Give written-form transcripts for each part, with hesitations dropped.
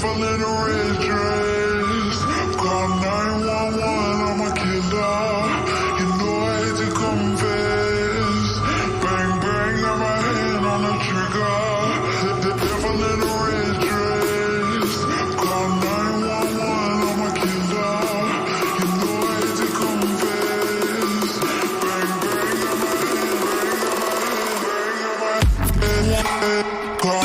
devil in a red dress. Call 911, I'm a killer. You know I hate to confess. Bang, bang, got my hand on the trigger. The devil in a red dress. Call 911, I'm a killer. You know I hate to confess. Bang, bang, got my hand. Call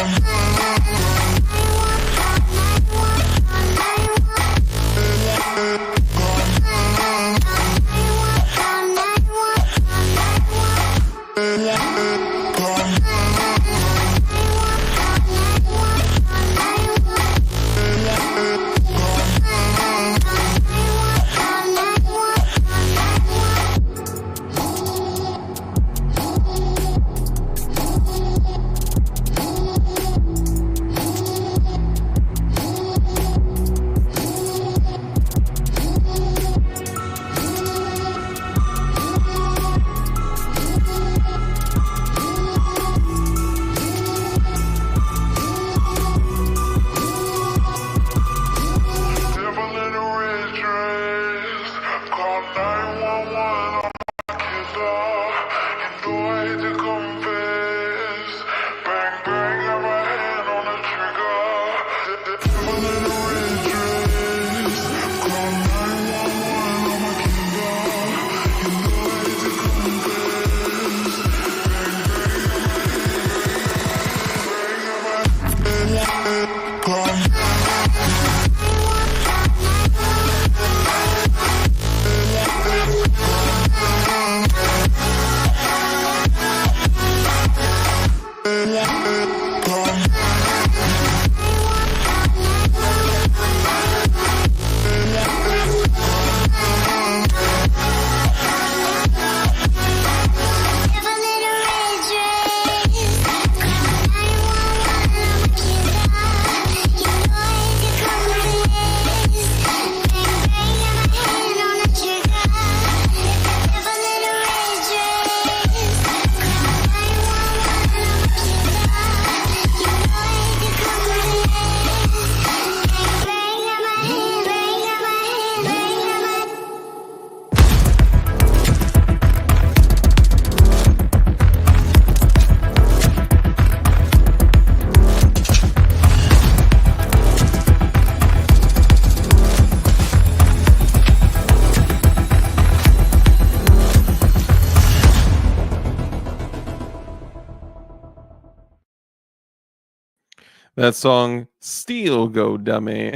that song, Steel Go Dummy.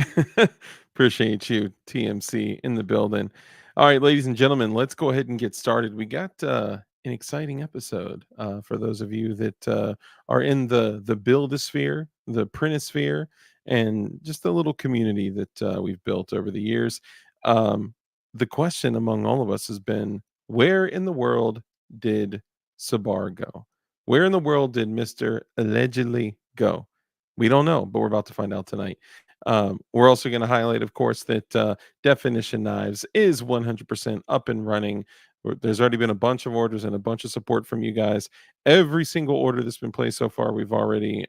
Appreciate you, TMC, in the building. All right, ladies and gentlemen, let's go ahead and get started. We got an exciting episode for those of you that are in the buildosphere, the printosphere, and just the little community that we've built over the years. The question among all of us has been, where in the world did Sabar go? Where in the world did Mr. Allegedly go? We don't know, but we're about to find out tonight. We're also going to highlight, of course, that Definition Knives is 100% up and running. There's already been a bunch of orders and a bunch of support from you guys. Every single order that's been placed so far, we've already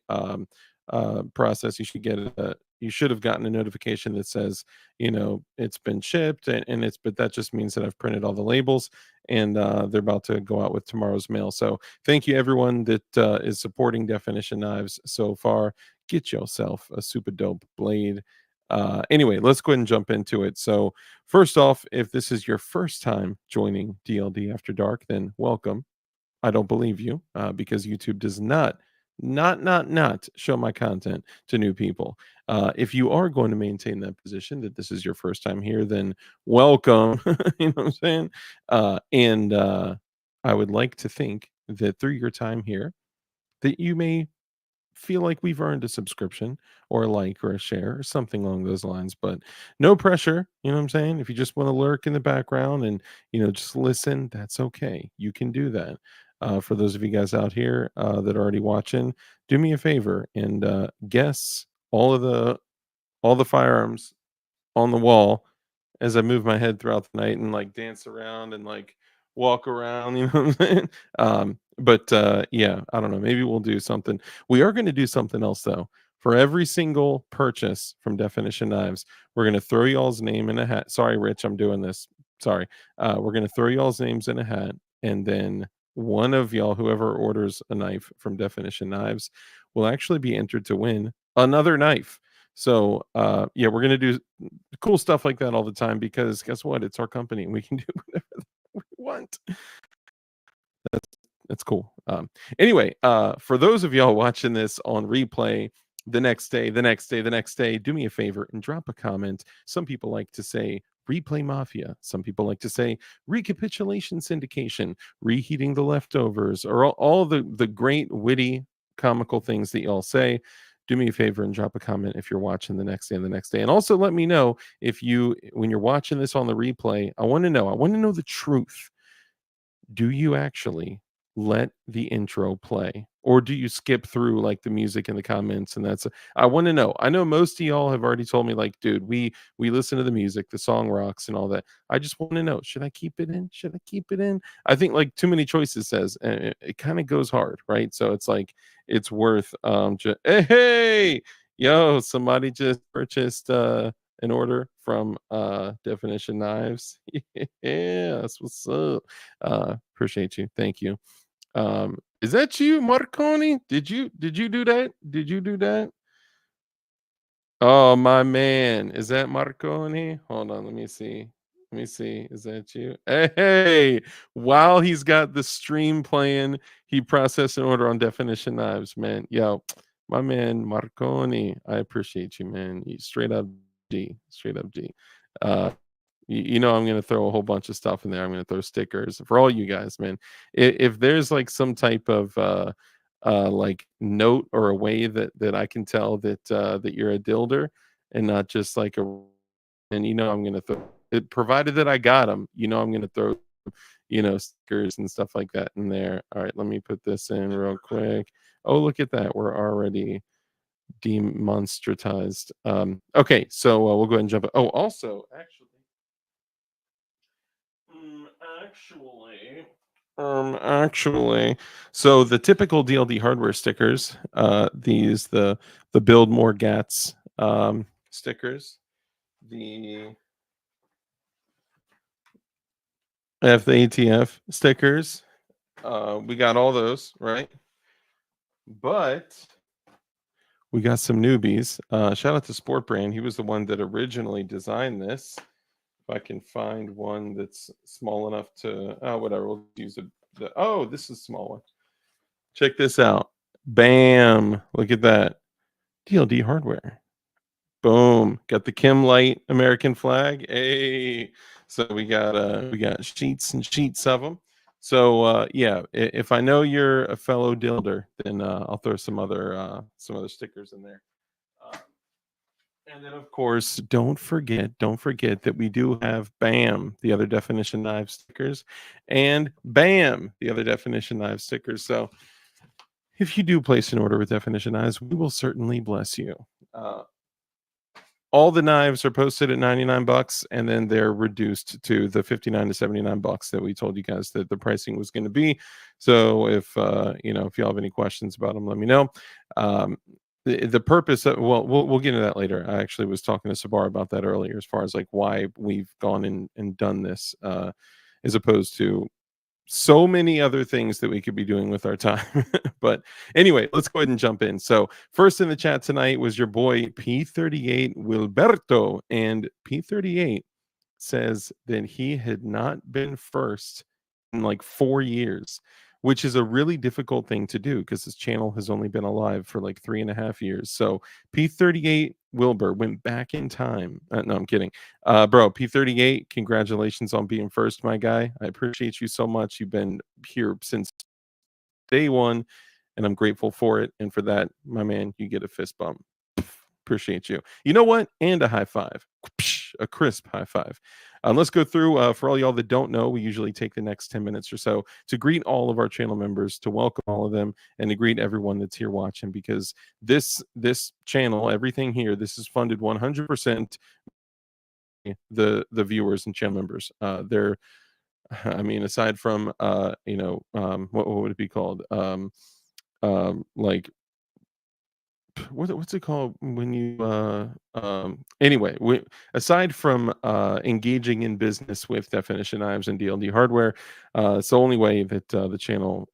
processed. You should have gotten a notification that says, it's been shipped, but that just means that I've printed all the labels, and they're about to go out with tomorrow's mail. So thank you everyone that is supporting Definition Knives so far. Get yourself a super dope blade. Anyway, let's go ahead and jump into it. So first off, if this is your first time joining DLD After Dark, then welcome. I don't believe you because YouTube does not show my content to new people. If you are going to maintain that position, that this is your first time here, then welcome. You know what I'm saying? And I would like to think that through your time here, that you may feel like we've earned a subscription or a like or a share or something along those lines, but no pressure. You know what I'm saying? If you just want to lurk in the background and, just listen, that's okay. You can do that. For those of you guys out here that are already watching, do me a favor and guess all the firearms on the wall as I move my head throughout the night and like dance around and like walk around, you know what I'm saying? But yeah, I don't know. Maybe we'll do something. We are going to do something else though For every single purchase from Definition Knives, we're gonna throw y'all's name in a hat. Sorry, Rich, I'm doing this. Sorry. We're gonna throw y'all's names in a hat, and then one of y'all, whoever orders a knife from Definition Knives, will actually be entered to win another knife. So yeah, we're gonna do cool stuff like that all the time because guess what? It's our company and we can do whatever we want. That's cool. Anyway, for those of y'all watching this on replay the next day, the next day, do me a favor and drop a comment. Some people like to say replay mafia. Some people like to say recapitulation syndication, reheating the leftovers, or all the great witty comical things that y'all say. Do me a favor and drop a comment if you're watching the next day and the next day. And also let me know if you, when you're watching this on the replay, I want to know the truth. Do you actually let the intro play or do you skip through like the music in the comments? And I want to know. I know most of y'all have already told me like, dude, we listen to the music, the song rocks and all that. I just want to know, should I keep it in? Should I keep it in? I think like too many choices says, and it kind of goes hard, right? So it's like it's worth hey, yo, somebody just purchased an order from Definition Knives. Yeah, that's what's up. Appreciate you. Thank you. Is that you, Marconi? Did you do that? Did you do that? Oh, my man. Is that Marconi? Hold on, let me see. Let me see. Is that you? Hey, while he's got the stream playing, he processed an order on Definition Knives, man. Yo, my man Marconi. I appreciate you, man. You straight up D. Straight up D. Uh you know I'm gonna throw a whole bunch of stuff in there. I'm gonna throw stickers for all you guys, man. If there's like some type of like note or a way that I can tell that you're a dilder and not just like a, and you know I'm gonna throw it, provided that I got them. You know I'm gonna throw stickers and stuff like that in there. All right, let me put this in real quick. Oh, look at that. We're already demonstratized. Okay, so we'll go ahead and jump. Oh, also, Mm, actually, actually, so the typical DLD hardware stickers, these the Build More Gats stickers, the F the ATF stickers, we got all those right, but we got some newbies. Shout out to Sport Brand. He was the one that originally designed this. If I can find one that's small enough to, oh, whatever, we'll use oh, this is a small one. Check this out. Bam. Look at that. DLD hardware. Boom. Got the Kim Light American flag. Hey. So we got sheets and sheets of them. So yeah, if I know you're a fellow dilder, then I'll throw some other stickers in there. Uh, and then, of course, don't forget that we do have BAM, the other Definition Knife stickers, and BAM, the other Definition Knife stickers. So if you do place an order with Definition Knives, we will certainly bless you. Uh, all the knives are posted at 99 bucks and then they're reduced to the 59 to 79 bucks that we told you guys that the pricing was going to be. So if if you have any questions about them, let me know. The purpose of, well, we'll get into that later. I actually was talking to Sabar about that earlier as far as like why we've gone and done this as opposed to so many other things that we could be doing with our time. But anyway, let's go ahead and jump in. So first in the chat tonight was your boy P38 Wilberto, and P38 says that he had not been first in like 4 years, which is a really difficult thing to do because his channel has only been alive for like 3.5 years. So P38 Wilbur went back in time. No, I'm kidding. Bro, P38, congratulations on being first, my guy. I appreciate you so much. You've been here since day one, and I'm grateful for it. And for that, my man, you get a fist bump. Appreciate you. You know what? And a high five. A crisp high five. Let's go through. For all y'all that don't know, we usually take the next 10 minutes or so to greet all of our channel members, to welcome all of them, and to greet everyone that's here watching, because this channel, everything here, this is funded 100% the viewers and channel members. They're, I mean, aside from what would it be called? Like what's it called when you anyway, aside from engaging in business with Definition Knives and DLD hardware, it's the only way that the channel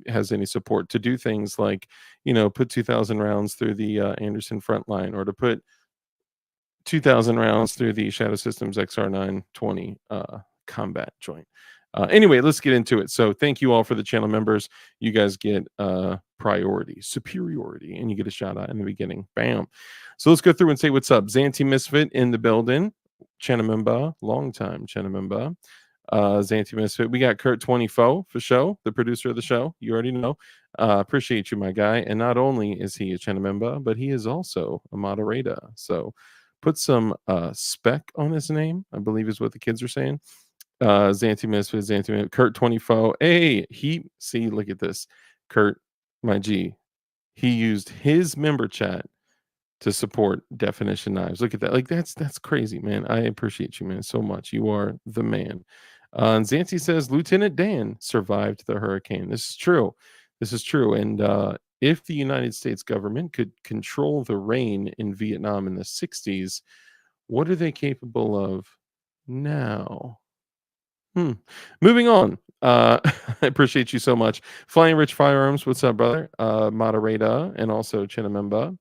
has any support to do things like put 2,000 rounds through the Anderson front line, or to put 2,000 rounds through the Shadow Systems XR920 combat joint. Anyway, let's get into it. So thank you all for the channel members. You guys get priority, superiority, and you get a shout out in the beginning. Bam. So let's go through and say what's up. Zanti Misfit in the building. Channel member, long time channel member. Zanti Misfit. We got Kurt 24 for show, the producer of the show. You already know. Appreciate you, my guy. And not only is he a channel member, but he is also a moderator. So put some spec on his name, I believe is what the kids are saying. Zanti Misfit, Zanti Misfit, Kurt 24. Hey, look at this. Kurt, my G, he used his member chat to support Definition Knives. Look at that. Like that's crazy, man. I appreciate you, man, so much. You are the man. And Zanti says Lieutenant Dan survived the hurricane. This is true. This is true. And if the United States government could control the rain in Vietnam in the 60s, what are they capable of now? Moving on. I appreciate you so much. Flying Rich Firearms, what's up, brother? Moderator and also Chinamemba.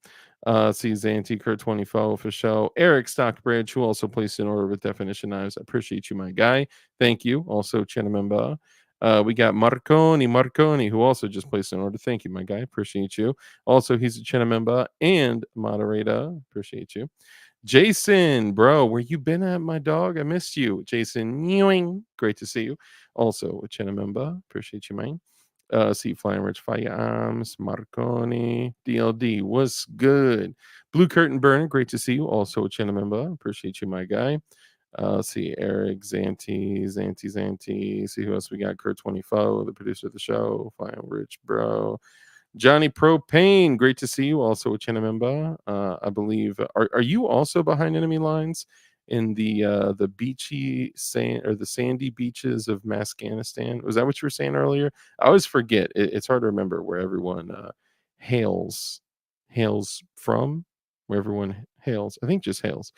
See Zanti Kurt 24 for show. Eric Stockbridge, who also placed an order with Definition Knives. I appreciate you, my guy. Thank you. Also Chinamemba. We got Marconi, who also just placed an order. Thank you, my guy. Appreciate you. Also, he's a Chinamemba and moderator. Appreciate you. Jason, bro, where you been at, my dog? I missed you. Jason, great to see you. Also, a channel member. Appreciate you, man. See Flying Rich Firearms, Marconi, DLD. What's good? Blue Curtain Burn, great to see you. Also, a channel member. Appreciate you, my guy. See Eric, Zanti. See who else we got? Kurt 24, the producer of the show. Flying Rich, bro. Johnny Propane, great to see you. Also a channel member. I believe. Are you also behind enemy lines in the beachy sand or the sandy beaches of Afghanistan? Was that what you were saying earlier? I always forget. It's hard to remember where everyone hails from. Where everyone hails. I think just hails.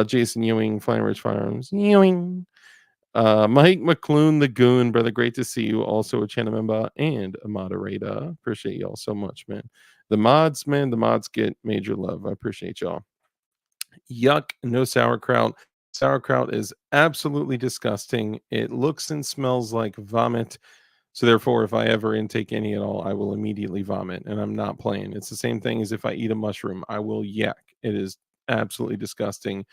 Jason Ewing, Flying Ridge Firearms. Ewing. Mike McClune, the Goon, brother, great to see you. Also a channel member and a moderator. Appreciate y'all so much, man. The mods, man, the mods get major love. I appreciate y'all. Yuck, no sauerkraut. Sauerkraut is absolutely disgusting. It looks and smells like vomit. So therefore, if I ever intake any at all, I will immediately vomit. And I'm not playing. It's the same thing as if I eat a mushroom. I will yak. It is absolutely disgusting.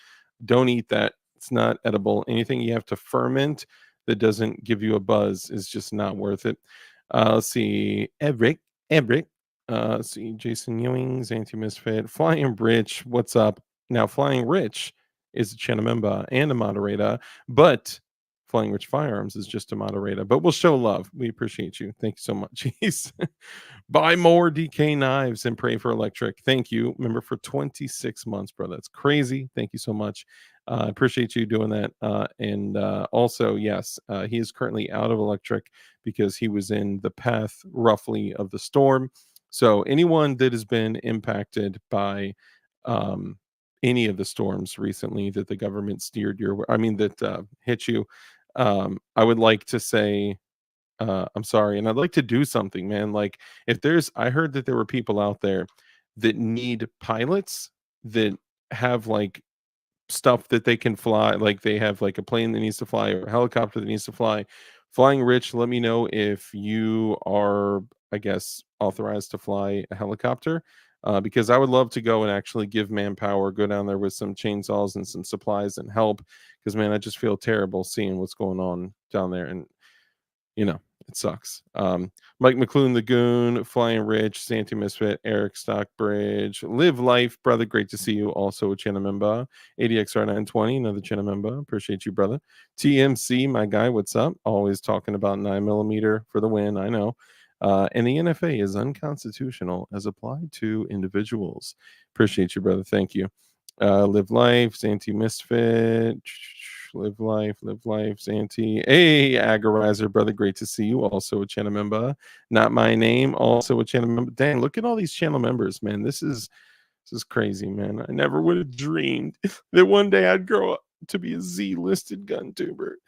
Don't eat that. It's not edible. Anything you have to ferment that doesn't give you a buzz is just not worth it. Let's see. Everett. See Jason Ewings, Anti Misfit. Flying Rich. What's up? Now, Flying Rich is a channel member and a moderator, but Flying Rich Firearms is just a moderator. But we'll show love. We appreciate you. Thank you so much. Buy more DK knives and pray for electric. Thank you. Remember, for 26 months, bro. That's crazy. Thank you so much. I appreciate you doing that. And also, yes, he is currently out of electric because he was in the path roughly of the storm. So anyone that has been impacted by any of the storms recently that the government steered that hit you, I would like to say I'm sorry, and I'd like to do something, man. Like, I heard that there were people out there that need pilots that have like stuff that they can fly, like they have like a plane that needs to fly or a helicopter that needs to fly. Flying Rich, let me know if you are, I guess, authorized to fly a helicopter, because I would love to go and actually give manpower, go down there with some chainsaws and some supplies and help, because man, I just feel terrible seeing what's going on down there, and it sucks. Mike McClune, the Goon, Flying Rich, Santi Misfit, Eric Stockbridge, Live Life, brother. Great to see you. Also a channel member. ADXR920, another channel member. Appreciate you, brother. TMC, my guy, what's up? Always talking about 9mm for the win. I know. And the NFA is unconstitutional as applied to individuals. Appreciate you, brother. Thank you. Live Life, Santi Misfit. live life, Zanti. Hey, Agorizer, brother, great to see you. Also a channel member. Not my name, also a channel member. Dang, look at all these channel members, man. This is crazy, man. I never would have dreamed that one day I'd grow up to be a Z-listed gun tuber.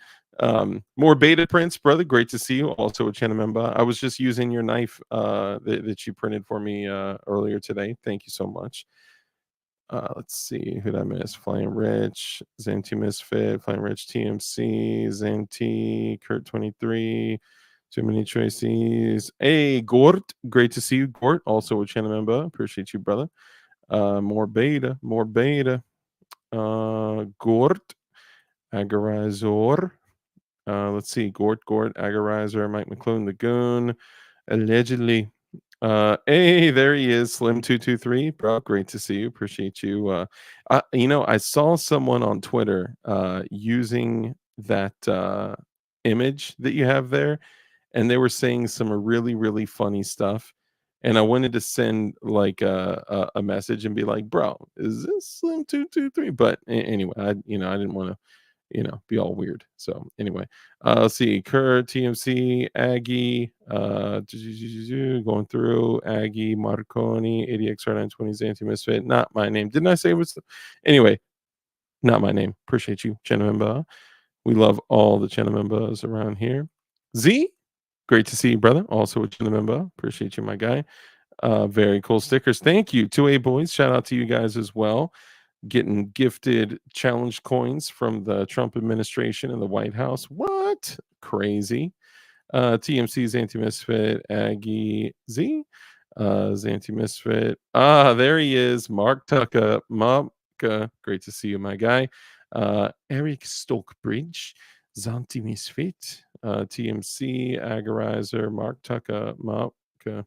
More beta prints, brother. Great to see you. Also a channel member. I was just using your knife that you printed for me earlier today. Thank you so much. Let's see who did I miss. Flying Rich, Zanti Misfit, Flying Rich TMC, Zanti, Kurt 23. Too many choices. Hey, Gort. Great to see you, Gort. Also a channel member. Appreciate you, brother. More beta. Gort, Agorizor. Let's see. Gort, Agorizer, Mike McClune, the Goon. Allegedly. Hey, there he is, Slim223. Bro, great to see you. Appreciate you. I saw someone on Twitter using that image that you have there, and they were saying some really, really funny stuff. And I wanted to send like a message and be like, bro, is this Slim223? But anyway, I didn't want to be all weird. So anyway, let's see. Kurt, TMC, Aggie, going through Aggie, Marconi, ADXR920, Zanti Misfit. Not my name. Didn't I say it was? Anyway, not my name. Appreciate you, channel member. We love all the channel members around here. Z, great to see you, brother. Also a channel member. Appreciate you, my guy. Very cool stickers. Thank you. 2A boys. Shout out to you guys as well. Getting gifted challenge coins from the Trump administration and the White House. What? Crazy. TMC's anti-misfit, Aggie Z. Anti-misfit. There he is. Mark Tucker. Mopka. Great to see you, my guy. Eric Stockbridge. Zanti Misfit. TMC, Agorizer, Mark Tucker, Mopka.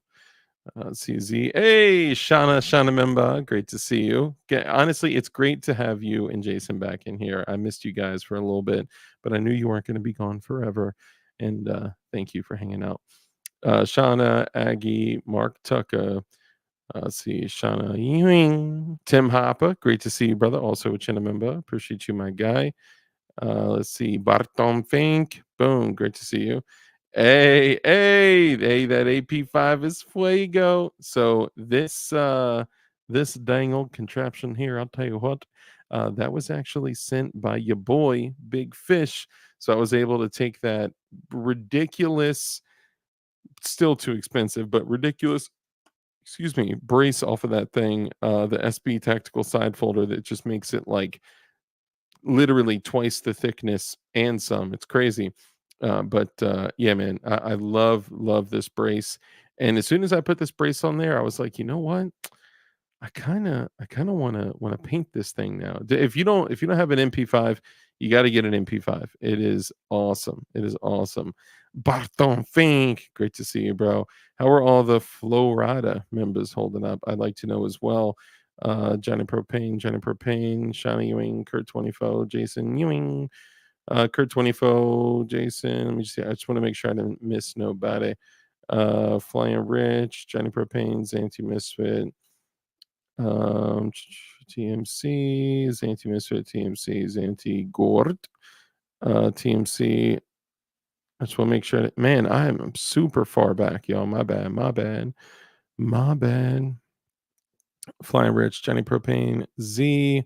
CZ. Hey, Shana member. Great to see you. Honestly, it's great to have you and Jason back in here. I missed you guys for a little bit, but I knew you weren't going to be gone forever. And thank you for hanging out. Shauna, Aggie, Mark Tucker. Let's see, Shauna Ewing, Tim Hopper. Great to see you, brother. Also a channel member. Appreciate you, my guy. Let's see, Bartom Fink. Boom. Great to see you. Hey, that AP5 is fuego. So this dang old contraption here, I'll tell you what, that was actually sent by your boy Big Fish. So I was able to take that ridiculous, still too expensive, but ridiculous, brace off of that thing, the SB tactical side folder that just makes it like literally twice the thickness and some. It's crazy. But yeah, man, I love this brace. And as soon as I put this brace on there, I was like, you know what? I kind of want to paint this thing now. If you don't have an MP5, you got to get an MP5. It is awesome. Barton Fink, great to see you, bro. How are all the Florida members holding up? I'd like to know as well. Johnny Propane, Shani Ewing, Kurt 24, Jason Ewing, Kurt 24, Jason. Let me just see. I just want to make sure I didn't miss nobody. Flying Rich, Johnny Propane, Zanti Misfit, TMC, Zanti Misfit, TMC, Zanti Gord, TMC. I just want to make sure that, man, I am super far back, y'all. My bad. Flying Rich, Johnny Propane, Z,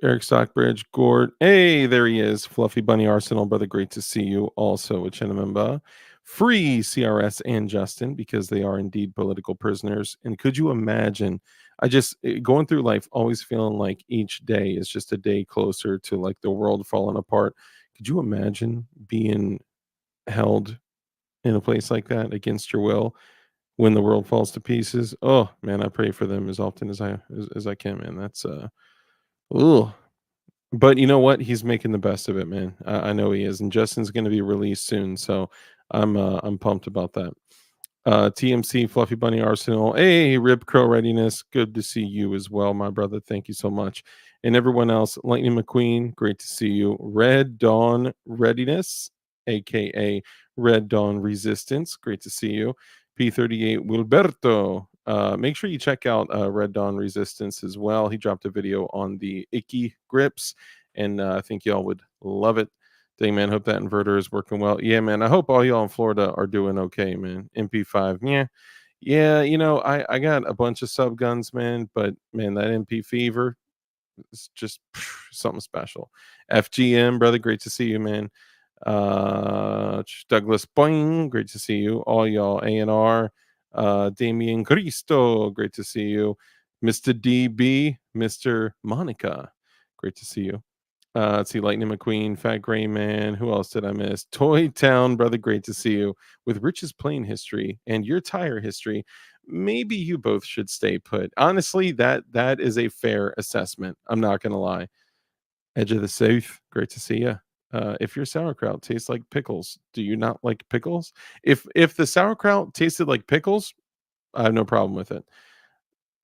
Eric Stockbridge, Gord. Hey, there he is. Fluffy Bunny Arsenal, brother. Great to see you. Also a Chinamemba. Free CRS and Justin, because they are indeed political prisoners. And could you imagine? I just going through life, always feeling like each day is just a day closer to like the world falling apart. Could you imagine being held in a place like that against your will when the world falls to pieces? Oh man, I pray for them as often as I can, man. That's ooh. But you know what? He's making the best of it, man. I know he is, and Justin's going to be released soon, so I'm pumped about that. TMC Fluffy Bunny Arsenal. Hey, Rip Crow Readiness. Good to see you as well, my brother. Thank you so much. And everyone else, Lightning McQueen, great to see you. Red Dawn Readiness, aka Red Dawn Resistance. Great to see you. P38 Wilberto. Make sure you check out Red Dawn Resistance as well. He dropped a video on the Icky grips, and I think y'all would Love it. Dang, man. Hope that inverter is working well. Yeah, man. I hope all y'all in Florida are doing okay, man. MP5. Yeah. Yeah. I got a bunch of sub guns, man. But, man, that MP Fever is just something special. FGM, brother. Great to see you, man. Douglas Boing. Great to see you. All y'all. ANR. Damien Cristo. Great to see you. Mr. DB. Mr. Monica. Great to see you. Let's see, Lightning McQueen, Fat Gray Man. Who else did I miss? Toy Town, brother. Great to see you. With Rich's plane history and your tire history, maybe you both should stay put. Honestly, that is a fair assessment. I'm not gonna lie. Edge of the South, great to see you. If your sauerkraut tastes like pickles, do you not like pickles? If the sauerkraut tasted like pickles, I have no problem with it.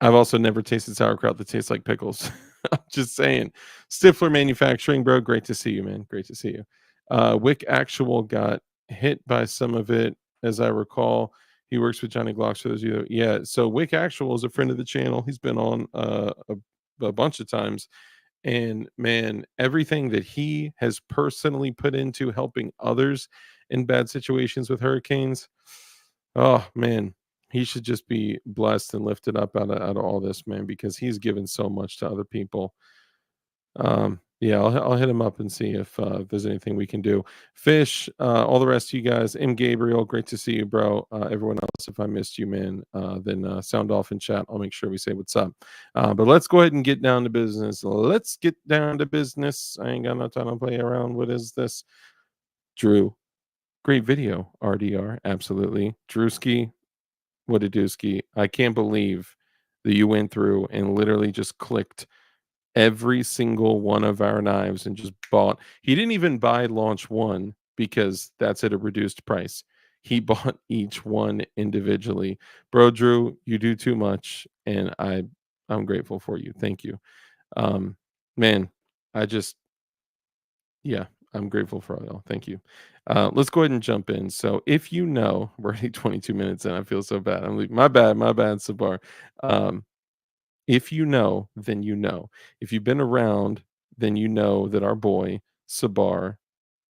I've also never tasted sauerkraut that tastes like pickles. I'm just saying. Stifler Manufacturing, bro. Great to see you, man. Great to see you. Wick Actual got hit by some of it, as I recall. He works with Johnny Glocks for those of you. Yeah. So Wick Actual is a friend of the channel. He's been on a bunch of times. And man, everything that he has personally put into helping others in bad situations with hurricanes, oh man, he should just be blessed and lifted up out of all this, man, because he's given so much to other people. Yeah, I'll hit him up and see if there's anything we can do. Fish, all the rest of you guys. M. Gabriel, great to see you, bro. Everyone else, if I missed you, man, then sound off in chat. I'll make sure we say what's up. But let's go ahead and get down to business. Let's get down to business. I ain't got no time to play around. What is this? Drew, great video. RDR, absolutely. Drewski, what a dooski. I can't believe that you went through and literally just clicked every single one of our knives and just bought. He didn't even buy launch one because that's at a reduced price. He bought each one individually. Bro, Drew, you do too much, and I'm grateful for you. Thank you. Man, I just yeah, I'm grateful for all y'all. Thank you. Let's go ahead and jump in. So if you know, we're already 22 minutes and I feel so bad. I'm like, my bad, Sabar. Um, if you know, then you know. If you've been around, then you know that our boy Sabar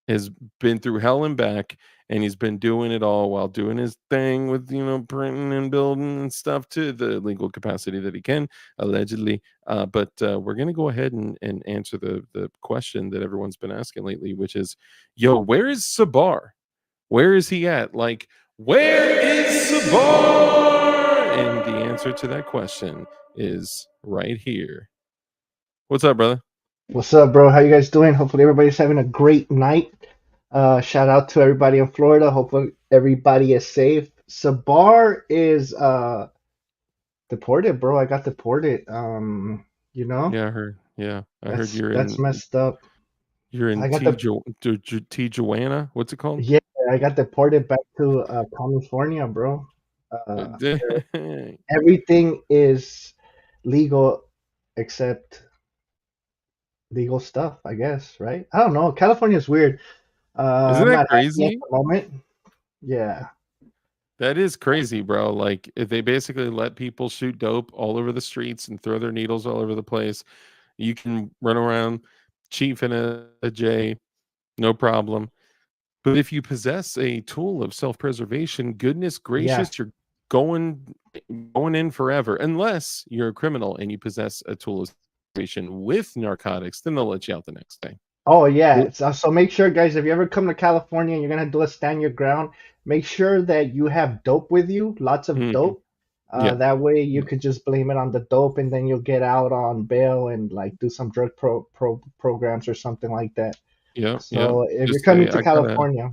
has been through hell and back, and he's been doing it all while doing his thing with printing and building and stuff to the legal capacity that he can, allegedly. But we're gonna go ahead and answer the question that everyone's been asking lately, which is, yo, where is Sabar? Where is he at? Like, where is Sabar? And the answer to that question is right here. What's up, brother? What's up, bro? How you guys doing? Hopefully everybody's having a great night. Shout out to everybody in Florida. Hopefully everybody is safe. Sabar is deported, bro. I got deported. You know, Yeah, I heard. Yeah, I heard that's messed up. you're in I got the T Joanna. What's it called? Yeah, I got deported back to California, bro. Where Isn't everything is legal except legal stuff, I guess, right? I don't know. California's weird. I'm that not happy at crazy? the moment. Yeah. That is crazy, bro. Like, if they basically let people shoot dope all over the streets and throw their needles all over the place, you can run around chief in a J, no problem. But if you possess a tool of self-preservation, goodness Yeah. gracious, you're going going in forever. Unless you're a criminal and you possess a tool of preservation with narcotics, then they'll let you out the next day. Oh yeah. Well, So make sure, guys, if you ever come to California and you're gonna do a stand your ground, make sure that you have dope with you, lots of mhm. dope. Yeah. That way you could just blame it on the dope, and then you'll get out on bail and like do some drug programs or something like that. Yeah, yeah. So if you're Just coming say to I gotta California,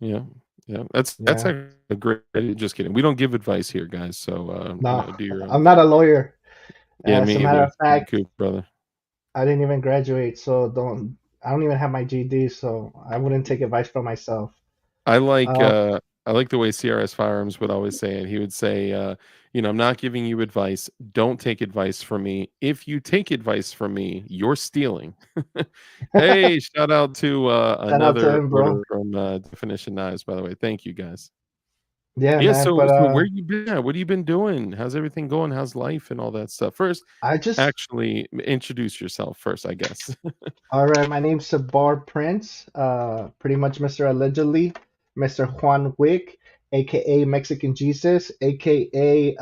yeah, yeah. That's yeah, a great just kidding. We don't give advice here, guys. So no, do your own I'm not thing. a lawyer. Yeah, As a me matter either. of fact, Cool, brother. I didn't even graduate, so I don't even have my GD, so I wouldn't take advice from myself. I like Uh, I like the way CRS Firearms would always say it. He would say, I'm not giving you advice. Don't take advice from me. If you take advice from me, you're stealing. Hey, shout out to Shout out to another him, bro. order from Definition Knives, by the way. Thank you guys. Yeah, Yeah, man. so where you been at? What have you been doing? How's everything going? How's life and all that stuff? First, I just actually introduce yourself first, I guess. All right. My name's Sabar Prince. Pretty much Mr. Allegedly, Mr. Juan Wick, aka Mexican Jesus, aka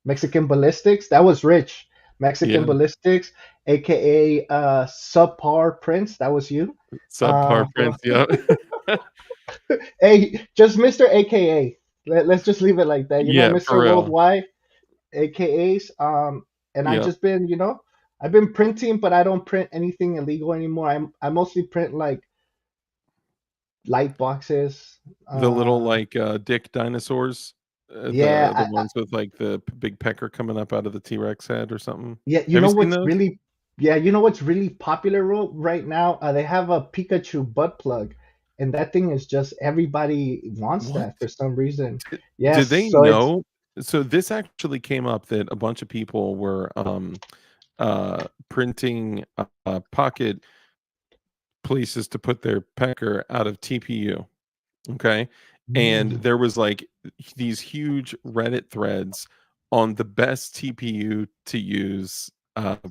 Mexican Ballistics. That was Rich. Mexican Yeah, Ballistics, aka Subpar Prince. That was you. subpar Well, prince, yeah. hey, just Mr. AKA. Let's just leave it like that. Yeah, for Mr. real. Worldwide, AKAs. And I Yeah. just been, I've been printing, but I don't print anything illegal anymore. I mostly print like light boxes. The little, Uh, like, dick dinosaurs, yeah, the ones with, like, the big pecker coming up out of the T-Rex head or something. yeah. Have you seen those? You know what's really popular right now? They have a Pikachu butt plug, and that thing is just everybody wants What? that for some reason. Did Yes, did they so it's know? So this actually came up that a bunch of people were, printing, pocket places to put their pecker out of TPU. Okay. And Mm, there was like these huge Reddit threads on the best TPU to use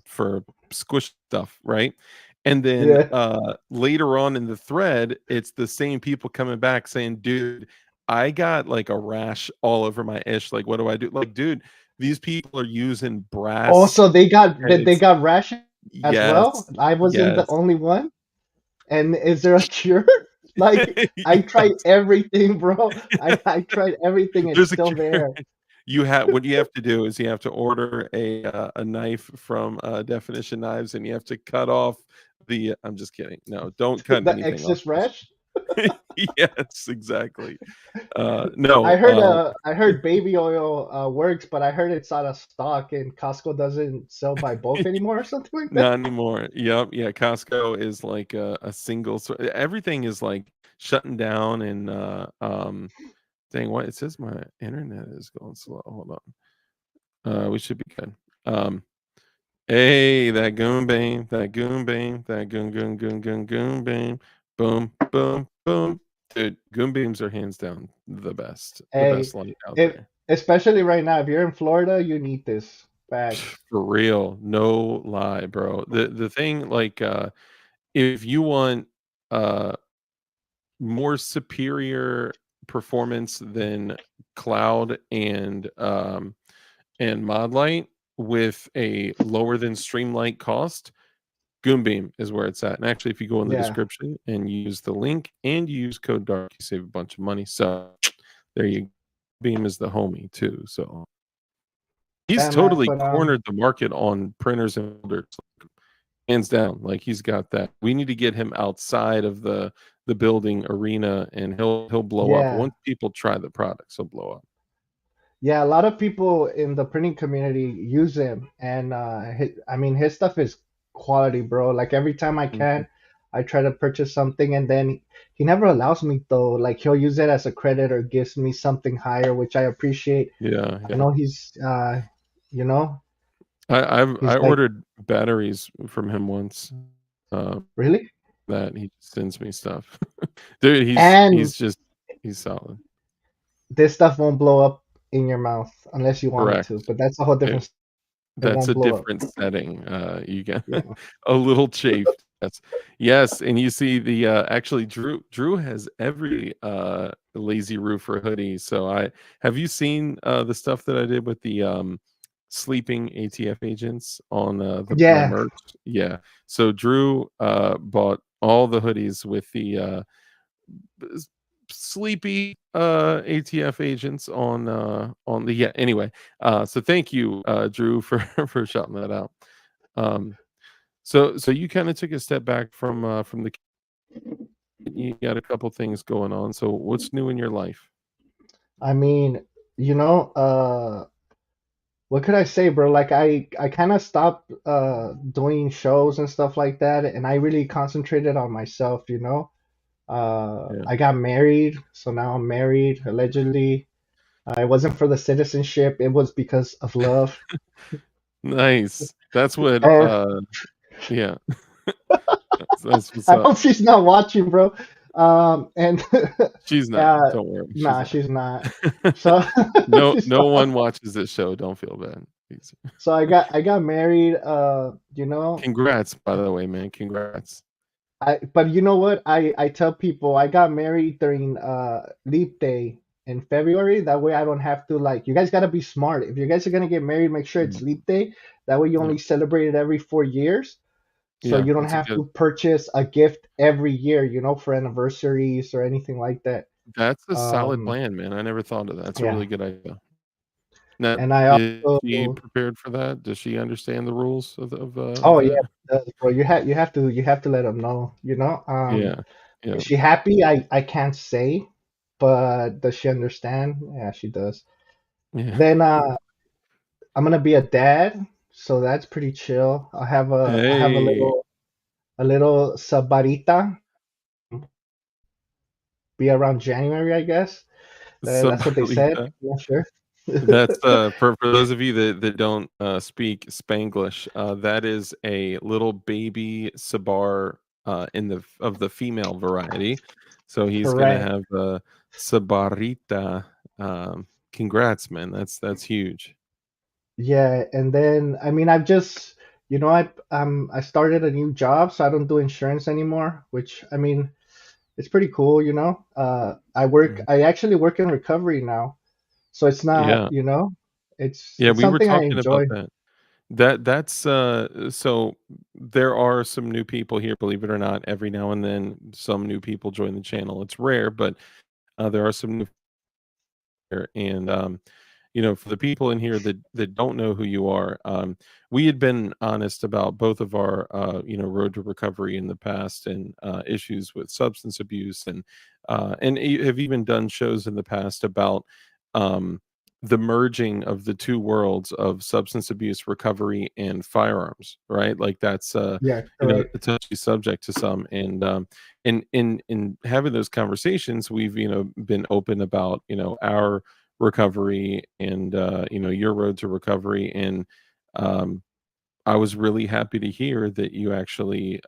for squish stuff, right? And then yeah. later on in the thread, it's the same people coming back saying, dude, I got like a rash all over my ish. Like, what do I do? Like, dude, these people are using brass Also, they heads. got rashes as well. Yes. I wasn't the Yes. only one. And is there a cure? Like I tried Yes. everything, bro. I tried everything. It's There's a still cure. there. You have what you have to do is you have to order a knife from Definition Knives, and you have to cut off the. I'm just kidding. No, don't cut The anything off. excess rash. Yes, exactly. No, I heard baby oil works, but I heard it's out of stock and Costco doesn't sell by bulk anymore or something like that. not anymore. Yep, yeah. Costco is like a single. Everything is like shutting down, and dang, what it says my internet is going slow. Hold on. We should be good. Hey, that goon bang, that goon bang, that goon bang, boom, boom, boom. Dude, goon beams are hands down the Hey, best light out if there. especially right now, if you're in Florida, you need this. Facts. For real, no lie, bro. The thing, like, if you want uh more superior performance than cloud and mod light with a lower than streamlight cost, Goonbeam is where it's at. And actually, if you go in the Yeah. description and use the link and you use code DARK, you save a bunch of money. So there you go. Beam is the homie too. So he's Yeah, man. totally But cornered the market on printers and builders, hands down. Like he's got that. We need to get him outside of the building arena, and he'll blow up. yeah. Once people try the products, he'll blow up. Yeah, a lot of people in the printing community use him, and I mean, his stuff is quality, bro. Like every time I Mhm. can, I try to purchase something, and then he never allows me though. Like he'll use it as a credit or gives me something higher, which I appreciate. Yeah, I yeah. know you know, I he's like, ordered batteries from him once. Uh, really? that he sends me stuff. Dude, And he's solid. this stuff won't blow up in your mouth unless you want it Correct. to, but that's a whole It different. It that's won't a blow up. different setting. You get Yeah. a little chafed. Yes, and you see the actually Drew has every lazy roofer hoodie. So I have you seen the stuff that I did with the sleeping ATF agents on my Yeah. merch? Yeah. So Drew bought all the hoodies with the s- sleepy ATF agents on the yeah. Anyway, so thank you, Drew, for for shouting that out. Um, so you kind of took a step back from the you got a couple things going on. So what's new in your life? I mean, you know, what could I say, bro? Like I kind of stopped doing shows and stuff like that, and I really concentrated on myself, you know. Yeah. I got married, so now I'm married, allegedly. It wasn't for the citizenship, it was because of love. Nice. That's what And yeah. That's what's I up. hope she's not watching, bro. And She's not. uh, Don't worry. She's nah, not. she's not. So No, she's no not. one watches this show. Don't feel bad. Please. So I got married. You know, Congrats, by the way, man. Congrats. but you know what? I tell people I got married during leap day in February. That way I don't have to, like, you guys gotta be smart. If you guys are gonna get married, make sure it's Mhm. leap day. That way you Yeah, only celebrate it every 4 years. So yeah, you don't that's a have good. to purchase a gift every year, for anniversaries or anything like that. That's a solid Um, plan, man. I never thought of that. That's a yeah. really good idea. Now, And I is she also, prepared for that? Does she understand the rules of oh yeah, that? bro, you have to let them know, Yeah, yeah, Is she happy? I can't say, but does she understand? Yeah, she does. yeah. Then I'm gonna be a dad, so that's pretty chill. I have a Hey, little sabarita, be around January, I guess. That's what they said. Sabarita. I'm not sure. That's for those of you that don't speak Spanglish. That is a little baby Sabar in the female variety. So he's gonna Correct. have a Sabarita. Congrats, man. That's huge. Yeah, and then I mean I've just I started a new job, so I don't do insurance anymore, which I mean it's pretty cool. Mm. I actually work in recovery now, so it's not, Yeah, it's yeah. it's We were something I talking about enjoy. that. That's so there are some new people here, believe it or not. Every now and then, some new people join the channel. It's rare, but there are some new here. And for the people in here that don't know who you are, we had been honest about both of our road to recovery in the past, and issues with substance abuse, and have even done shows in the past about um the merging of the two worlds of substance abuse recovery and firearms, right? Like that's Yeah, correct. a touchy subject to some. And in having those conversations, we've been open about our recovery, and your road to recovery. And um I was really happy to hear that you actually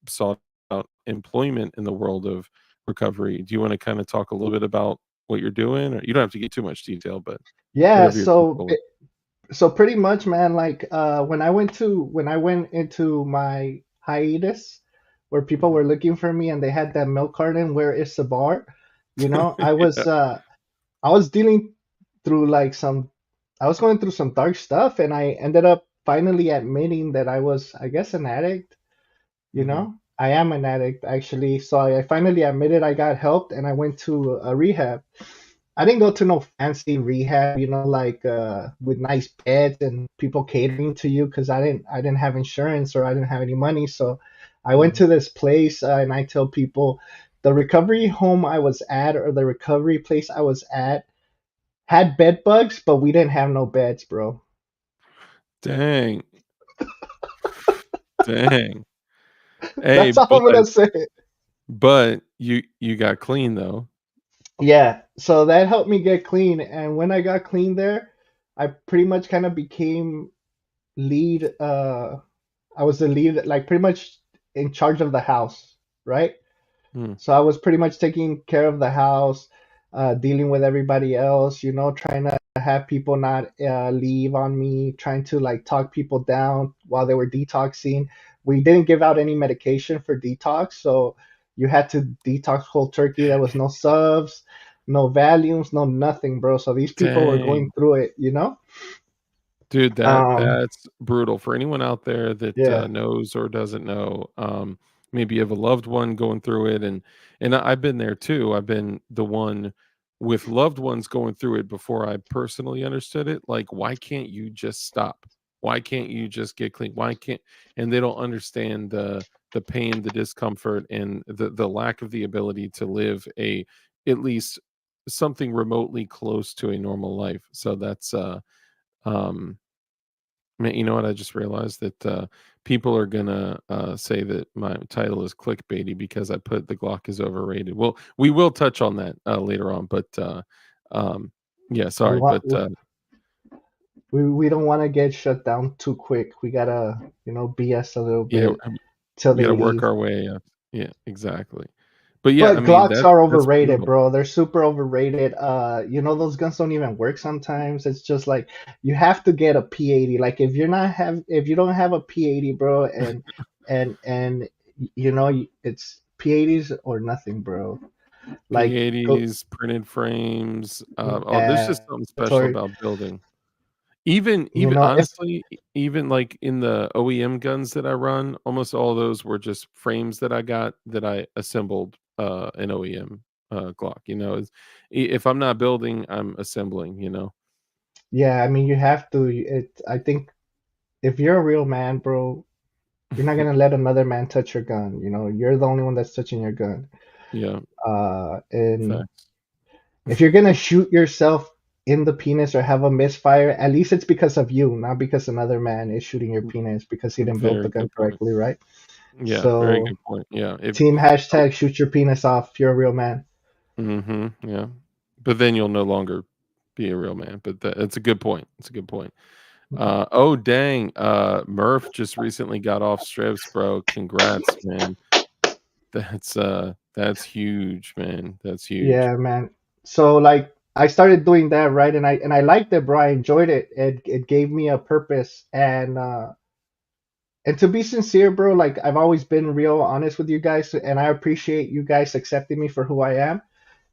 sought out employment in the world of recovery. Do you want to kind of talk a little bit about what you're doing? Or you don't have to get too much detail, but Yeah, whatever you're so comfortable with. pretty much, man, like when I went into my hiatus where people Mhm. were looking for me and they had that milk carton, where is Sabar? I was Yeah. I was dealing through like some I was going through some dark stuff, and I ended up finally admitting that I was, I guess, an addict. Hmm. I am an addict actually. So I finally admitted I got help and I went to a rehab. I didn't go to no fancy rehab, like with nice beds and people catering to you, because I didn't have insurance or I didn't have any money. So I went Hmm. to this place, and I tell people the recovery home I was at, or the recovery place I was at, had bed bugs, but we didn't have no beds, bro. Dang. Dang. Hey, That's all I'm gonna say. but you got clean though. Yeah, so that helped me get clean, and when I got clean there, I pretty much kind of became lead. I was the lead, like pretty much in charge of the house, right? Hmm. So I was pretty much taking care of the house, dealing with everybody else, trying to have people not leave on me, trying to like talk people down while they were detoxing. We didn't give out any medication for detox, so you had to detox cold turkey. There was no subs, no Valiums, no nothing, bro. So these people were going Dang. through it. Dude, Um, that's brutal for anyone out there that yeah, knows or doesn't know. Maybe you have a loved one going through it, and I've been there too. I've been the one with loved ones going through it before I personally understood it. Like, why can't you just stop? Why can't you just get clean? Why can't? And they don't understand the pain, the discomfort, and the lack of the ability to live a at least something remotely close to a normal life. So that's um Man, you know what? I just realized that people are gonna say that my title is clickbaity because I put the Glock is overrated. Well, we will touch on that later on, but um, yeah, we sorry, want but we don't want to get shut down too quick. We gotta, BS a little yeah, bit till we got they to work leave. our way up. Yeah, exactly. But yeah, I But mean Glocks are that's overrated, brutal. bro. They're super overrated. Those guns don't even work sometimes. It's just like you have to get a P80. Like if you don't have a P80, bro, and it's P80s or nothing, bro. Like go, P80s, printed frames. Oh, there's yeah, just something special about building. Even it's honestly, even like in the OEM guns that I run, almost all of those were just frames that I got that I assembled an OEM Glock. If I'm not building, I'm assembling. yeah. I mean, you have to. I think if you're a real man, bro, you're not gonna let another man touch your gun. You're the only one that's touching your gun. Yeah, And facts. if you're gonna shoot yourself in the penis or have a misfire, at least it's because of you, not because another man is shooting your penis because he didn't build the Very gun good point. correctly, right? Yeah, very So good point. Yeah. If team oh, hashtag shoot your penis off. You're a real man. yeah. But then you'll no longer be a real man. But that's a good point. It's a good point. Oh dang. Murph just recently got off strips, bro. Congrats, man. That's huge, man. That's huge. Yeah, man. So like I started doing that, right? And I liked it, bro. I enjoyed it. It gave me a purpose. And to be sincere, bro, like I've always been real honest with you guys, and I appreciate you guys accepting me for who I am.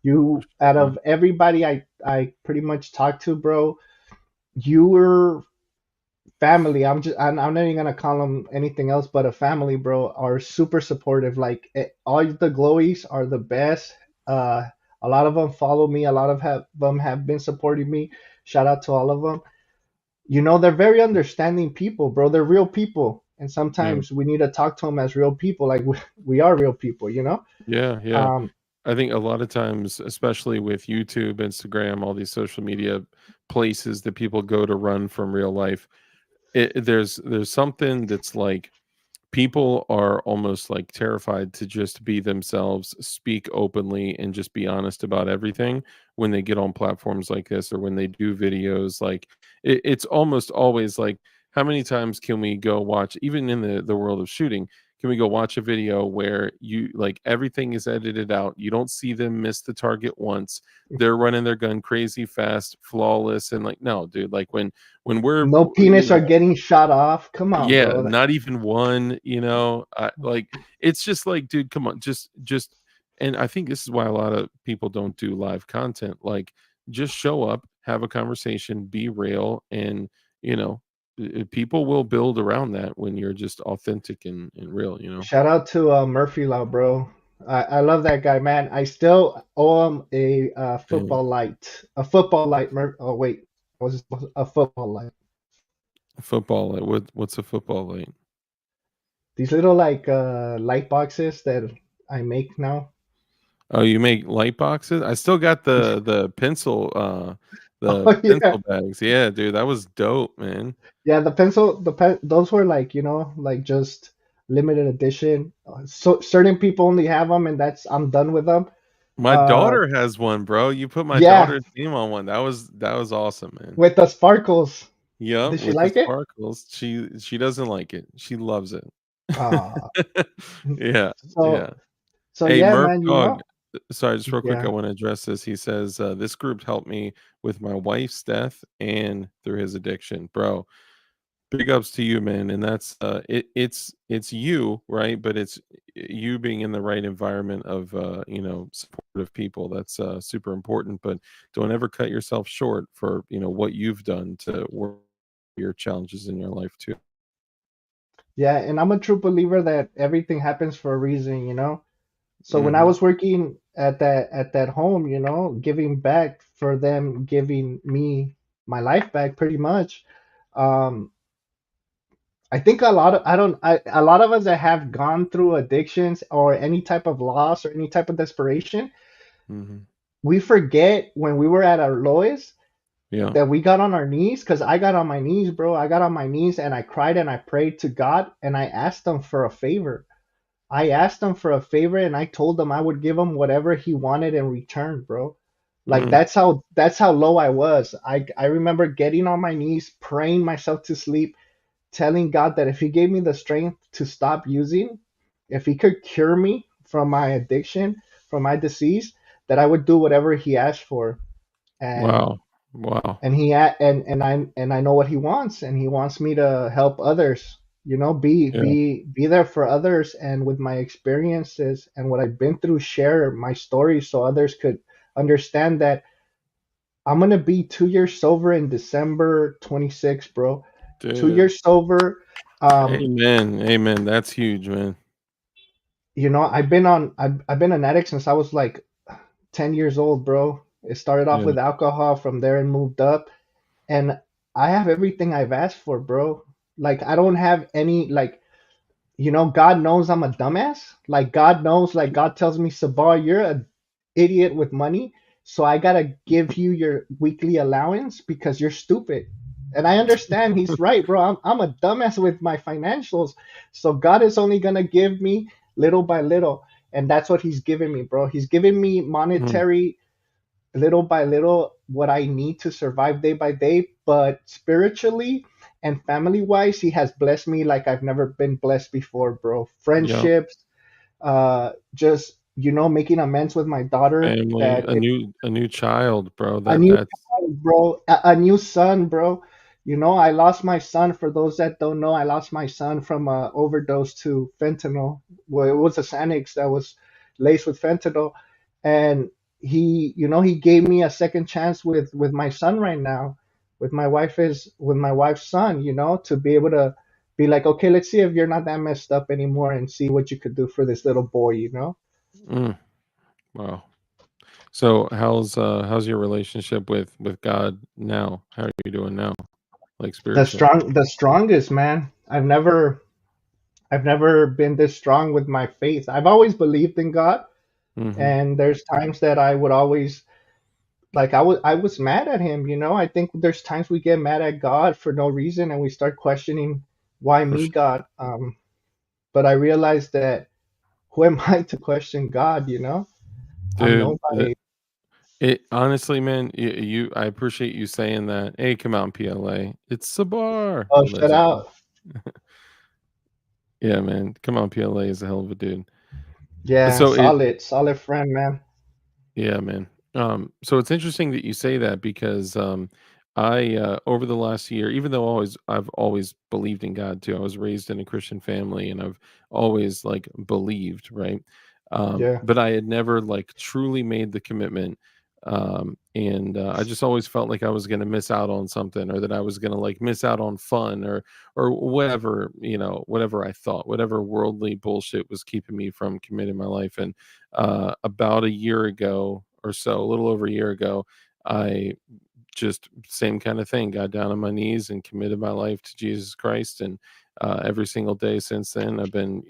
You, out Yeah. of everybody I pretty much talked to, bro, you were family. I'm not even gonna call them anything else but a family, bro. Are super supportive. Like all the glowies are the best. Uh, a lot of them follow me. A lot of them have been supporting me. Shout out to all of them. They're very understanding people, bro. They're real people, and Yeah. sometimes we need to talk to them as real people. Like we are real people, Yeah. Yeah. Um, I think a lot of times, especially with YouTube, Instagram, all these social media places that people go to run from real life, there's something that's like people are almost like terrified to just be themselves, speak openly, and just be honest about everything when they get on platforms like this or when they do videos. Like it's almost always like, how many times can we go watch, even in the world of shooting, can we go watch a video where you like everything is edited out? You don't see them miss the target once. They're running their gun crazy fast, flawless, and like, no, dude, like when we're no penis are getting shot off. Come on, yeah, bro. not even one, like it's just like, dude, come on, just and I think this is why a lot of people don't do live content. Like just show up, have a conversation, be real, and people will build around that when you're just authentic and real. Shout out to Murphy Law, bro. I love that guy, man. I still owe him a Damn. football light. A football light. Oh wait, was it a football light? Football, like what's a football like? These little like light boxes that I make now. Oh, you make light boxes? I still got the pencil the Oh yeah, pencil bags. Yeah, dude, that was dope, man. yeah. Those were like like just limited edition. So certain people only have them, and I'm done with them. My Uh, daughter has one, bro. You put my yeah, daughter's name on one. That was awesome, man. with the sparkles. Yep, Did she with the like it? sparkles. She doesn't like it. She loves it. Uh, Yeah, yeah. so so Hey, yeah, Murph man. Dog. Sorry, just real quick, I Yeah. want to address this. He says, this group helped me with my wife's death and through his addiction. Bro, big ups to you, man. And that's it's you, right? But it's you being in the right environment of supportive people. That's super important. But don't ever cut yourself short for what you've done to work your challenges in your life too. Yeah, and I'm a true believer that everything happens for a reason. So when I Hmm. was working at that home, giving back for them, giving me my life back pretty much. Um, I think a lot of us that have gone through addictions or any type of loss or any type of desperation, Hmm. we forget when we were at our lowest Yeah. that we got on our knees, because I got on my knees, bro. I got on my knees and I cried and I prayed to God and I asked him for a favor. I asked him for a favor and I told him I would give him whatever he wanted in return, bro. Like Mm, that's how low I was. I remember getting on my knees, praying myself to sleep, telling God that if he gave me the strength to stop using, if he could cure me from my addiction, from my deceased that I would do whatever he asked for. And Wow. Wow. and I know what he wants, and he wants me to help others, you know, Yeah, be there for others, and with my experiences and what I've been through, share my story so others could understand that I'm gonna be 2 years sober in December 26th, bro. Two dude. years sober. Um, Amen. Amen. That's huge, man. you know, I've been an addict since I was like 10 years old, bro. It started off Yeah, with alcohol, from there and moved up, and I have everything I've asked for, bro. Like I don't have any, like, you know, God knows I'm a dumbass. Like God knows, like God tells me, Sabar, you're a idiot with money, so I gotta give you your weekly allowance because you're stupid. And I understand he's right, bro. I'm a dumbass with my financials, so God is only gonna give me little by little, and that's what he's giving me, bro. He's giving me mm, monetary little by little what I need to survive day by day, but spiritually and family wise, he has blessed me like I've never been blessed before, bro. yeah. Friendships, just, you know, making amends with my daughter, Family, that it, a new child, bro. a That new that's child, bro, a new son, bro. You know, I lost my son. For those that don't know, I lost my son from a overdose to fentanyl. Well, it was a Xanax that was laced with fentanyl, and he, you know, he gave me a second chance with my son right now, with my wife's son. You know, to be able to be like, okay, let's see if you're not that messed up anymore, and see what you could do for this little boy. You know. mm, wow. So how's your relationship with God now? How are you doing now? Like spiritually? The strongest, man. I've never been this strong with my faith. I've always believed in God, Mm-hmm. and there's times that I would always, like, I was mad at him, you know? I think there's times we get mad at God for no reason, and we start questioning, why For me, sure. God? But I realized that, who am I to question God, you know? I'm Dude, nobody. it honestly, man, I appreciate you saying that. Hey, come on, PLA. It's Sabar, Oh, shut allegedly. out. Yeah, man. Come on, PLA is a hell of a dude. Yeah, So it solid friend, man. Yeah, man. So it's interesting that you say that because I over the last year, even though I've always believed in God too. I was raised in a Christian family and I've always like believed, right? Yeah. But I had never like truly made the commitment. And I just always felt like I was going to miss out on something, or that I was going to like miss out on fun, or whatever, whatever I thought, whatever worldly bullshit was keeping me from committing my life. And about a year ago or so, a little over a year ago, I just same kind of thing, got down on my knees and committed my life to Jesus Christ. And every single day since then, I've been,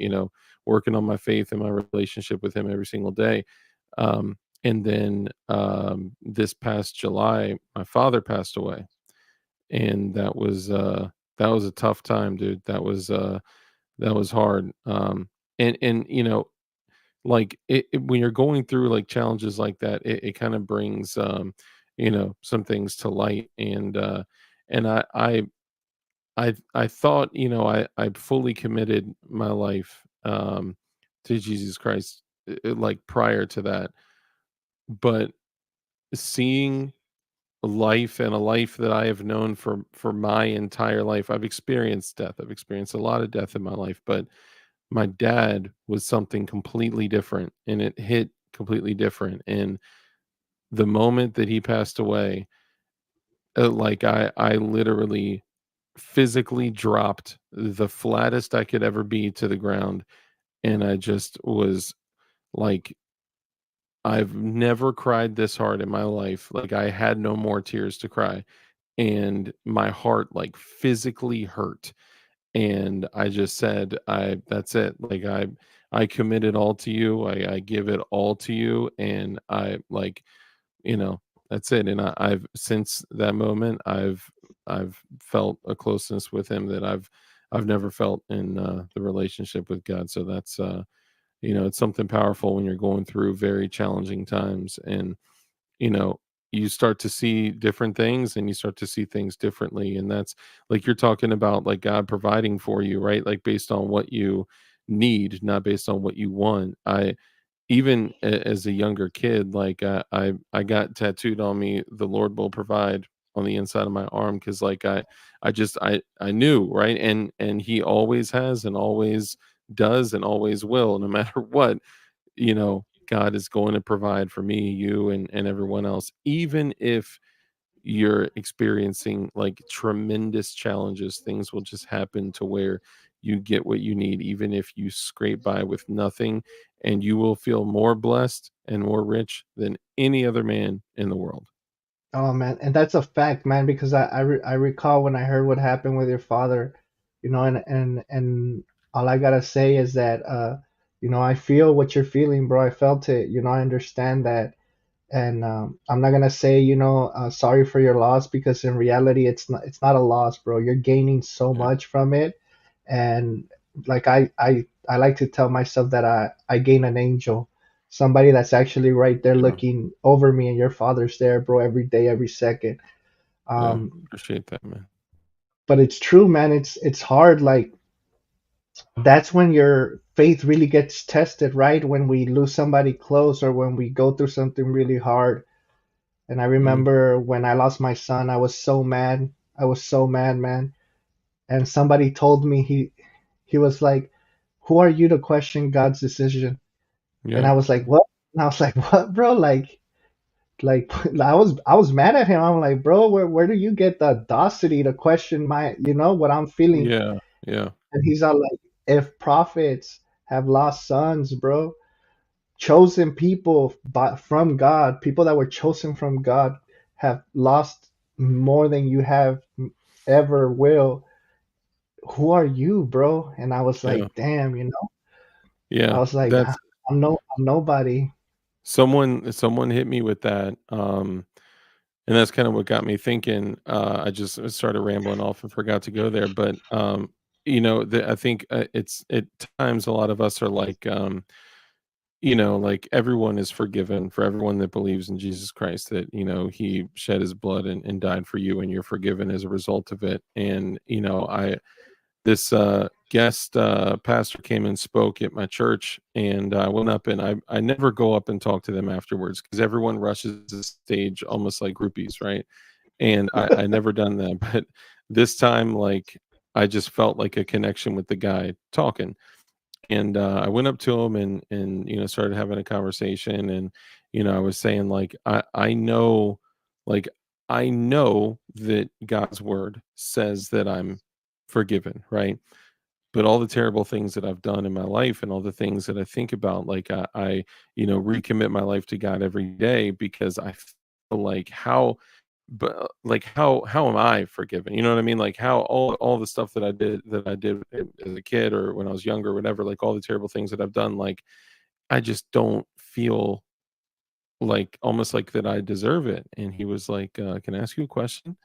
working on my faith and my relationship with Him every single day. And then this past July, my father passed away, and that was a tough time, dude. That was hard. And like when you're going through like challenges like that, it kind of brings some things to light. And I thought, I fully committed my life to Jesus Christ, like prior to that. But seeing life, and a life that I have known for my entire life, I've experienced death, I've experienced a lot of death in my life, but my dad was something completely different, and it hit completely different. And the moment that he passed away, like I literally physically dropped the flattest I could ever be to the ground, and I just was like, I've never cried this hard in my life. Like I had no more tears to cry, and my heart like physically hurt. And I just said, I that's it. Like I commit it all to you. I give it all to you. And I like, you know, that's it. And I've since that moment, I've felt a closeness with him that I've never felt in the relationship with God. So that's it's something powerful when you're going through very challenging times. And you know you start to see different things, and you start to see things differently. And that's like you're talking about, like God providing for you, right? Like based on what you need, not based on what you want. even as a younger kid, like I got tattooed on me, "The Lord will provide," on the inside of my arm, because like I knew, right, and He always has and always does and always will, no matter what. God is going to provide for me, you, and everyone else, even if you're experiencing like tremendous challenges. Things will just happen to where you get what you need, even if you scrape by with nothing, and you will feel more blessed and more rich than any other man in the world. Oh man, and that's a fact, man, because I recall when I heard what happened with your father, and all I gotta say is that I feel what you're feeling, bro. I felt it, I understand that. And I'm not gonna say, sorry for your loss, because in reality, it's not a loss, bro. You're gaining so Yeah, much from it, and like I like to tell myself that I gain an angel, somebody that's actually right there yeah, looking over me, and your father's there, bro, every day, every second. yeah. Um, Appreciate that, man. but it's true, man. It's hard. Like that's when your faith really gets tested, right? When we lose somebody close, or when we go through something really hard. And I Mm, remember when I lost my son, I was so mad. I was so mad, man. And somebody told me, he was like, "Who are you to question God's decision?" And yeah, I was like, "What?" And I was like, "What, bro?" Like I was mad at him. I'm like, "Bro, where do you get the audacity to question what I'm feeling?" yeah, yeah, And he's all like, "If prophets have lost sons, bro, chosen people from God, people that were chosen from God, have lost more than you have ever will. Who are you, bro?" And I was yeah, like, damn, I yeah. was like, That's I'm nobody. someone hit me with that. And that's kind of what got me thinking. I just started rambling off and forgot to go there, but I think it's at times a lot of us are like, like everyone is forgiven, for everyone that believes in Jesus Christ, that He shed His blood and died for you, and you're forgiven as a result of it. And I this guest pastor came and spoke at my church, and I went up, and I never go up and talk to them afterwards, because everyone rushes the stage almost like groupies, right? And I never done that, but this time, like, I just felt like a connection with the guy talking, and I went up to him, and started having a conversation, and I was saying, like, I know, like, I know that God's word says that I'm forgiven, right? But all the terrible things that I've done in my life, and all the things that I think about, like, I recommit my life to God every day, because I feel like but like how am I forgiven? You know what I mean? Like, how all the stuff that I did as a kid, or when I was younger, or whatever, like all the terrible things that I've done, like I just don't feel like, almost like, that I deserve it. And he was like, "Can I ask you a question?"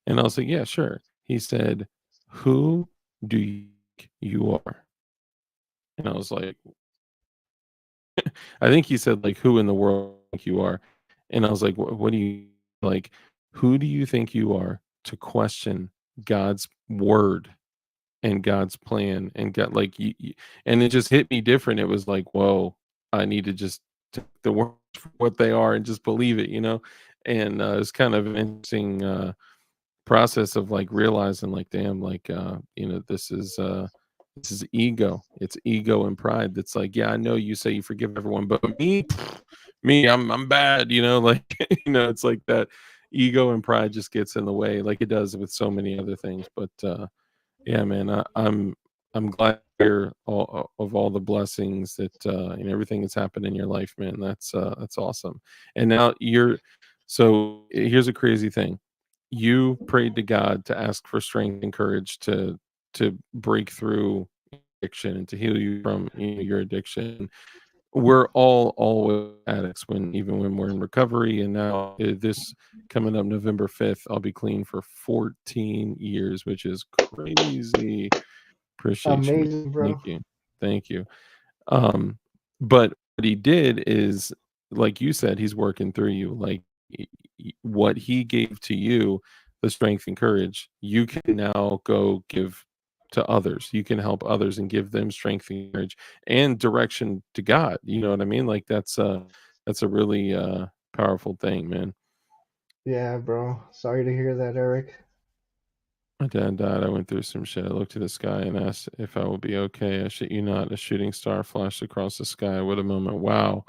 And I was like, "Yeah, sure." He said, "Who do you think you are?" And I was like, I think he said, like, "Who in the world do you think you are?" And I was like, What do you like? Who do you think you are to question God's word and God's plan and God, like and it just hit me different. It was like, whoa, I need to just take the words for what they are and just believe it. And it's kind of an interesting process of like realizing, like, damn, like, this is ego. It's ego and pride that's like, yeah, I know you say you forgive everyone, but me, me, I'm bad, like, it's like that ego and pride just gets in the way, like it does with so many other things. But yeah, man, I'm glad to hear all of all the blessings that and everything that's happened in your life, man. That's awesome. And now so here's a crazy thing. You prayed to God to ask for strength and courage to break through addiction and to heal you from your addiction. We're all always addicts, even when we're in recovery. And now, this coming up November 5th, I'll be clean for 14 years, which is crazy. Appreciate you, man. Amazing, Thank bro. you. Thank you. Um, but what he did is, like you said, he's working through you. Like, what he gave to you, the strength and courage, you can now go give to others. You can help others and give them strength and courage and direction to God. You know what I mean? Like that's a really powerful thing, man. Yeah, bro. Sorry to hear that, Eric. My dad died. I went through some shit. I looked to the sky and asked if I will be okay. I shit you not. A shooting star flashed across the sky. What a moment. Wow.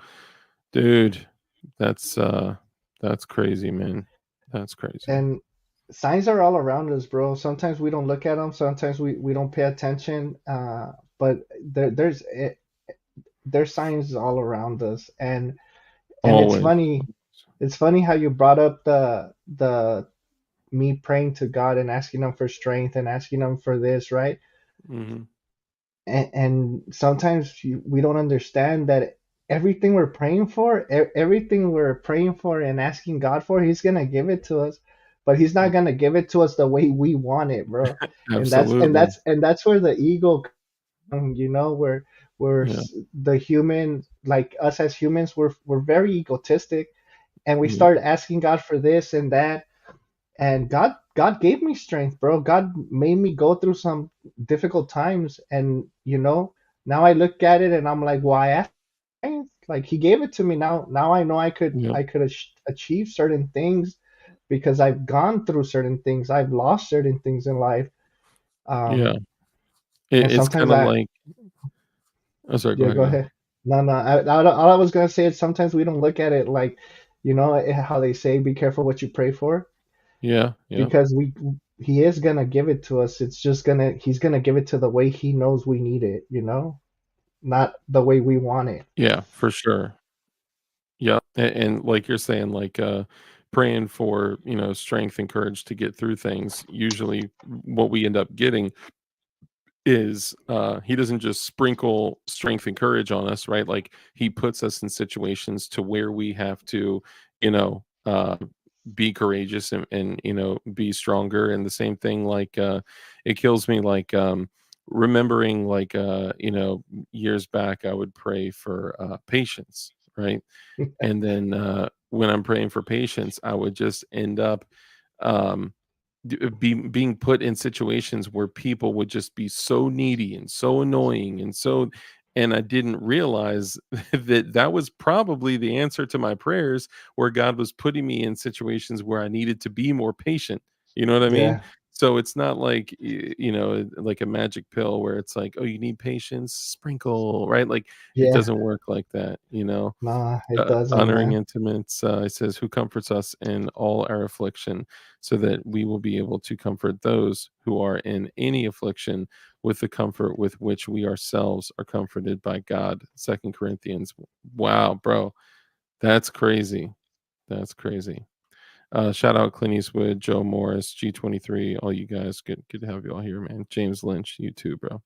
Dude, that's that's crazy, man. That's crazy. And signs are all around us, bro. Sometimes we don't look at them. Sometimes we don't pay attention. But there's signs all around us, and it's Always. funny. It's funny how you brought up the me praying to God and asking Him for strength and asking Him for this, right? Hmm. And sometimes we don't understand that everything we're praying for, everything we're praying for and asking God for, He's gonna give it to us, but He's not gonna give it to us the way we want it, bro. And that's and Absolutely. that's and that's where the ego comes, where Yeah. the human, like us as humans, we're very egotistic, and we Yeah. start asking God for this and that, and God gave me strength, bro. God made me go through some difficult times, and now I look at it and I'm like, well, I asked strength. Like He gave it to me. Now I know Yeah. I could achieve certain things because I've gone through certain things. I've lost certain things in life. Yeah. um and It's sometimes kind of I like, oh, sorry, go Yeah, ahead, go go ahead. ahead. No, no, all I was gonna say is sometimes we don't look at it like, how they say, be careful what you pray for, Yeah. Yeah. because He is gonna give it to us. It's just He's gonna give it to the way He knows we need it, not the way we want it. Yeah, for sure. Yeah. And like you're saying, like praying for, strength and courage to get through things. Usually what we end up getting is he doesn't just sprinkle strength and courage on us, right? Like he puts us in situations to where we have to, you know, uh be courageous and be stronger. And the same thing, like it kills me, like remembering, like years back I would pray for patience, right? And then when I'm praying for patience, I would just end up um being put in situations where people would just be so needy and so annoying and so, and I didn't realize that that was probably the answer to my prayers, where God was putting me in situations where I needed to be more patient. You know what I mean? Yeah, So it's not like like a magic pill where it's like, oh, you need patience, sprinkle, right? Like it yeah. doesn't work like that. Nah, it doesn't, Honoring man. intimates, it says, who comforts us in all our affliction, so that we will be able to comfort those who are in any affliction with the comfort with which we ourselves are comforted by God. Second Corinthians. Wow, bro. That's crazy. That's crazy. Shout out Clint Eastwood, Joe Morris, G23, all you guys. Good to have you all here, man. James Lynch, you too, bro.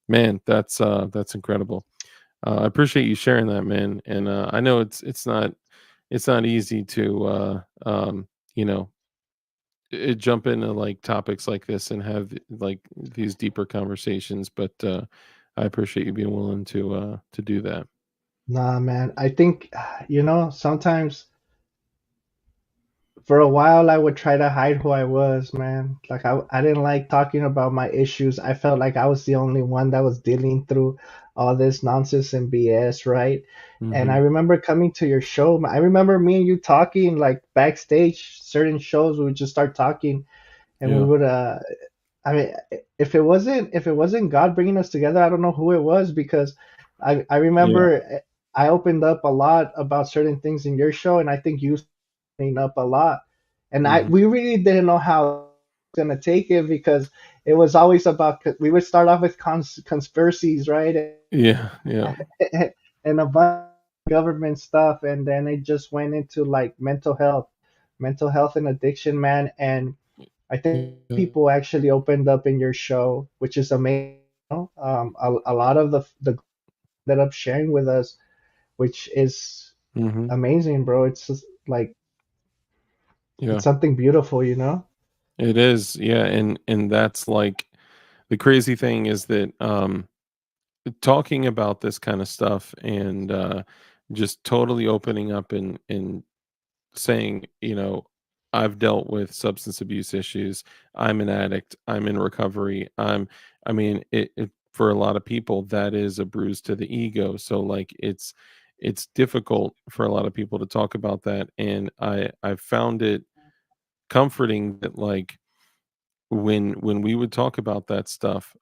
Man, that's incredible. I appreciate you sharing that, man. And I know it's not easy to you know jump into like topics like this and have like these deeper conversations, but I appreciate you being willing to do that. Nah, man. I think, sometimes for a while I would try to hide who I was, man. Like I didn't like talking about my issues. I felt like I was the only one that was dealing through all this nonsense and BS, right? And I Hmm. remember coming to your show. I remember me and you talking like backstage, certain shows we would just start talking, and we Yeah. would I mean, if it wasn't God bringing us together, I don't know who it was, because I Yeah. remember I opened up a lot about certain things in your show, and I think you opened up a lot, and I Hmm. we really didn't know how I was gonna take it, because it was always about, we would start off with conspiracies, right? Yeah. Yeah. And a bunch of government stuff, and then it just went into like mental health and addiction, man. And I think Yeah. people actually opened up in your show, which is amazing. A lot of the ended up sharing with us, which is Hmm. amazing, bro. It's just like it's Yeah. something beautiful. It is. Yeah. And that's like the crazy thing is that talking about this kind of stuff and just totally opening up and saying, I've dealt with substance abuse issues. I'm an addict. I'm in recovery. I mean, for a lot of people, that is a bruise to the ego. So like it's difficult for a lot of people to talk about that. And I found it comforting that like when we would talk about that stuff,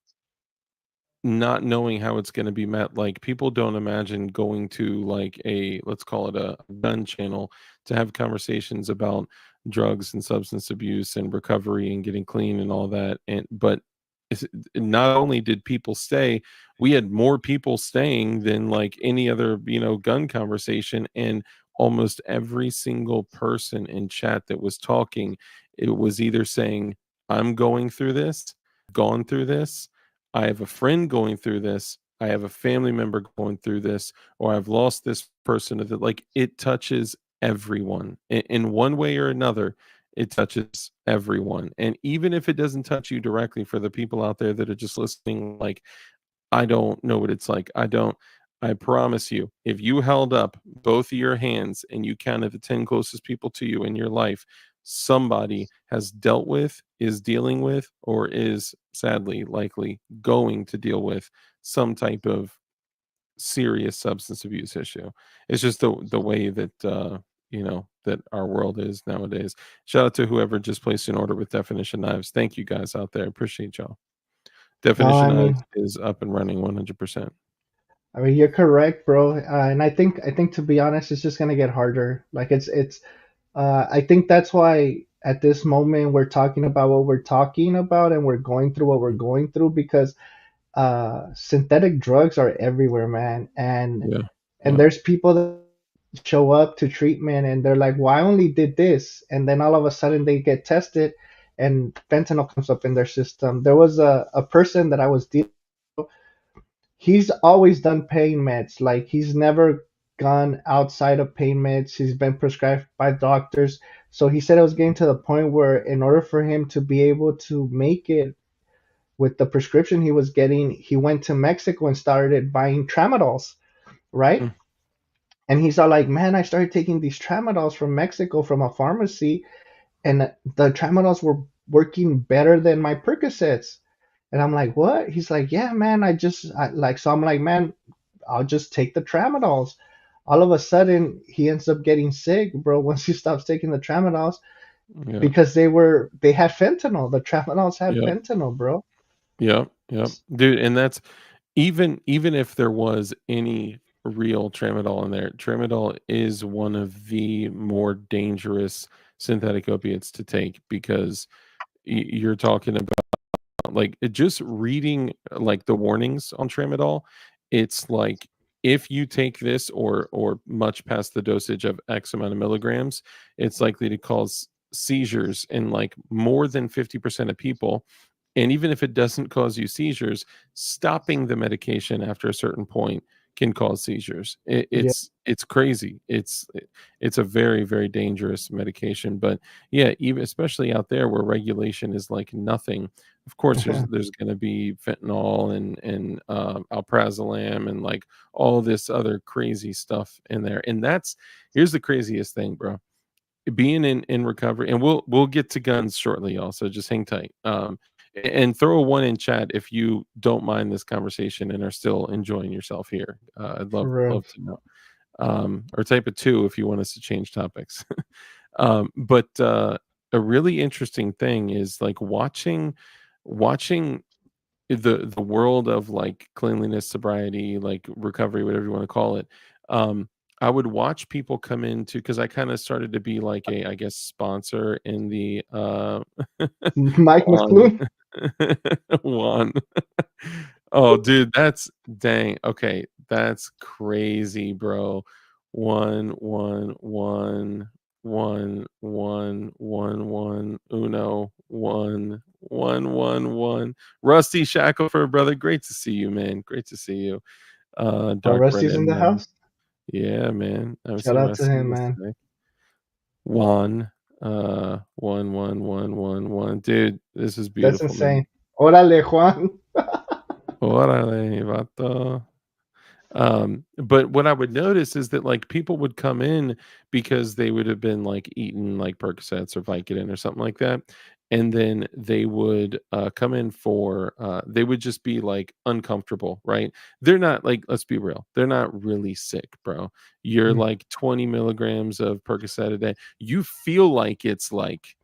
not knowing how it's gonna be met, like, people don't imagine going to, like, let's call it a gun channel to have conversations about drugs and substance abuse and recovery and getting clean and all that, but it's not only did people stay, we had more people staying than, like, any other, gun conversation, and almost every single person in chat that was talking, it was either saying, "I'm going through this, gone through this, I have a friend going through this, I have a family member going through this, or I've lost this person," that like it touches everyone in one way or another. It touches everyone. And even if it doesn't touch you directly, for the people out there that are just listening, like, I don't know what it's like. I promise you, if you held up both of your hands and you counted the 10 closest people to you in your life, somebody has dealt with, is dealing with, or is sadly likely going to deal with some type of serious substance abuse issue. It's just the way that that our world is nowadays. Shout out to whoever just placed an order with Definition Knives. Thank you guys out there. Appreciate y'all. No, Definition I Knives mean, is up and running 100%. you're correct, bro. And I think to be honest, it's just gonna get harder. Like it's. I think that's why at this moment we're talking about what we're talking about and we're going through what we're going through because synthetic drugs are everywhere, man. Yeah. And Yeah. there's people that show up to treatment and they're like, "Well, I only did this," and then all of a sudden they get tested, and fentanyl comes up in their system. There was a person that I was dealing. He's always done pain meds. Like he's never gone outside of pain meds. He's been prescribed by doctors. So he said it was getting to the point where, in order for him to be able to make it with the prescription he was getting, he went to Mexico and started buying tramadols, right? Mm. And he's all like, "Man, I started taking these tramadols from Mexico from a pharmacy, and the tramadols were working better than my Percocets." And I'm like, "What?" He's like, "Yeah, man, so I'm like, man, I'll just take the tramadols." All of a sudden, he ends up getting sick, bro, once he stops taking the tramadols Yeah. because they had fentanyl. The tramadols had Yeah. fentanyl, bro. Yeah. Yeah. Dude, and that's even if there was any real tramadol in there, tramadol is one of the more dangerous synthetic opiates to take because you're talking about like just reading like the warnings on tramadol. It's like if you take this or much past the dosage of X amount of milligrams, it's likely to cause seizures in like more than 50% of people. And even if it doesn't cause you seizures, stopping the medication after a certain point can cause seizures. Yeah. It's crazy. It's a very very dangerous medication. But yeah, even especially out there where regulation is like nothing. Of course, there's going to be fentanyl and alprazolam and like all this other crazy stuff in there. And here's the craziest thing, bro. Being in recovery, and we'll get to guns shortly, y'all. So just hang tight. And throw a one in chat if you don't mind this conversation and are still enjoying yourself here. I'd For love real. to know. Or type a two if you want us to change topics. But a really interesting thing is like watching the world of like cleanliness, sobriety, like recovery, whatever you want to call it. Um, I would watch people come into because I kind of started to be like a, I guess, sponsor in the Mike Juan. McClune. Juan. Oh, dude, that's dang. Okay, that's crazy, bro. One, one, one, one, one, one, one, uno, one, one, one, one. Rusty Shackelford, brother. Great to see you, man. Great to see you. Oh, Dark Red Rusty's in the M9. house. Yeah, man. I haven't Shout seen out to Rusty him, man. yesterday. Juan. One, one, one, one, one. Dude, this is That's beautiful, man. insane. Órale, Juan. Órale, vato. But what I would notice is that like people would come in because they would have been like eating like Percocets or Vicodin or something like that. And then they would come in for they would just be like uncomfortable, right? They're not like, let's be real, they're not really sick, bro. You're Mm. like 20 milligrams of Percocet a day. You feel like it's like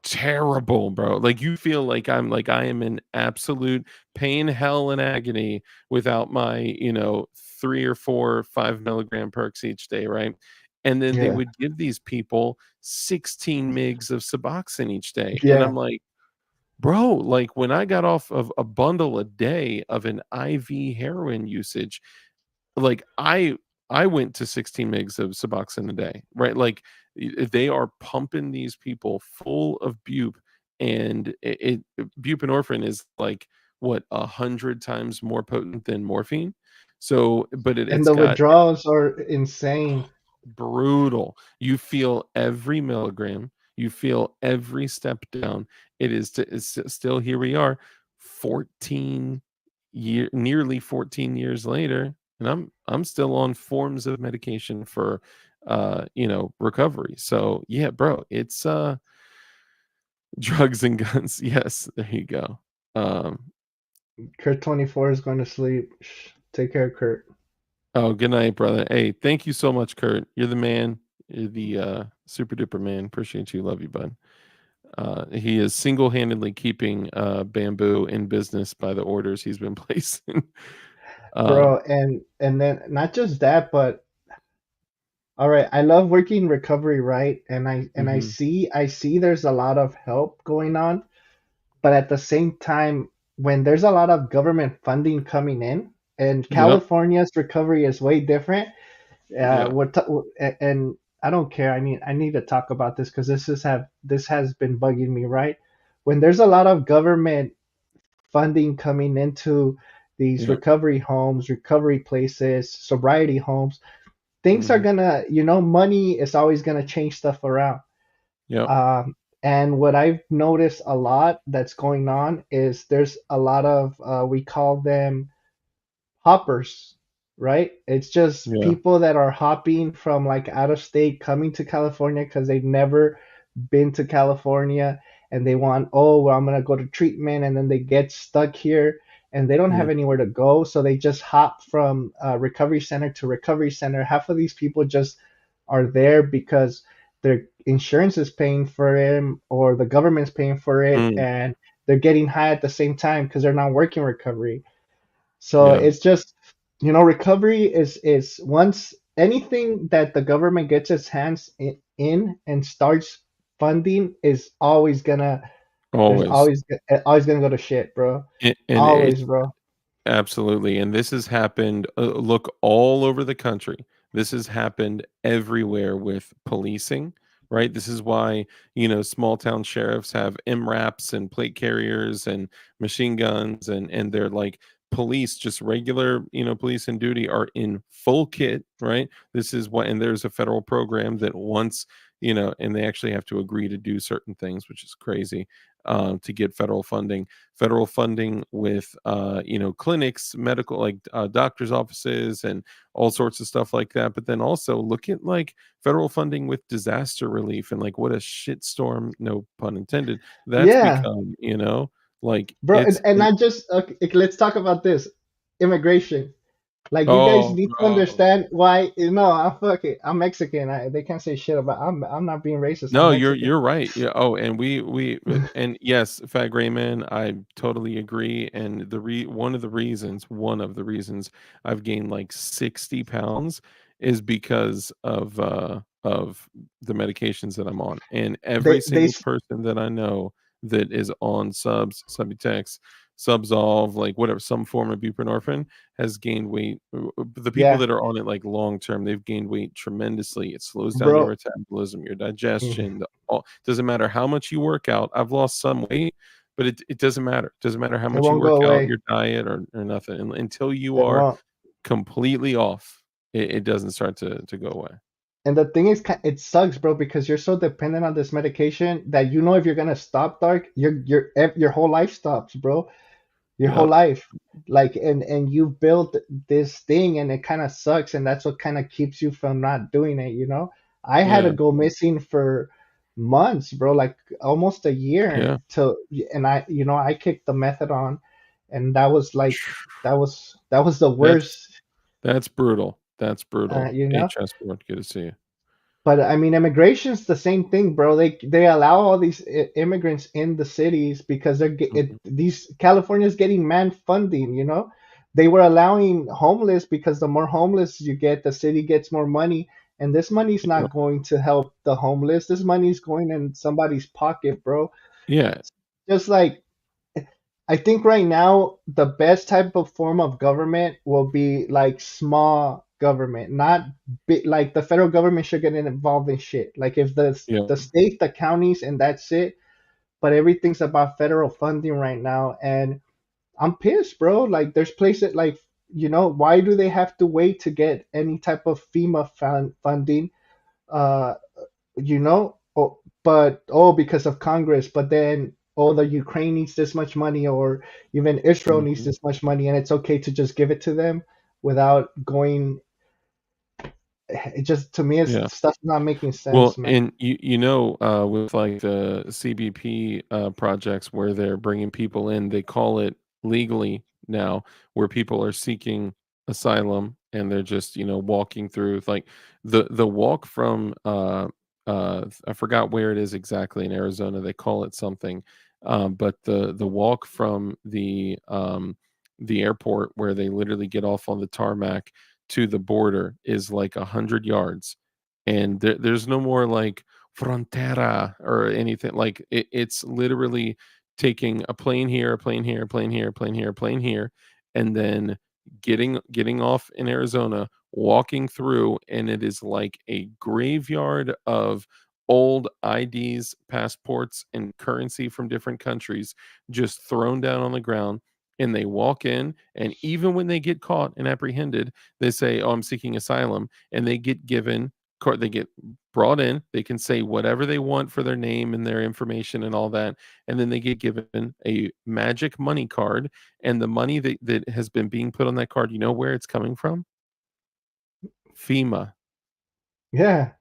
terrible, bro. Like you feel like I am in absolute pain, hell, and agony without my, 3 or 4 5 milligram perks each day, right? And then they Yeah, would give these people 16 mgs of Suboxone each day. And I'm yeah. like, bro, like when I got off of a bundle a day of an IV heroin usage, like I went to 16 megs of Suboxone a day, right? Like they are pumping these people full of bupe, and buprenorphine is like what 100 times more potent than morphine. So, but And it's the got withdrawals are insane. brutal. You feel every milligram. You feel every step down. It's still here we are, nearly 14 years later, and I'm still on forms of medication for recovery. So yeah, bro, it's drugs and guns. Yes, there you go. Um, Kurt 24 is going to sleep. Shh. Take care, Kurt. oh, good night, brother. Hey, thank you so much, Kurt. You're the man. You're the super duper man. Appreciate you. Love you, bud. He is single-handedly keeping bamboo in business by the orders he's been placing. Bro, um, and then not just that, but all right, I love working recovery, right? And I mhm. see there's a lot of help going on, but at the same time, when there's a lot of government funding coming in, and Yep. California's recovery is way different, Yeah. and I don't care. I mean, I need to talk about this because this has been bugging me, right? When there's a lot of government funding coming into these Yep. recovery homes, recovery places, sobriety homes, things are Mhm. gonna, money is always gonna change stuff around. Yep. Um, and what I've noticed a lot that's going on is there's a lot of we call them hoppers, right? It's just Yeah. people that are hopping from like out of state coming to California because they've never been to California and they want, oh, well, I'm gonna go to treatment, and then they get stuck here and they don't have Mhm. anywhere to go, so they just hop from recovery center to recovery center. Half of these people just are there because their insurance is paying for it or the government's paying for it, Mm. and they're getting high at the same time because they're not working recovery. So Yeah. it's just, recovery is once anything that the government gets its hands in and starts funding is always gonna there's Always. always gonna go to shit, bro. And Always, it's bro. absolutely, and this has happened, look, all over the country. This has happened everywhere with policing, right? This is why, small town sheriffs have MRAPs and plate carriers and machine guns, and they're like police, just regular, police in duty are in full kit, right? This is what, and there's a federal program that once, and they actually have to agree to do certain things, which is crazy, to get federal funding with clinics, medical, like doctors offices and all sorts of stuff like that. But then also look at like federal funding with disaster relief, and like what a shitstorm, no pun intended, that's Yeah, become, like bro. And, it's and not just okay, let's talk about this immigration. Like, you guys oh need to bro. understand why. I'm fucking. I'm Mexican. They can't say shit about. I'm not being racist. I'm No, you're Mexican. you're right. Yeah. Oh, and and yes, Fat Gray Man, I totally agree. And one of the reasons I've gained like 60 pounds is because of the medications that I'm on. And every They single person that I know that is on Subutex, Subsolve, like whatever, some form of buprenorphine, has gained weight. The people Yeah, that are on it like long term, they've gained weight tremendously. It slows down your bro. metabolism, your Mm, digestion. Doesn't matter how much you work out. I've lost some weight, but it doesn't matter. It doesn't matter how it much you won't go work out, away. your diet, or nothing. And until you It are won't. completely off, it doesn't start to go away. And the thing is, it sucks, bro, because you're so dependent on this medication that if you're gonna stop, dark, your whole life stops, bro. your whole Yep. life. Like, and you've built this thing and it kind of sucks, and that's what kind of keeps you from not doing it, you know? I had to Yeah. go missing for months, bro, like almost a year Yeah. to, and I kicked the method on, and that was like, that was the That's worst, that's brutal. That's brutal. you Hey, know? chessboard, good to see you. But I mean, immigration's the same thing, bro. They allow all these immigrants in the cities because Mhm. these California's getting man funding. You know, they were allowing homeless because the more homeless you get, the city gets more money, and this money's Yep. not going to help the homeless. This money's going in somebody's pocket, bro. Yeah. Just like I think right now the best type of form of government will be like small government, not big. Like the federal government should get involved in shit. Like if Yeah. the state, the counties, and that's it. But everything's about federal funding right now, and I'm pissed, bro. Like there's places like why do they have to wait to get any type of FEMA funding? Uh, because of Congress, but then the Ukraine needs this much money, or even Israel needs Mhm. this much money, and it's okay to just give it to them without going. It just to me, it's Yeah. stuff not making Well, sense, man. and with like the CBP projects where they're bringing people in, they call it legally now, where people are seeking asylum and they're just walking through like the walk from I forgot where it is exactly in Arizona. They call it something, but the walk from the airport where they literally get off on the tarmac to the border is like 100 yards, and there's no more like frontera or anything. Like it's literally taking a plane here, a plane here, a plane here, a plane here, a plane here, and then getting off in Arizona, walking through, and it is like a graveyard of old IDs, passports, and currency from different countries just thrown down on the ground. And they walk in, and even when they get caught and apprehended, they say, "Oh, I'm seeking asylum," and they get given they get brought in, they can say whatever they want for their name and their information and all that, and then they get given a magic money card, and the money that has been being put on that card, you know where it's coming from? FEMA. Yeah,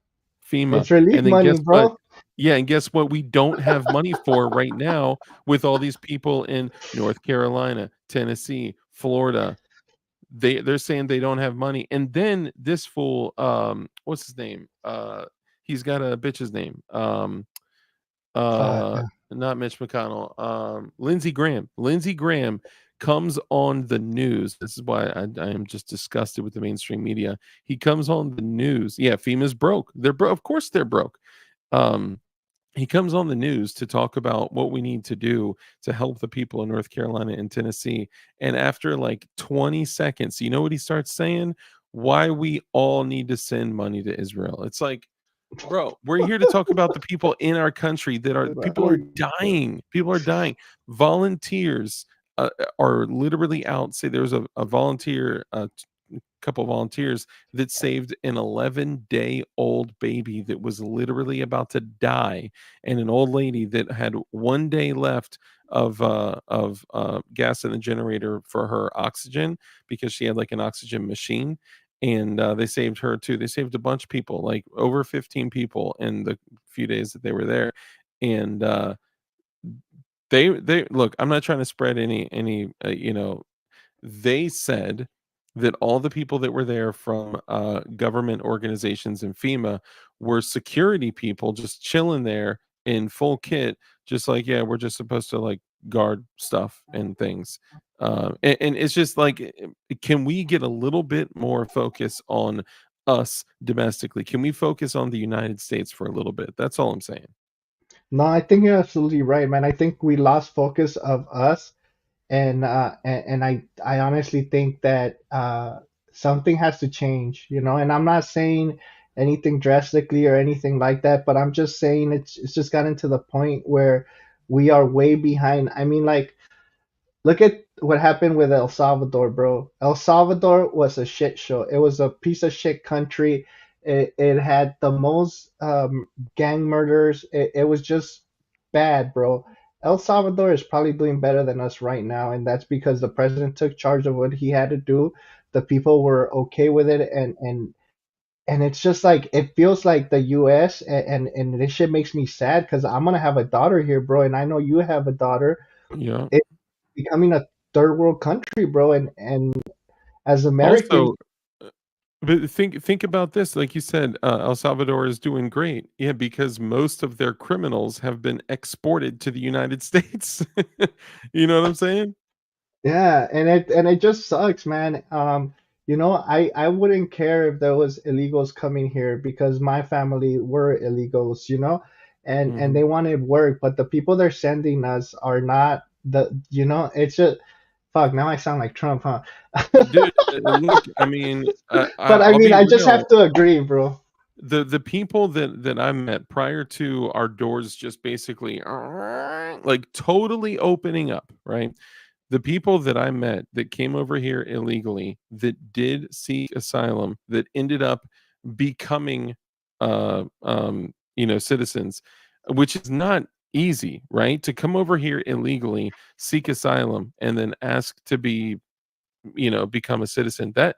FEMA. it's relief And then money, guess what? bro. Yeah, and guess what we don't have money for right now with all these people in North Carolina, Tennessee, Florida. They're saying they don't have money, and then this fool, what's his name? He's got a bitch's name. Fuck. Not Mitch McConnell. Lindsey Graham. Lindsey Graham comes on the news. This is why I am just disgusted with the mainstream media. He comes on the news. Yeah, FEMA's broke. They're broke. Of course they're broke. Um, he comes on the news to talk about what we need to do to help the people in North Carolina and Tennessee. And after like 20 seconds, you know what he starts saying? Why we all need to send money to Israel. It's like, bro, we're here to talk about the people in our country that are people are dying. People are dying. Volunteers are literally out. Say there's a volunteer, couple volunteers that saved an 11-day-old baby that was literally about to die, and an old lady that had 1 day left of gas in the generator for her oxygen because she had like an oxygen machine. And they saved her too. They saved a bunch of people, like over 15 people in the few days that they were there. And they look. I'm not trying to spread any they said that all the people that were there from government organizations and FEMA were security people just chilling there in full kit, just like, yeah, we're just supposed to like guard stuff and things. And it's just like, can we get a little bit more focus on us domestically? Can we focus on the United States for a little bit? That's all I'm saying. No, I think you're absolutely right, man. I think we lost focus of us, and I honestly think that something has to change, and I'm not saying anything drastically or anything like that, but I'm just saying it's just gotten to the point where we are way behind. I mean, like, look at what happened with El Salvador, bro. El Salvador was a shit show. It was a piece of shit country. It had the most gang murders. It was just bad, bro. El Salvador is probably doing better than us right now, and that's because the president took charge of what he had to do. The people were okay with it, and it's just like it feels like the U.S. and this shit makes me sad because I'm gonna have a daughter here, bro, and I know you have a daughter. Yeah. It's becoming a third world country, bro, and as Americans, Also, but think about this. Like you said, El Salvador is doing great. Yeah, because most of their criminals have been exported to the United States. You know what I'm saying? yeah, and it just sucks, man. I wouldn't care if there was illegals coming here because my family were illegals, and Mhm. they wanted work, but the people they're sending us are not it's just fuck. Now I sound like Trump, huh? Dude, look, I mean, But I I'll mean, be I just real. have to agree, bro. The people that I met prior to our doors just basically like totally opening up, right? The people that I met that came over here illegally, that did seek asylum, that ended up becoming, citizens, which is not easy, right? To come over here illegally, seek asylum, and then ask to be, become a citizen. That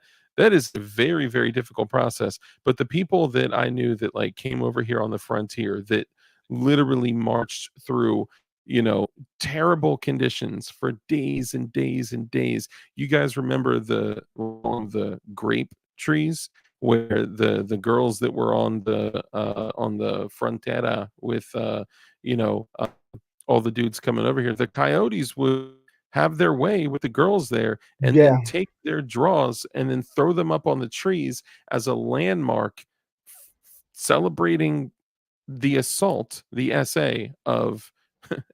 is a very, very difficult process. But the people that I knew that like came over here on the frontier, that literally marched through, you know, terrible conditions for days and days and days. You guys remember the grape trees where the girls that were on the frontera with you know uh, all the dudes coming over here, the coyotes would have their way with the girls there and then Yeah, take their draws and then throw them up on the trees as a landmark celebrating the assault, the essay of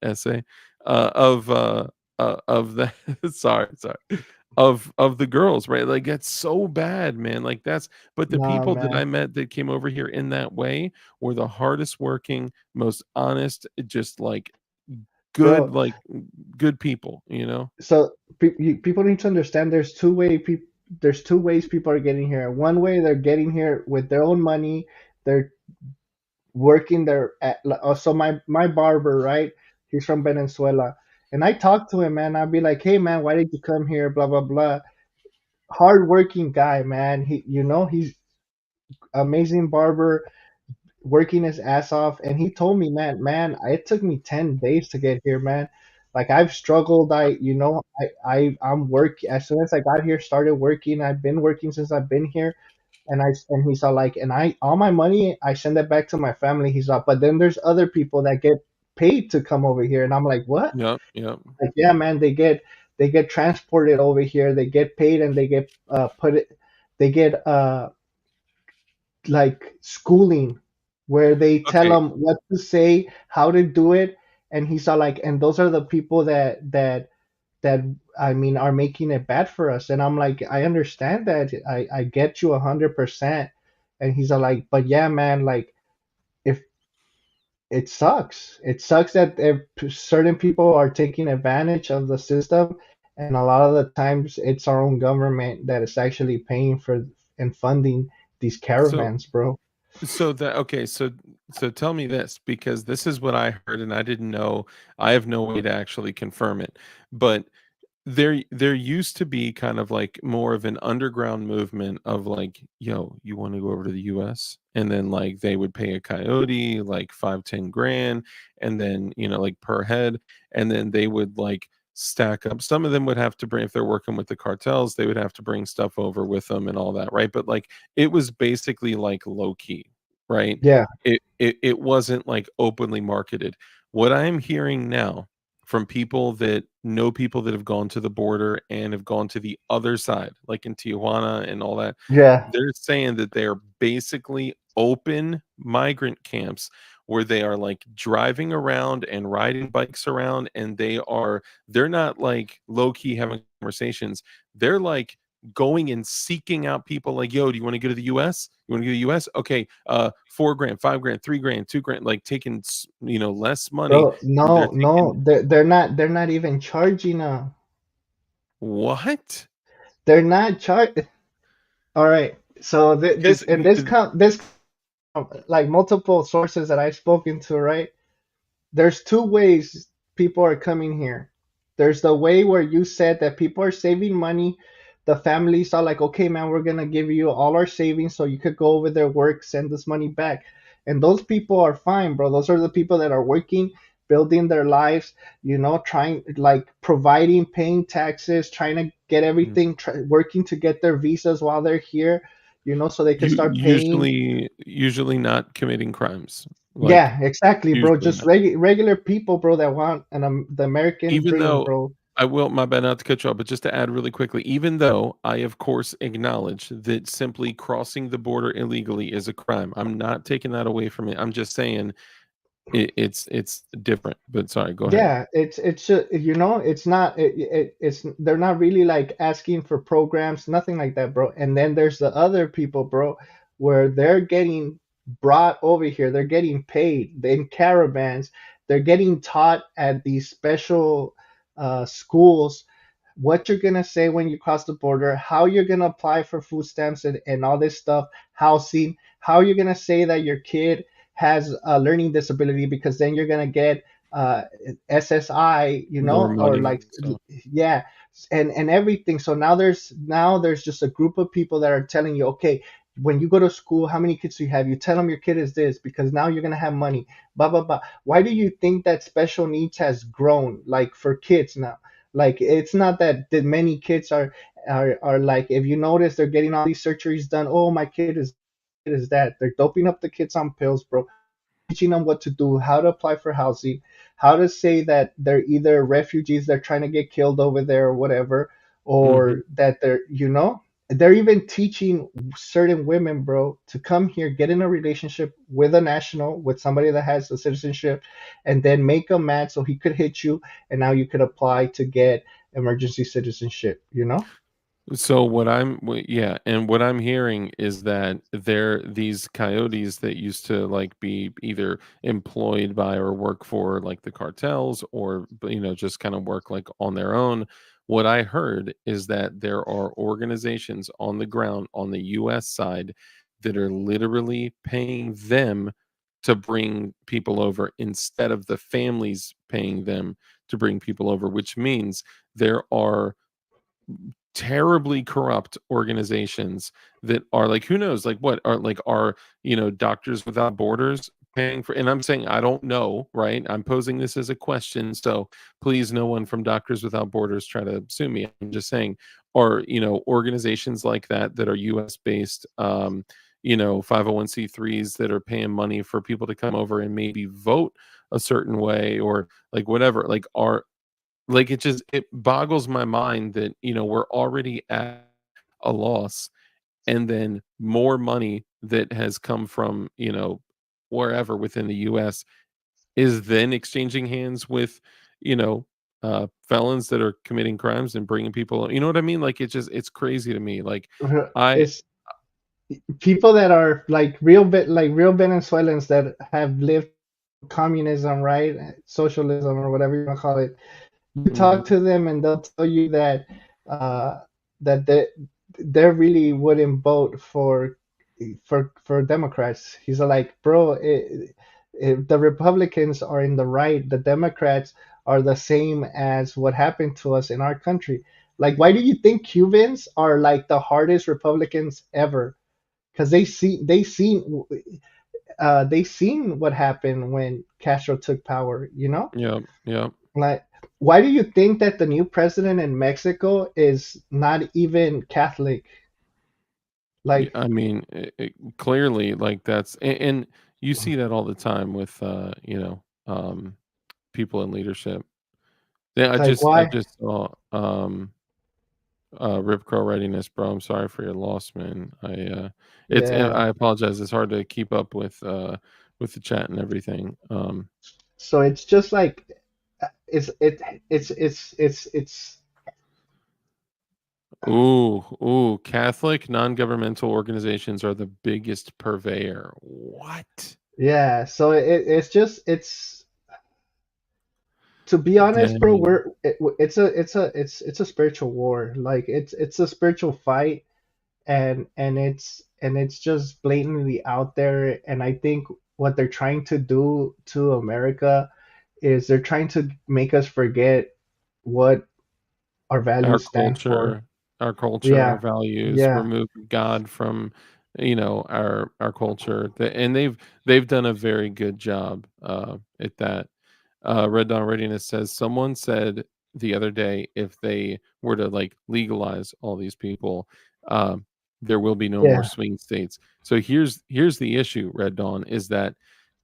essay of the sorry of the girls, right? Like that's so bad, man. Like that's but the nah, people that I man, met that came over here in that way were the hardest working, most honest, just like good, bro. like good people, you know? So people need to understand there's two ways people are getting here. One way they're getting here with their own money. They're working there so my barber, right? He's from Venezuela. And I talk to him, man. I'll be like, "Hey man, why did you come here? Blah blah blah." Hard working guy, man. He's amazing barber, working his ass off. And he told me, man, it took me 10 days to get here, man. Like I've struggled. I'm work as soon as I got here, started working. I've been working since I've been here. And he's all like, and I all my money I send it back to my family. He's like, but then there's other people that get paid to come over here, and I'm like, what? Yep, yep. Like, yeah, man, they get transported over here. They get paid, and they get they get like schooling where they tell Okay, them what to say, how to do it, and he's all like, and those are the people that I mean are making it bad for us. And I'm like, I understand that. I get you 100%. And he's all like, but yeah, man, like if it sucks. It sucks that if certain people are taking advantage of the system, and a lot of the times it's our own government that is actually paying for and funding these so caravans, bro. so tell me this because this is what I heard and I didn't know. I have no way to actually confirm it. But there used to be kind of like more of an underground movement of like, yo, you want to go over to the US? And then like they would pay a coyote like 5-10 grand and then, like per head. And then they would like stack up. Some of them would have to bring, if they're working with the cartels, they would have to bring stuff over with them and all that, right? But like it was basically like low key, right? Yeah, It wasn't like openly marketed. What I'm hearing now from people that know people that have gone to the border and have gone to the other side, like in Tijuana and all that, yeah, they're saying that they're basically open migrant camps where they are like driving around and riding bikes around and they're not like low key having conversations. They're like going and seeking out people like, yo, do you want to go to the US? You want to go to the US? Okay, 4 grand, 5 grand, 3 grand, 2 grand, like taking less money. bro. They're No, no, taking they're not even charging. what? They're not charging. All right. So this Because and this like multiple sources that I've spoken to, right? There's two ways. people are coming here. There's the way where you said that people are saving money. The families are like, okay, man, we're gonna give you all our savings so you could go over there, work, send this money back. And those people are fine, bro. Those are the people that are working, building their lives, trying, like, providing, paying taxes, trying to get Mm. everything, working to get their visas while they're here, so they can start paying. Usually not committing crimes. Like Yeah, exactly, bro. usually Just not. regular people, bro, that want the American Even dream, though bro. I will, my bad not to cut you off, but just to add really quickly, even though I of course acknowledge that simply crossing the border illegally is a crime, I'm not taking that away from it. I'm just saying it's different. But sorry, go ahead. Yeah, it's it's not it's they're not really like asking for programs, nothing like that, bro. And then there's the other people, bro, where they're getting brought over here, they're getting paid in caravans, they're getting taught at these special schools what you're gonna say when you cross the border, how you're gonna apply for food stamps and all this stuff, housing, how you're gonna say that your kid has a learning disability because then you're gonna get uh, SSI, More or money. like, So yeah, and everything. So now there's just a group of people that are telling you, okay, when you go to school, how many kids do you have? You tell them your kid is this because now you're gonna have money. Blah blah blah. Why do you think that special needs has grown like for kids now? Like it's not that many kids are like, if you notice, they're getting all these surgeries done. Oh, my kid is that. They're doping up the kids on pills, bro, teaching them what to do, how to apply for housing, how to say that they're either refugees, they're trying to get killed over there or whatever, mhm. or that they're even teaching certain women, bro, to come here, get in a relationship with a national, with somebody that has a citizenship, and then make a match so he could hit you, and now you could apply to get emergency citizenship. So yeah, and what I'm hearing is that there these coyotes that used to like be either employed by or work for like the cartels or just kind of work like on their own. What I heard is that there are organizations on the ground on the US side that are literally paying them to bring people over instead of the families paying them to bring people over, which means there are terribly corrupt organizations that are like, who knows, like what are like are Doctors Without Borders paying for, and I'm saying I don't know, right? I'm posing this as a question, so please no one from Doctors Without Borders try to sue me. I'm just saying, or organizations like that that are US based, 501c3s that are paying money for people to come over and maybe vote a certain way or like whatever, like are like, it boggles my mind that, we're already at a loss, and then more money that has come from, wherever within the US is then exchanging hands with, felons that are committing crimes and bringing people, you know what I mean? Like, it's crazy to me. Like, I It's people that are like real Venezuelans that have lived communism, right? Socialism or whatever you want to call it. You talk mhm, to them and they'll tell you that uh, that they really wouldn't vote for Democrats. He's like, bro, if the Republicans are in the right, the Democrats are the same as what happened to us in our country. Like, why do you think Cubans are like the hardest Republicans ever? Because they seen what happened when Castro took power. yeah, yeah. Like, why do you think that the new president in Mexico is not even Catholic? Yeah, Like, I mean, clearly, like and you see that all the time with, people in leadership. Yeah, I why? just saw Rip Curl Readiness, bro. I'm sorry for your loss, man. Yeah. I apologize. It's hard to keep up with the chat and everything. So it's just like it's it it's Ooh, Catholic non-governmental organizations are the biggest purveyor. What? yeah. So it's to be honest, bro. Dang. It's a spiritual war. Like it's a spiritual fight, and it's just blatantly out there. And I think what they're trying to do to America is they're trying to make us forget what our our values stand for. culture, our Yeah, values, yeah, remove God from, our culture. And they've done a very good job at that. Red Dawn Readiness says someone said the other day if they were to like legalize all these people, um, there will be no more yeah, swing states. So here's the issue, Red Dawn, is that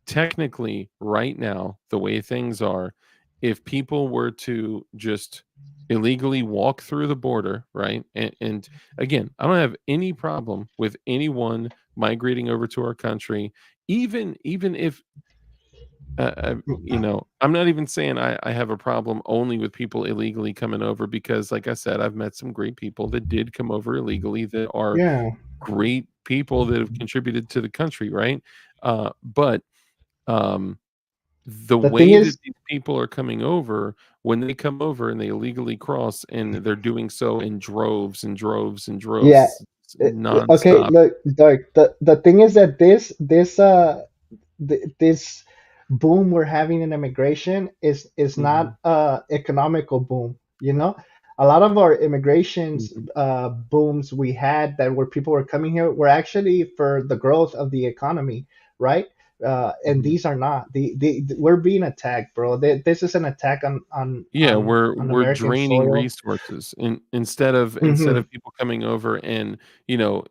technically right now the way things are, if people were to just illegally walk through the border, right, and again, I don't have any problem with anyone migrating over to our country, even if I'm not even saying I have a problem only with people illegally coming over, because like I said, I've met some great people that did come over illegally that are yeah. great people that have contributed to the country, right? But um, the The thing way that is, these people are coming over, when they come over and they illegally cross, and they're doing so in droves and droves and yeah. droves Okay, nonstop. look, Dark. The thing is that this boom we're having in immigration is not Mhm, economical boom. You know, a lot of our immigrations mhm, booms we had that where people were coming here were actually for the growth of the economy, right? And mhm. these are not. We're being attacked, bro. This is an attack Yeah, we're American draining soil. resources, and instead of people coming over and, you know,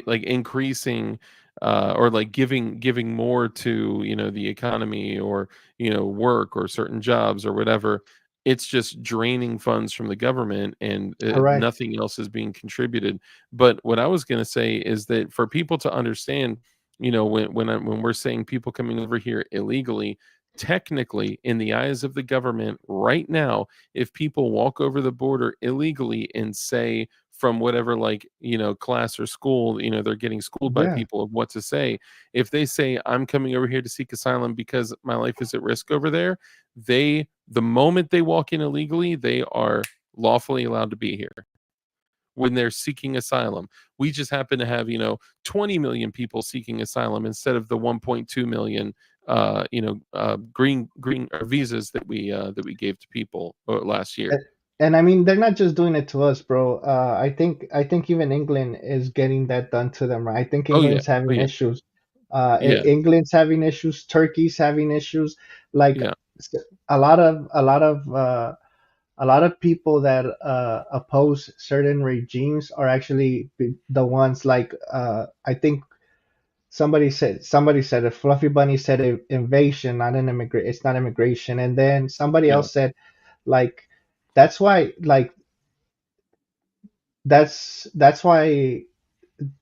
like increasing, or like giving more to, the economy, or, work or certain jobs or whatever. It's just draining funds from the government, and Correct. nothing else is being contributed. But what I was going to say is that for people to understand, when we're saying people coming over here illegally, technically in the eyes of the government right now, if people walk over the border illegally and say, from whatever, like, class or school, they're getting schooled by Yeah. people of what to say, if they say I'm coming over here to seek asylum because my life is at risk over there, the moment they walk in illegally, they are lawfully allowed to be here when they're seeking asylum. We just happen to have, 20 million people seeking asylum instead of the 1.2 million, green or visas that we gave to people last year. And, and I mean, they're not just doing it to us, bro. I think even England is getting that done to them, right? I think Oh yeah. England's Oh having yeah. issues. Yeah. England's having issues. Turkey's having issues. Like Yeah. a lot of people that oppose certain regimes are actually the ones like I think somebody said a Fluffy Bunny said invasion, not an immigrant. It's not immigration, and then somebody Yeah. else said like that's why like that's why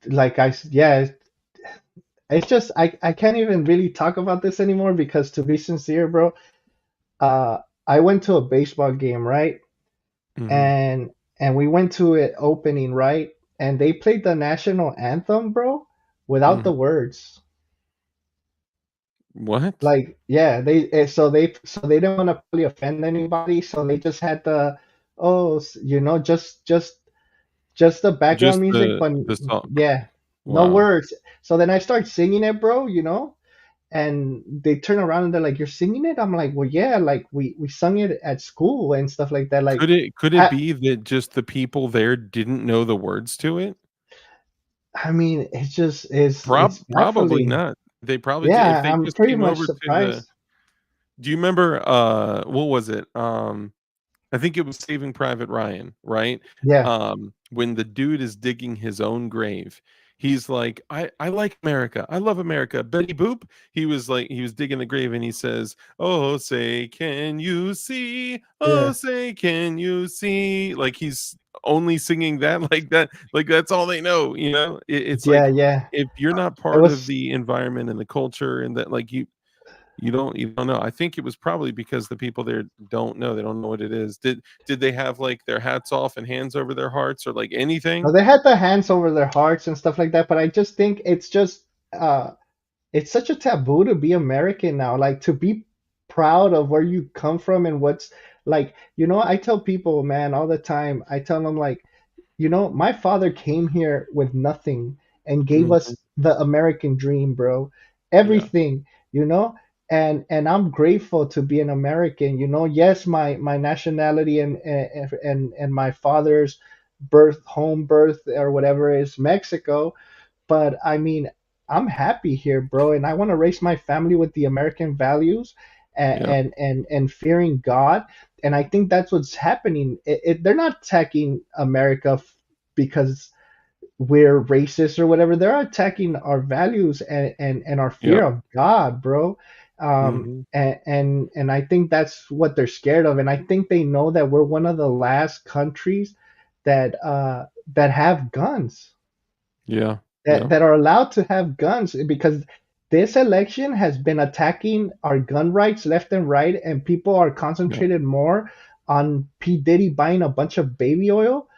like yeah, it's just I can't even really talk about this anymore because to be sincere, bro, uh I went to a baseball game, right? Mhm. And we went to it opening, right? And they played the national anthem, bro, without the Mhm. words. What? Like, yeah, so they didn't want to really offend anybody, so they just had the just the background Just music, but the song. yeah, no Wow. words. So then I start singing it, bro, and they turn around and they're like, "You're singing it?" I'm like, "Well, yeah, like we sung it at school and stuff like that." Like, Could it I be that just the people there didn't know the words to it? I mean, it's Probably baffling. not. They probably if Yeah, they I'm just pretty came much over to the surprised. do you remember, what was it? I think it was Saving Private Ryan, right? Yeah, When the dude is digging his own grave, he's like, I like America. I love America. Betty Boop. He was digging the grave and he says, "Oh, say, can you see? Oh, yeah, say, can you see?" Like he's only singing that like that. Like that's all they know, It's yeah, like yeah. if you're not It part of was the environment and the culture, and that, like, you don't know. I think it was probably because the people there don't know. They don't know what it is. Did they have like their hats off and hands over their hearts or like no, anything? they had the hands over their hearts and stuff like that, but I just think uh it's such a taboo to be American now, like to be proud of where you come from and what's like, I tell people, man, all the time. I tell them like, my father came here with nothing and gave Mhm. us the American dream, bro. Yeah. Everything, you know? and I'm grateful to be an American. You know, yes, my nationality and my father's home birth or whatever is Mexico, but I mean, I'm happy here, bro, and I want to raise my family with the American values Yeah. and fearing God. And I think that's what's happening. They're not attacking America because we're racist or whatever. They're attacking our values and our fear Yep. of God, bro. Hmm. And I think that's what they're scared of. And I think they know that we're one of the last countries that have guns, Yeah. that Yeah. that are allowed to have guns, because this election has been attacking our gun rights left and right, and people are Yeah. concentrated more on P Diddy buying a bunch of baby oil,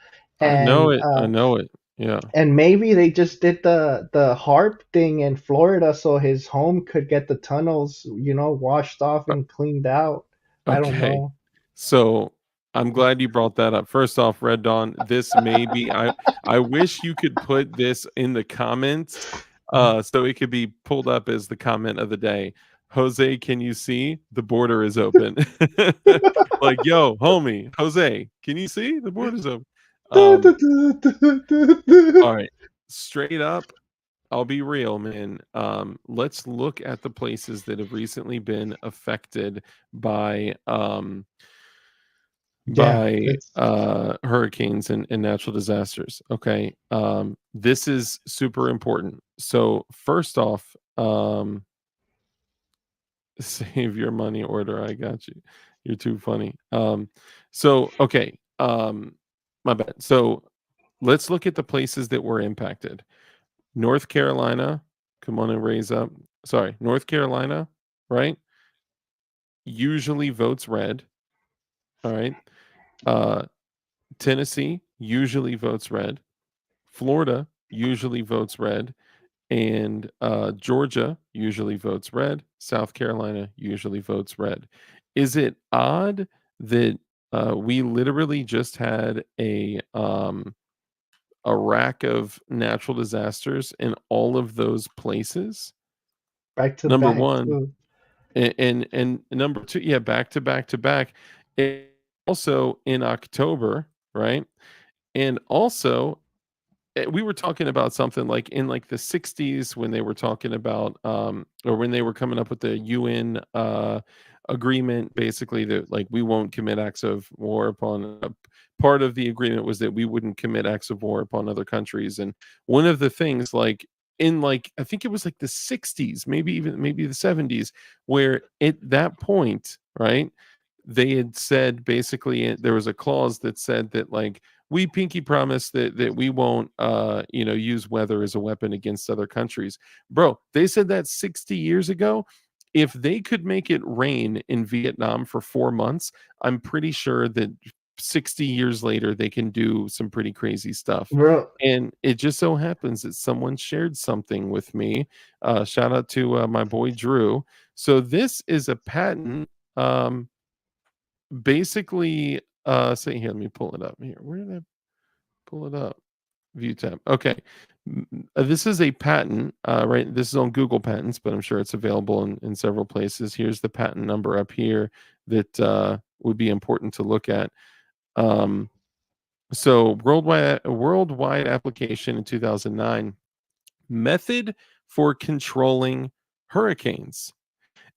I know and it. I know it. Yeah. maybe they just did the harp thing in Florida so his home could get the tunnels, washed off Uh, and cleaned out. I don't Okay. know. So I'm glad you brought that up. First off, Red Dawn, this may be I wish you could put this in the comments so it could be pulled up as the comment of the day. Jose, can you see the border is open? Like, yo, homie, Jose, can you see the border's open? Um, all right. Straight up, I'll be real, man. Let's look at the places that have recently been affected by Yeah, let's. hurricanes and natural disasters. Okay. This is super important. So first off, save your money order. I got you. You're too funny. So okay. My bad. So let's look at the places that were impacted. North Carolina, come on and raise up. Sorry, North Carolina, right? Usually votes red. All right. Uh, Tennessee usually votes red. Florida usually votes red. And Georgia usually votes red. South Carolina usually votes red. Is it odd that we literally just had a rack of natural disasters in all of those places? Back to Number back one, too. and number two, yeah, back to back to back. And also in October, right? And also we were talking about something like in like the 60s when they were talking about or when they were coming up with the UN agreement, basically that like we won't commit acts of war upon part of the agreement was that we wouldn't commit acts of war upon other countries. And one of the things like in like I think it was like the 60s, maybe the 70s, where at that point, right, they had said basically there was a clause that said that like we pinky promise that we won't use weather as a weapon against other countries. Bro, they said that 60 years ago. If they could make it rain in Vietnam for 4 months, I'm pretty sure that 60 years later they can do some pretty crazy stuff. Bro, And it just so happens that someone shared something with me. Shout out to my boy Drew. So this is a patent basically say here, let me pull it up here. Where did I pull it up? View tab. Okay. This is a patent, right? This is on Google Patents, but I'm sure it's available in several places. Here's the patent number up here that would be important to look at. Um, so worldwide application in 2009, method for controlling hurricanes.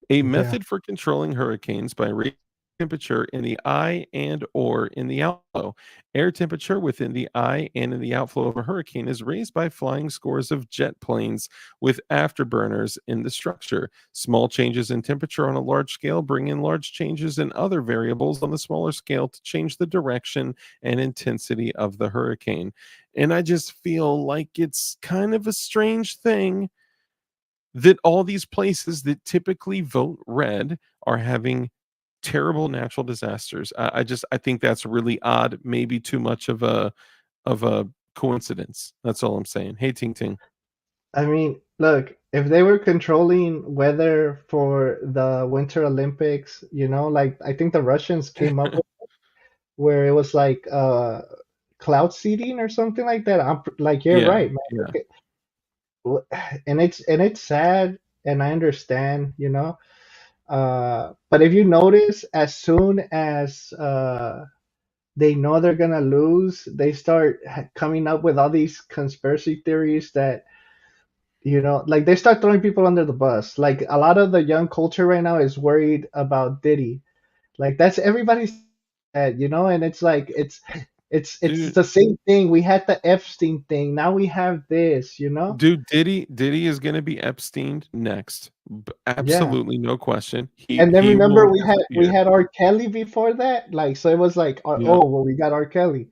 A yeah. method for controlling hurricanes by raising temperature in the eye and or in the outflow. Air temperature within the eye and in the outflow of a hurricane is raised by flying scores of jet planes with afterburners in the structure. Small changes in temperature on a large scale bring in large changes in other variables on the smaller scale to change the direction and intensity of the hurricane. And I just feel like it's kind of a strange thing that all these places that typically vote red are having terrible natural disasters. I think that's really odd, maybe too much of a coincidence. That's all I'm saying. Hey, Ting Ting. I mean, look, if they were controlling weather for the Winter Olympics, like I think the Russians came up with where it was like cloud seeding or something like that. I'm like, you're Yeah, right, man. yeah, And it's sad, and I understand, But if you notice, as soon as they know they're gonna lose, they start coming up with all these conspiracy theories that, like they start throwing people under the bus. Like a lot of the young culture right now is worried about Diddy. Like that's everybody's and it's like it's Dude, the same thing. We had the Epstein thing. Now we have this. dude, Diddy is gonna be Epstein next. Yeah. Absolutely no question. He And then he remember will we disappear. had R. Kelly before that. Like so it was like, Yeah. oh well, we got R. Kelly.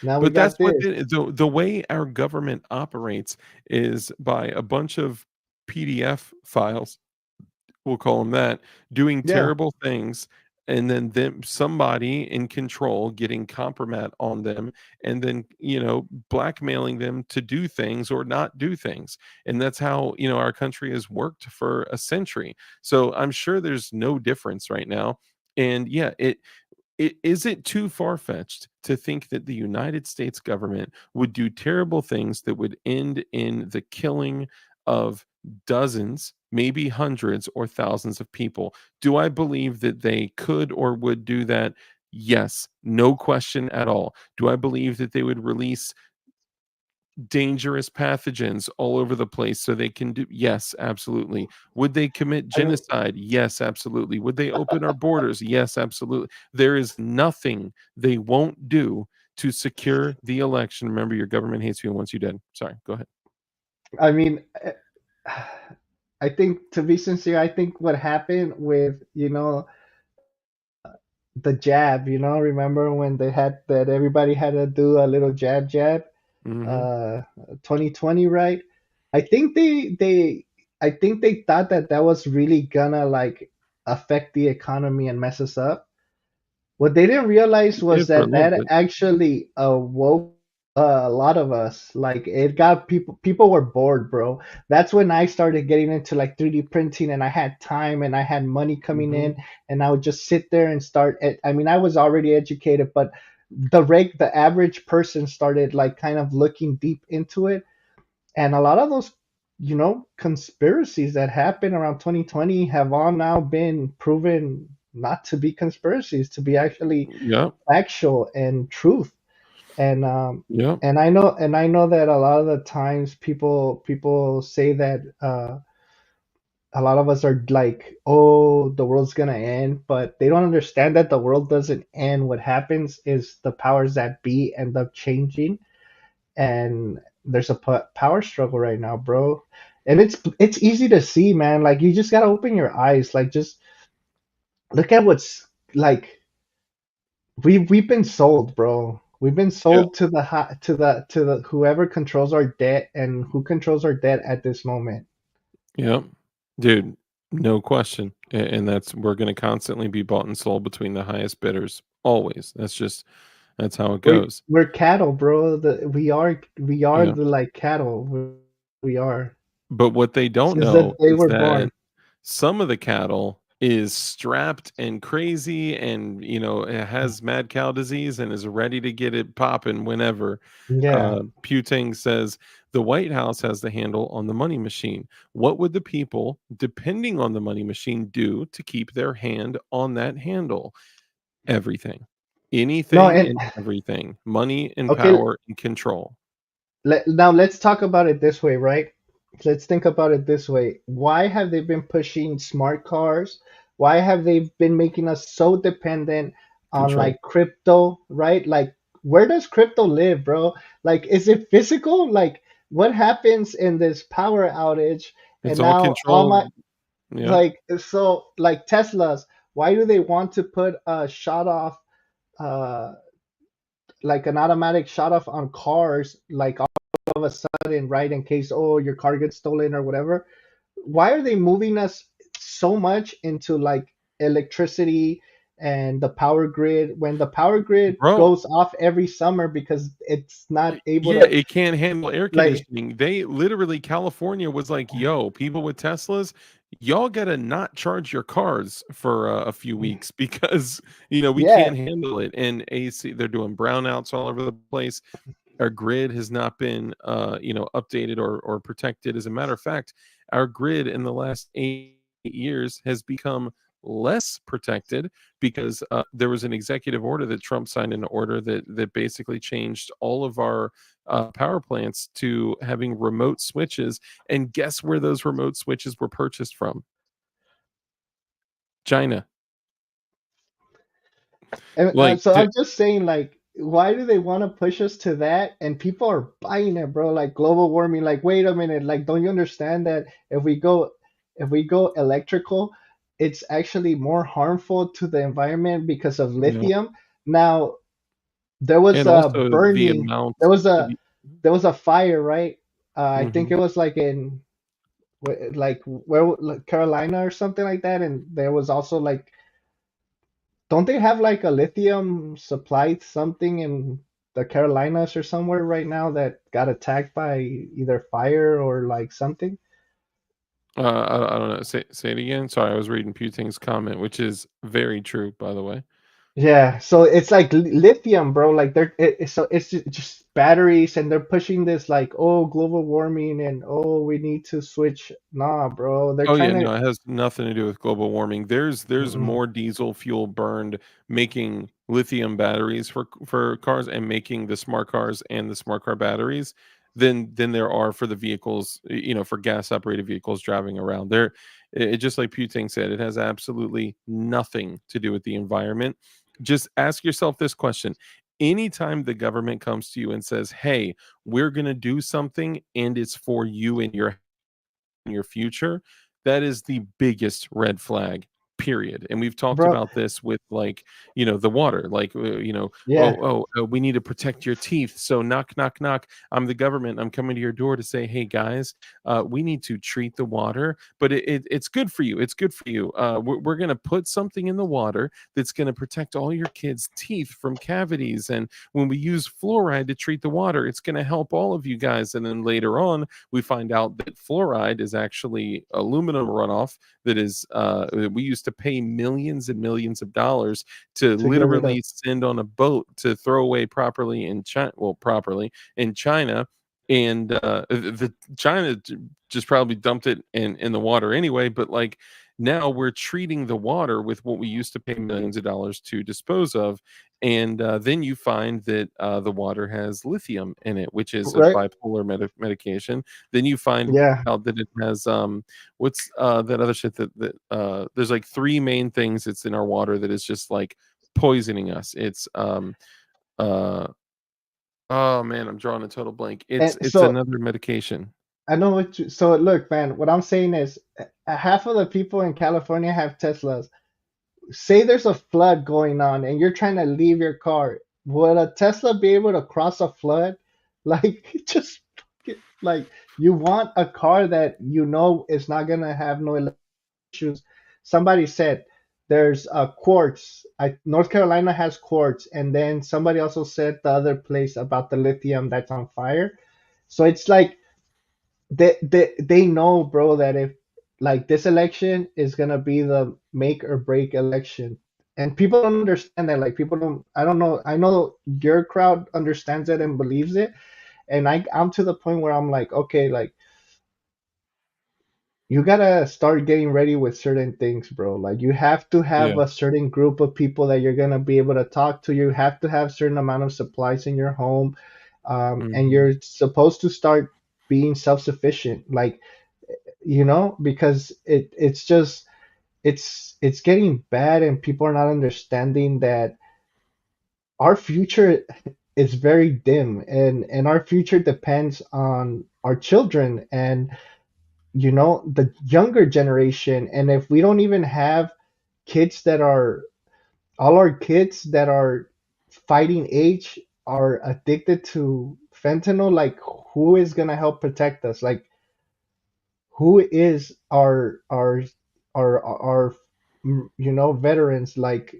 Now we But that's got what this. the way our government operates is by a bunch of PDF files, we'll call them that, doing Yeah. terrible things, and then somebody in control getting compromat on them, and then blackmailing them to do things or not do things. And that's how our country has worked for a century. So I'm sure there's no difference right now. And yeah, is it too far-fetched to think that the United States government would do terrible things that would end in the killing of dozens, maybe hundreds or thousands of people? Do I believe that they could or would do that? Yes, no question at all. Do I believe that they would release dangerous pathogens all over the place so they can do? Yes, absolutely. Would they commit I mean, genocide? Yes, absolutely. Would they open our borders? Yes, absolutely. There is nothing they won't do to secure the election. Remember, your government hates you and wants you dead. Sorry, go ahead. I mean, I think, to be sincere, I think what happened with the jab. Remember when they had that everybody had to do a little jab, Hmm. uh, 2020, right? I think I think they thought that that was really gonna like affect the economy and mess us up. What they didn't realize Yeah, was for a that little that bit. actually awoke a lot of us. Like it got people were bored, bro. That's when I started getting into like 3D printing, and I had time and I had money coming Hmm. in, and I would just sit there and start. I mean, I was already educated, but the average person started like kind of looking deep into it, and a lot of those conspiracies that happened around 2020 have all now been proven not to be conspiracies, to be actually Yep. factual and truth. And Yep. and I know that a lot of the times people say that a lot of us are like, oh, the world's gonna end, but they don't understand that the world doesn't end. What happens is the powers that be end up changing, and there's a power struggle right now, bro. And it's easy to see, man. Like you just gotta open your eyes. Like just look at what's like. We've been sold, bro. We've been Yeah. sold to the whoever controls our debt, and who controls our debt at this moment. Yep. Dude, no question. And that's we're going to constantly be bought and sold between the highest bidders. Always. That's how it goes. We're cattle, bro. We are Yeah. the like cattle. We are But what they don't since the know day is we're that born. some of the cattle is strapped and crazy, and it has mad cow disease and is ready to get it popping whenever. Yeah. Putin says the White House has the handle on the money machine. What would the people depending on the money machine do to keep their hand on that handle? Everything. No, Anything and and everything. Money and okay, power and control. now let's talk about it this way, right? Let's think about it this way. Why have they been pushing smart cars? Why have they been making us so dependent on Control. like crypto, right? Like, where does crypto live, bro? Like, is it physical? Like, what happens in this power outage? It's And all now all my controlled. Yeah. like so like Teslas, why do they want to put a shut off uh like an automatic shut off on cars like all of a sudden, right, in case, oh, your car gets stolen or whatever? Why are they moving us so much into like electricity and the power grid when the power grid Bro, goes off every summer because it's not able yeah, to it can't handle air like conditioning. They literally California was like, "Yo, people with Teslas, y'all gotta not charge your cars for a few weeks because we yeah. can't handle it." And AC, they're doing brownouts all over the place. Our grid has not been updated or protected. As a matter of fact, our grid in the last 8 years has become less protected because there was an executive order that Trump signed, an order that basically changed all of our power plants to having remote switches. And guess where those remote switches were purchased from? China. And Like, so I'm just saying, like, why do they want to push us to that? And people are buying it, bro. Like global warming. Like, wait a minute. Like, don't you understand that if we go electrical, it's actually more harmful to the environment because of yeah. lithium. Now, there was And a also the burning. amount. There was a fire, right? I think Mhm. it was like in like where like Carolina or something like that, and there was also like don't they have like a lithium supply something in the Carolinas or somewhere right now that got attacked by either fire or like something? I don't know. Say it again. Sorry, I was reading Puting's comment, which is very true, by the way. Yeah, so it's like lithium, bro. Like so it's just batteries, and they're pushing this like, oh, global warming, and oh, we need to switch. Nah, bro, they're Oh yeah, trying no, to. it has nothing to do with global warming. There's Mm-mm. more diesel fuel burned making lithium batteries for cars and making the smart cars and the smart car batteries than there are for the vehicles, for gas operated vehicles driving around. Just like Putin said, it has absolutely nothing to do with the environment. Just ask yourself this question. Anytime the government comes to you and says, "Hey, we're going to do something and it's for you and your future," that is the biggest red flag, period. And we've talked Bro, about this with like, the water, like, yeah, oh, we need to protect your teeth. So knock, knock, knock. I'm the government. I'm coming to your door to say, hey guys, we need to treat the water, but it's good for you. It's good for you. We're going to put something in the water that's going to protect all your kids' teeth from cavities. And when we use fluoride to treat the water, it's going to help all of you guys. And then later on, we find out that fluoride is actually aluminum runoff that is we used to pay millions and millions of dollars to to get rid of. literally send on a boat to throw away properly in China, well, properly in China. And the China just probably dumped it in the water anyway. But like now we're treating the water with what we used to pay millions of dollars to dispose of, and then you find that the water has lithium in it, which is a Right? bipolar medication. Then you find Yeah, out that it has what's that other shit that there's like three main things that's in our water that is just like poisoning us. It's uh oh man, I'm drawing a total blank. It's and it's so another medication. I know what you, so look, man, what I'm saying is half of the people in California have Teslas. Say there's a flood going on and you're trying to leave your car. Would a Tesla be able to cross a flood? Like just like you want a car that you know is not gonna have no issues. Somebody said there's a quartz. North Carolina has quartz, and then somebody also said the other place about the lithium that's on fire. So it's like they know, bro, that if like this election is gonna be the make or break election, and people don't understand that. Like people don't. I don't know. I know your crowd understands it and believes it, and I'm to the point where I'm like, okay, like you gotta start getting ready with certain things, bro. Like you have to have Yeah. a certain group of people that you're gonna be able to talk to. You have to have certain amount of supplies in your home, and Mhm. you're supposed to start being self-sufficient. Like because it's just it's getting bad, and people are not understanding that our future is very dim, and our future depends on our children and the younger generation. And if we don't even have kids that are all our kids that are fighting age are addicted to fentanyl, like who is going to help protect us? Like who is our veterans? Like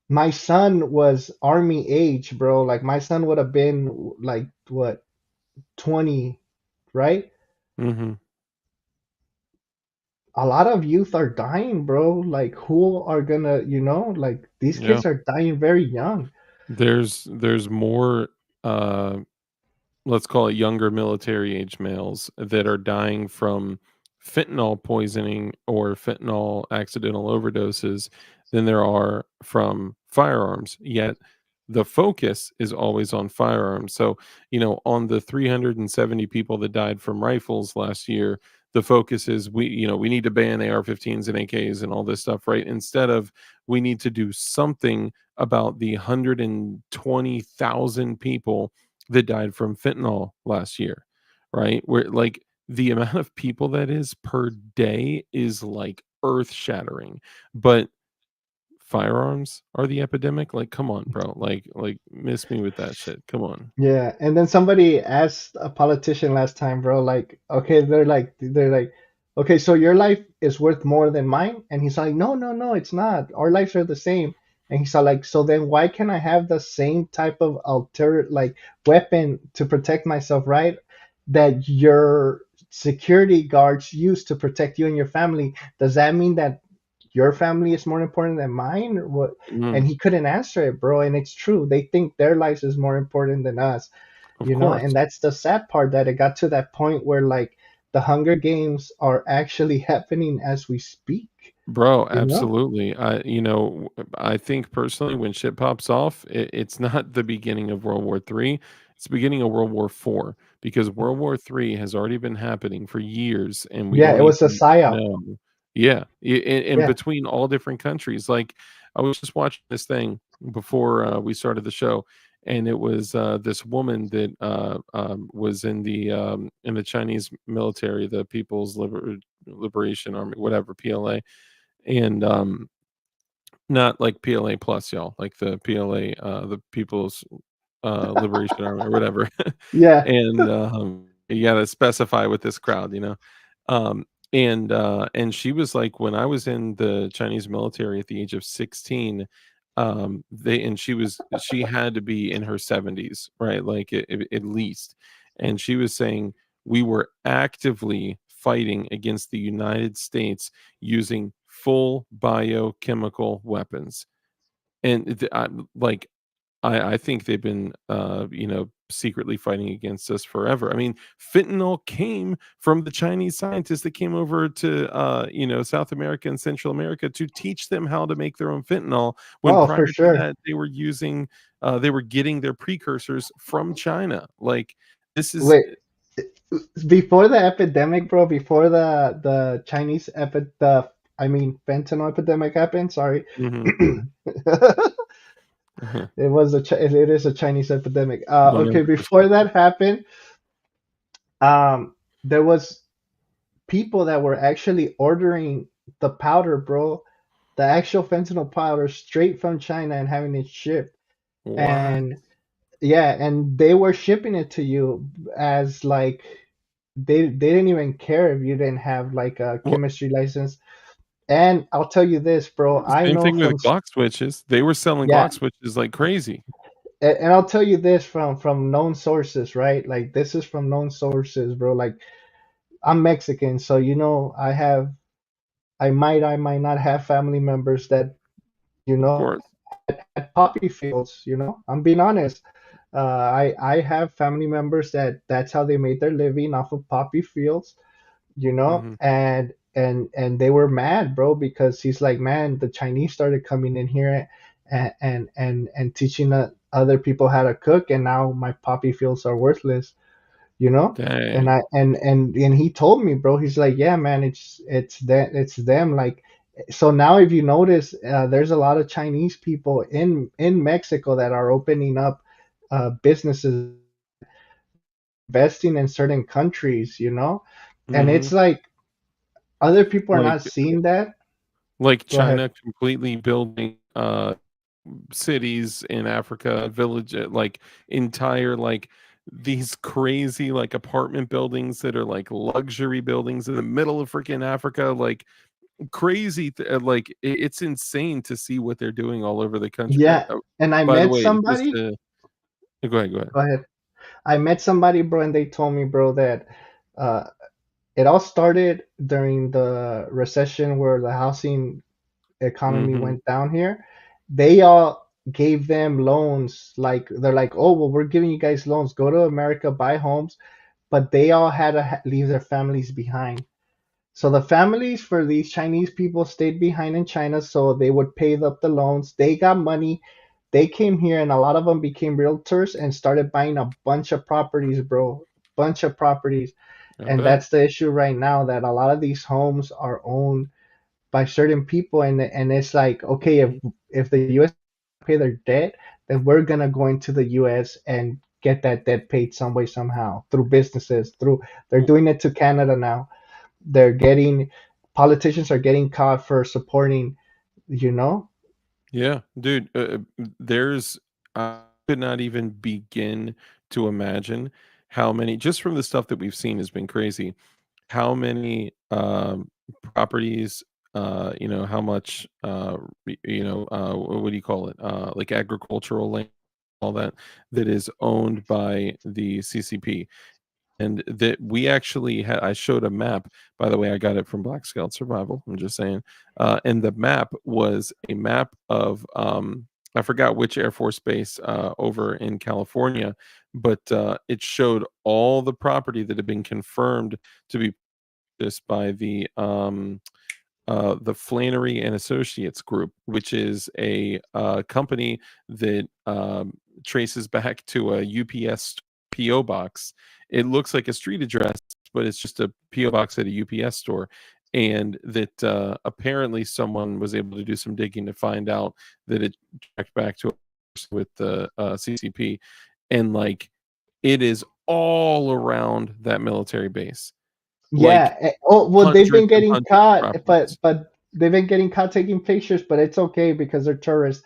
my son was army age, bro. Like my son would have been like what, 20, right? Mhm. A lot of youth are dying, bro. Like who are gonna, like these Yeah. kids are dying very young. There's more let's call it younger military age males that are dying from fentanyl poisoning or fentanyl accidental overdoses than there are from firearms. Yet the focus is always on firearms. So, on the 370 people that died from rifles last year, the focus is we need to ban AR-15s and AKs and all this stuff, right? Instead of we need to do something about the 120,000 people that died from fentanyl last year, right? Where like the amount of people that is per day is like earth shattering. But firearms are the epidemic. Like, come on, bro. Like miss me with that shit. Come on. Yeah, and then somebody asked a politician last time, bro, like, okay, they're like, okay, so your life is worth more than mine? And he's like, no, no, no, it's not. Our lives are the same. And he's like, so then why can I have the same type of like weapon to protect myself, right? That your security guards use to protect you and your family. Does that mean that your family is more important than mine or what? And Mm, he couldn't answer it, bro, and it's true. They think their lives is more important than us, of course. and that's the sad part, that it got to that point where like the Hunger Games are actually happening as we speak, Bro, you know absolutely. I think personally when shit pops off, it's not the beginning of World War III. It's the beginning of World War IV because World War III has already been happening for years and we yeah, don't it was a even psyop. know. Yeah, and Yeah. between all different countries. Like I was just watching this thing before we started the show, and it was this woman that was in the Chinese military, the Liberation Army, whatever, PLA, and not like PLA plus, y'all, like the PLA, the People's Liberation Army or whatever. Yeah. And you gotta specify with this crowd, um and she was like, when I was in the Chinese military at the age of 16, she had to be in her 70s, right? Like at least. And she was saying we were actively fighting against the United States using full biochemical weapons. And like I think they've been, secretly fighting against us forever. I mean, fentanyl came from the Chinese scientists that came over to, South America and Central America to teach them how to make their own fentanyl. When Oh, prior for to sure. that, they were getting their precursors from China. Like this is, Wait, before the epidemic, bro, before the Chinese the I mean fentanyl epidemic happened, sorry. Mhm. It is a Chinese epidemic. Okay, before 100%. that happened, there was people that were actually ordering the powder, bro, the actual fentanyl powder straight from China and having it shipped. What? And yeah, and they were shipping it to you as like they didn't even care if you didn't have like a What? chemistry license. And I'll tell you this, bro, I Same know thing with from Glock switches. They were selling yeah, Glock switches like crazy. and I'll tell you this from known sources, right? Like this is from known sources, bro. Like I'm Mexican, so I might not have family members that you Of know course. at poppy fields. I'm being honest. I have family members that's how they made their living, off of poppy fields. Mhm. And they were mad, bro, because he's like, man, the Chinese started coming in here and teaching other people how to cook, and now my poppy fields are worthless, you know. And Dang. I and he told me, bro, he's like, yeah, man, it's them, like. So now if you notice, there's a lot of Chinese people in Mexico that are opening up businesses, investing in certain countries, and it's Mhm. like other people are Like not seeing that. Go ahead. China completely building, cities in Africa, village, like, entire, like, these crazy, like, apartment buildings that are, like, luxury buildings in the middle of freaking Africa, like, crazy, like, it's insane to see what they're doing all over the country. Yeah, and I By the met way, just somebody. to go ahead, go ahead. Go ahead. I met somebody, bro, and they told me, bro, that uh, it all started during the recession where the housing economy Mhm. went down here. They all gave them loans. Like they're like, oh, well, we're giving you guys loans. Go to America, buy homes. But they all had to leave their families behind. So the families for these Chinese people stayed behind in China, so they would pay up the loans. They got money. They came here, and a lot of them became realtors and started buying a bunch of properties, bro. Bunch of properties. I And bet. that's the issue right now, that a lot of these homes are owned by certain people, and it's like, okay, Mhm. if the US pay their debt, then we're gonna go into the US and get that debt paid some way somehow through businesses, through they're doing it to Canada now. They're getting Politicians are getting caught for supporting, you know? Yeah, dude, there's I could not even begin to imagine how many, just from the stuff that we've seen has been crazy. How many properties, how much what do you call it? Like agricultural land, all that that is owned by the CCP. And that we actually had, I showed a map, by the way, I got it from Black Scout Survival, I'm just saying. And the map was a map of, I forgot which Air Force base over in California, but it showed all the property that had been confirmed to be purchased by the Flannery and Associates Group, which is a company that traces back to a UPS PO box. It looks like a street address, but it's just a PO box at a UPS store. And that apparently someone was able to do some digging to find out that it tracked back to a person with the CCP, and like it is all around that military base, like Yeah. Oh, well, they've been hundreds and getting hundreds of caught, but properties. they've been getting caught taking pictures, but it's okay because they're tourists.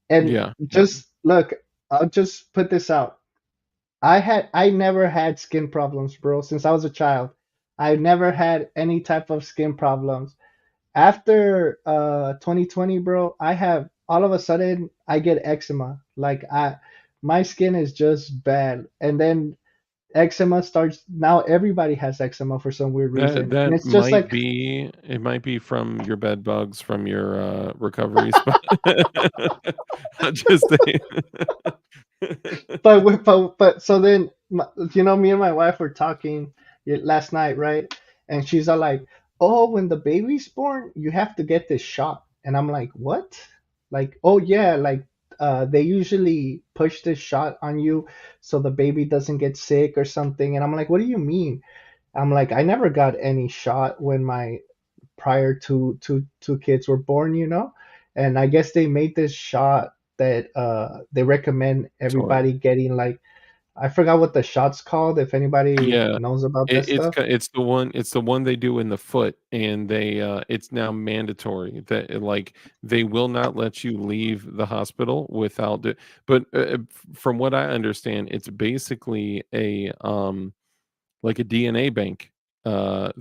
And Yeah, yeah. just look, I'll just put this out. I never had skin problems, bro, since I was a child. I never had any type of skin problems. After 2020, bro, I have all of a sudden I get eczema. Like I my skin is just bad. And then eczema starts, now everybody has eczema for some weird That reason. And that it's just might like, be, it might be from your bed bugs from your recovery spot. I'm just saying. but so then, me and my wife were talking last night, right? And she's all like, "Oh, when the baby's born, you have to get this shot." And I'm like, "What?" Like, "Oh yeah, like they usually push this shot on you so the baby doesn't get sick or something." And I'm like, "What do you mean?" I'm like, "I never got any shot when my prior to two kids were born, you know." And I guess they made this shot that they recommend Sorry. everybody getting, like, I forgot what the shot's called, if anybody Yeah. knows about that stuff. It's the one they do in the foot, and they it's now mandatory that like they will not let you leave the hospital without it. But from what I understand, it's basically a like a DNA bank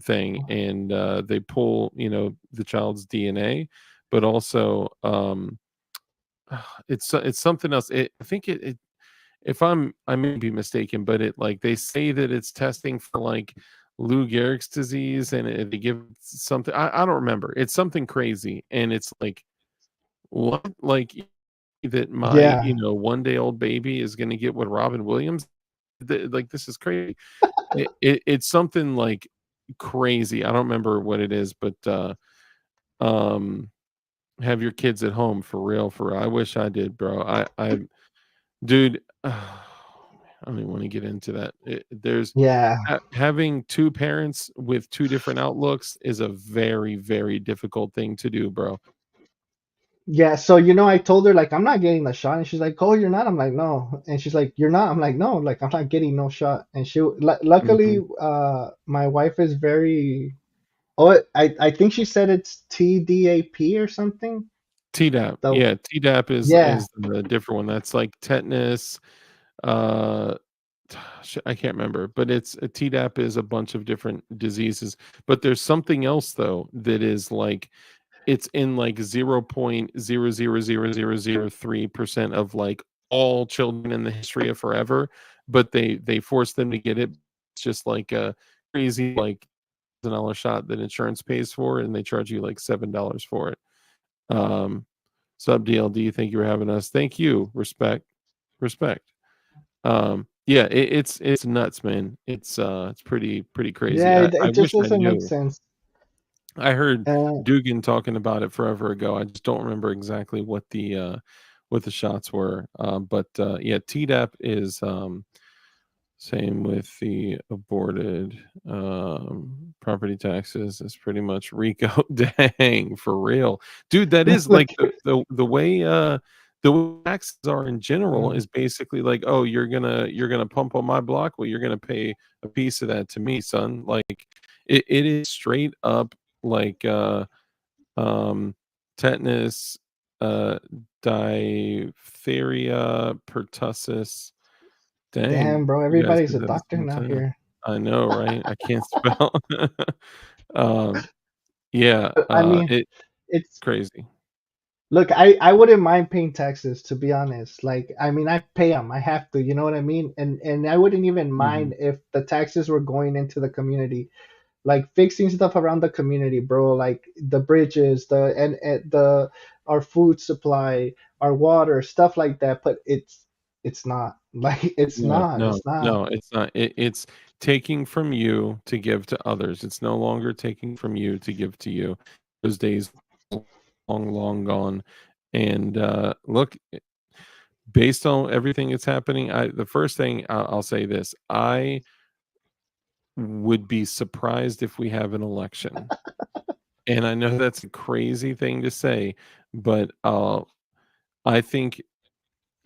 thing, and they pull, the child's DNA, but also it's something else. I think it if I may be mistaken, but it like they say that it's testing for like Lou Gehrig's disease, and they give something, I don't remember. It's something crazy, and it's like what, like that my Yeah, 1 day old baby is going to get what Robin Williams. Like this is crazy. It's something like crazy. I don't remember what it is, but um have your kids at home for real, for real. I wish I did, bro. I dude, I don't even want to get into that. There's yeah, having two parents with two different outlooks is a very, very difficult thing to do, bro. yeah. So I told her, like, I'm not getting the shot, and she's like, "Oh, you're not?" I'm like, "No," and she's like, "You're not?" I'm like, "No," like, I'm not getting no shot. And luckily, Mhm. my wife is very. Oh, I think she said it's TDAP or something. Tdap, The yeah, Tdap Yeah, is the different one. That's like tetanus. Uh, I can't remember, but it's a Tdap is a bunch of different diseases. But there's something else though that is like it's in like 0.000003% of like all children in the history of forever, but they force them to get it. It's just like a crazy like $1,000 shot that insurance pays for, and they charge you like $7 for it. Um, Sub DLD, thank you for having us. Thank you. Respect. Yeah, it's nuts, man. It's pretty crazy. yeah. I It just wish I doesn't make knew. sense. I heard Uh, Dugan talking about it forever ago. I just don't remember exactly what the shots were. But yeah, TDAP is same with the aborted property taxes. It's pretty much RICO. Dang, for real, dude. That is like like, the way taxes are in general mm, is basically like, oh, you're gonna pump on my block. Well, you're gonna pay a piece of that to me, son. Like it is straight up like um tetanus, uh diphtheria, pertussis. Dang, damn, bro, you guys everybody's did a that at the doctor same now time. here. I know, right? I can't spell. Um, yeah, I mean, it it's crazy. look, I wouldn't mind paying taxes, to be honest. Like, I mean, I pay them, I have to, you know what I mean? And I wouldn't even Mhm. mind if the taxes were going into the community, like fixing stuff around the community, bro, like the bridges, and the our food supply, our water, stuff like that. But it's not like No, no, it's not. no, it's not. It's taking from you to give to others. It's no longer taking from you to give to you. Those days long, long gone. And look, based on everything that's happening, the first thing I'll say this: I would be surprised if we have an election. And I know that's a crazy thing to say, but I think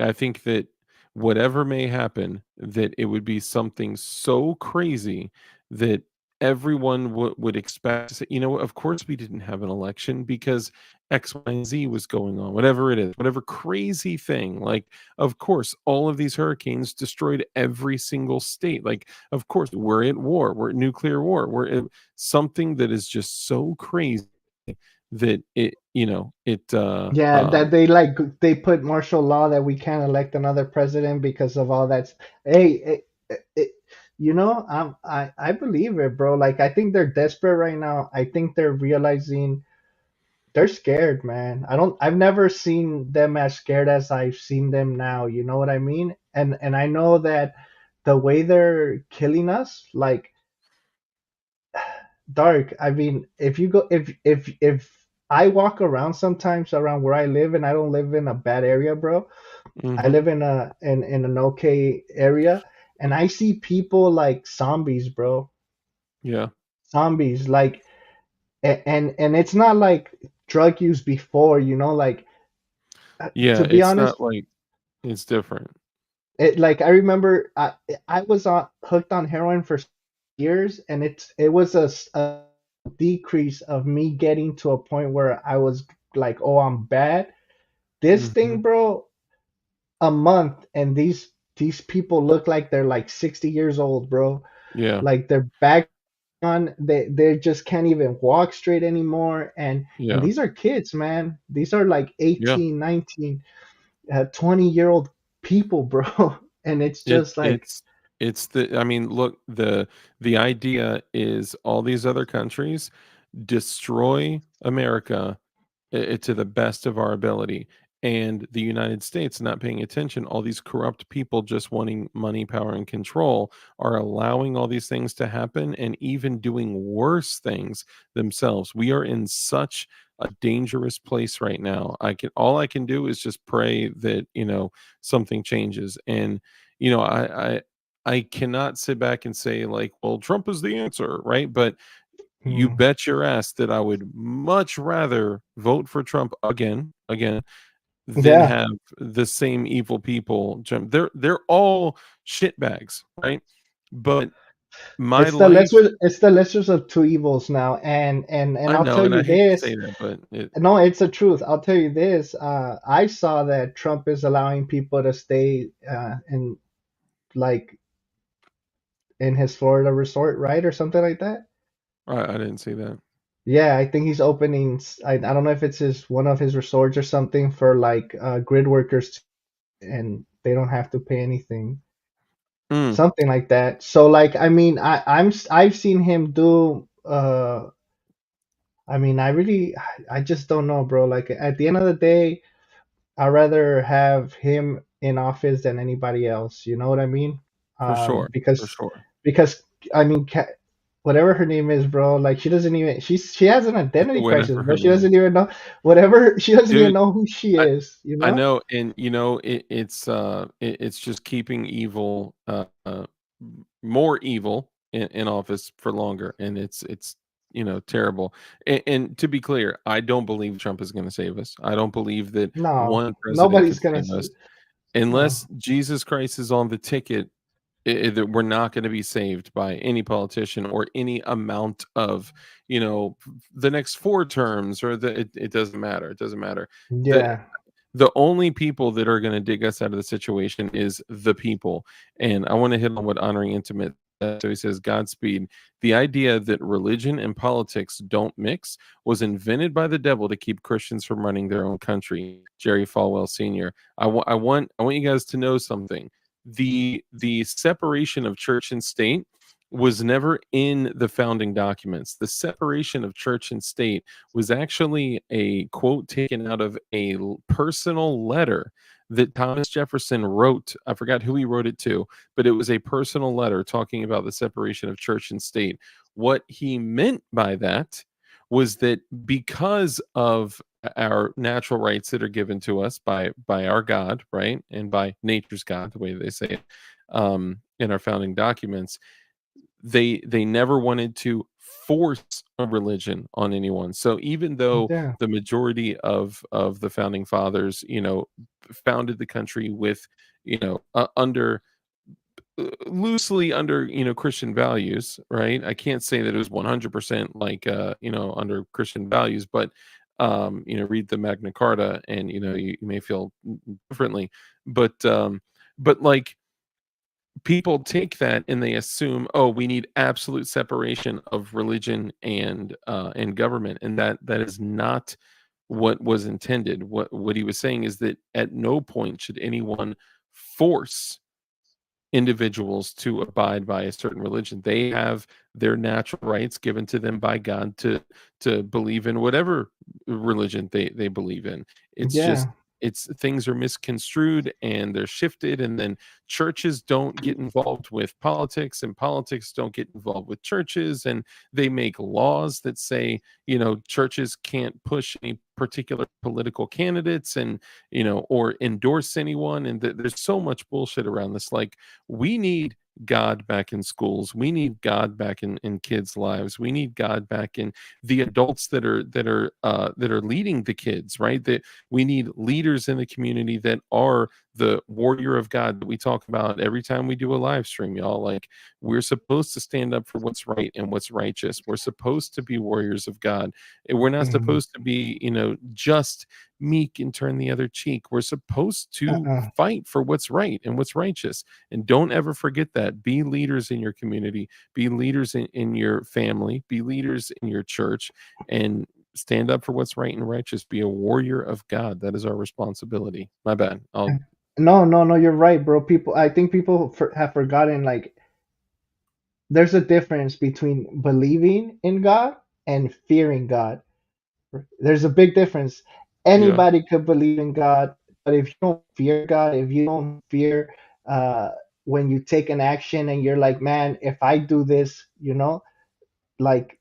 I think that whatever may happen, that it would be something so crazy that everyone would expect to say, you know what, of course we didn't have an election because X, Y, and Z was going on, whatever it is, whatever crazy thing. Like, of course, all of these hurricanes destroyed every single state. Like, of course, we're at war, we're at nuclear war, we're at something that is just so crazy that it, Yeah, that they put martial law that we can't elect another president because of all that. Hey, I believe it, bro. Like, I think they're desperate right now. I think they're realizing they're scared, man. I've never seen them as scared as I've seen them now. You know what I mean? And I know that the way they're killing us, like, dark. I mean, if you go, if I walk around sometimes around where I live, and I don't live in a bad area, bro. I Mhm. live in an okay area, and I see people like zombies, bro. Yeah. Zombies, like, and it's not like drug use before, like, Yeah, to be it's honest, not like it's different. it, like, I remember I was hooked on heroin for years, and it was a decrease of me getting to a point where I was like, oh, I'm bad. This Mhm. thing, bro, a month, and these people look like they're like 60 years old, bro. Yeah, Like, their back on, they just can't even walk straight anymore, and yeah, these are kids, man. These are like yeah. 18, 19, 20-year-old people, bro. And it's It just like, it's the I mean, look, the idea is all these other countries destroy America to the best of our ability. And the United States not paying attention, all these corrupt people just wanting money, power, and control are allowing all these things to happen and even doing worse things themselves. We are in such a dangerous place right now. All I can do is just pray that, something changes. And, I cannot sit back and say, like, well, Trump is the answer, right? But you hmm, bet your ass that I would much rather vote for Trump again, than yeah. have the same evil people jump. They're all shitbags, right? But my life, It's the lessers of two evils now, and I I'll know, tell and you I hate to this. say that, but No, it's the truth. I'll tell you this. I saw that Trump is allowing people to stay in, like, in his Florida resort, right, or something like that. I didn't see that. Yeah, I think he's opening. I don't know if it's his one of his resorts or something for, like, grid workers, and they don't have to pay anything, Mm, something like that. So, like, I mean, I've seen him do. I mean, I just don't know, bro. Like, at the end of the day, I'd rather have him in office than anybody else. You know what I mean? for sure, for Because sure. because I mean, whatever her name is, bro. Like she doesn't even she has an identity crisis, Whatever bro. her She name doesn't is, even know whatever she doesn't even dude. know who she I is, you I know? know, and it's just keeping evil more evil in office for longer, and it's terrible. And to be clear, I don't believe Trump is going to save us. I don't believe that No, one president nobody's could gonna save say us no. unless Jesus Christ is on the ticket. That we're not going to be saved by any politician or any amount of the next 4 terms, or it doesn't matter. It doesn't matter. the Yeah, the only people that are going to dig us out of the situation is the people. And I want to hit on what Honoring Intimate says. So he says, Godspeed. The idea that religion and politics don't mix was invented by the devil to keep Christians from running their own country. Jerry Falwell Sr. I want you guys to know something. The separation of church and state was never in the founding documents. The separation of church and state was actually a quote taken out of a personal letter that Thomas Jefferson wrote. I forgot who he wrote it to, but it was a personal letter talking about the separation of church and state. What he meant by that was that because of our natural rights that are given to us by our God, right, and by nature's God, the way they say it, in our founding documents, they never wanted to force a religion on anyone. So even though yeah, the majority of the founding fathers, founded the country with, under loosely under Christian values, right? I can't say that it was 100% like under Christian values, but read the Magna Carta, and you may feel differently, but like, people take that and they assume, oh, we need absolute separation of religion and government, and that is not what was intended. What he was saying is that at no point should anyone force individuals to abide by a certain religion. They have their natural rights given to them by God to believe in whatever religion they believe in. It's just, yeah, it's things are misconstrued and they're shifted, and then churches don't get involved with politics, and politics don't get involved with churches, and they make laws that say churches can't push any particular political candidates, and or endorse anyone, and there's so much bullshit around this. Like, we need God back in schools. We need God back in kids' lives. We need God back in the adults that are leading the kids, right? That we need leaders in the community that are the warrior of God that we talk about every time we do a live stream, y'all. Like, we're supposed to stand up for what's right and what's righteous. We're supposed to be warriors of God. And we're not mhm, supposed to be, just meek and turn the other cheek. We're supposed to uh-uh, fight for what's right and what's righteous. And don't ever forget that. Be leaders in your community, be leaders in your family, be leaders in your church, and stand up for what's right and righteous. Be a warrior of God. That is our responsibility. My bad. I'll no, no, no, you're right, bro. I think people have forgotten, like, there's a difference between believing in God and fearing God. There's a big difference. Yeah, Anybody could believe in God, but if you don't fear God, if you don't fear uh, when you take an action and you're like, man, if I do this, like,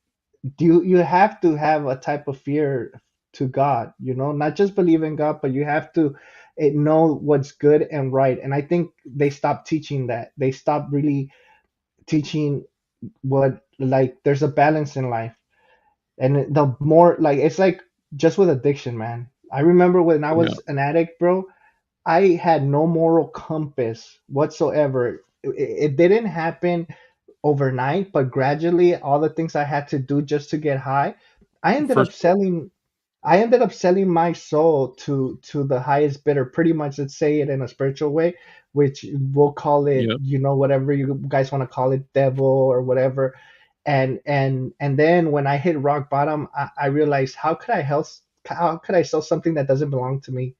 you have to have a type of fear to God, not just believe in God, but you have to know what's good and right. And I think they stopped teaching that. They stopped really teaching what, like, there's a balance in life. And the more, like, it's like just with addiction, man. I remember when I yeah, was an addict, bro, I had no moral compass whatsoever. It didn't happen overnight, but gradually, all the things I had to do just to get high, I ended for up sure. selling. I ended up selling my soul to the highest bidder, pretty much. Let's say it in a spiritual way, which we'll call it, Yeah. whatever you guys want to call it, devil or whatever. And then when I hit rock bottom, I realized, how could I sell something that doesn't belong to me?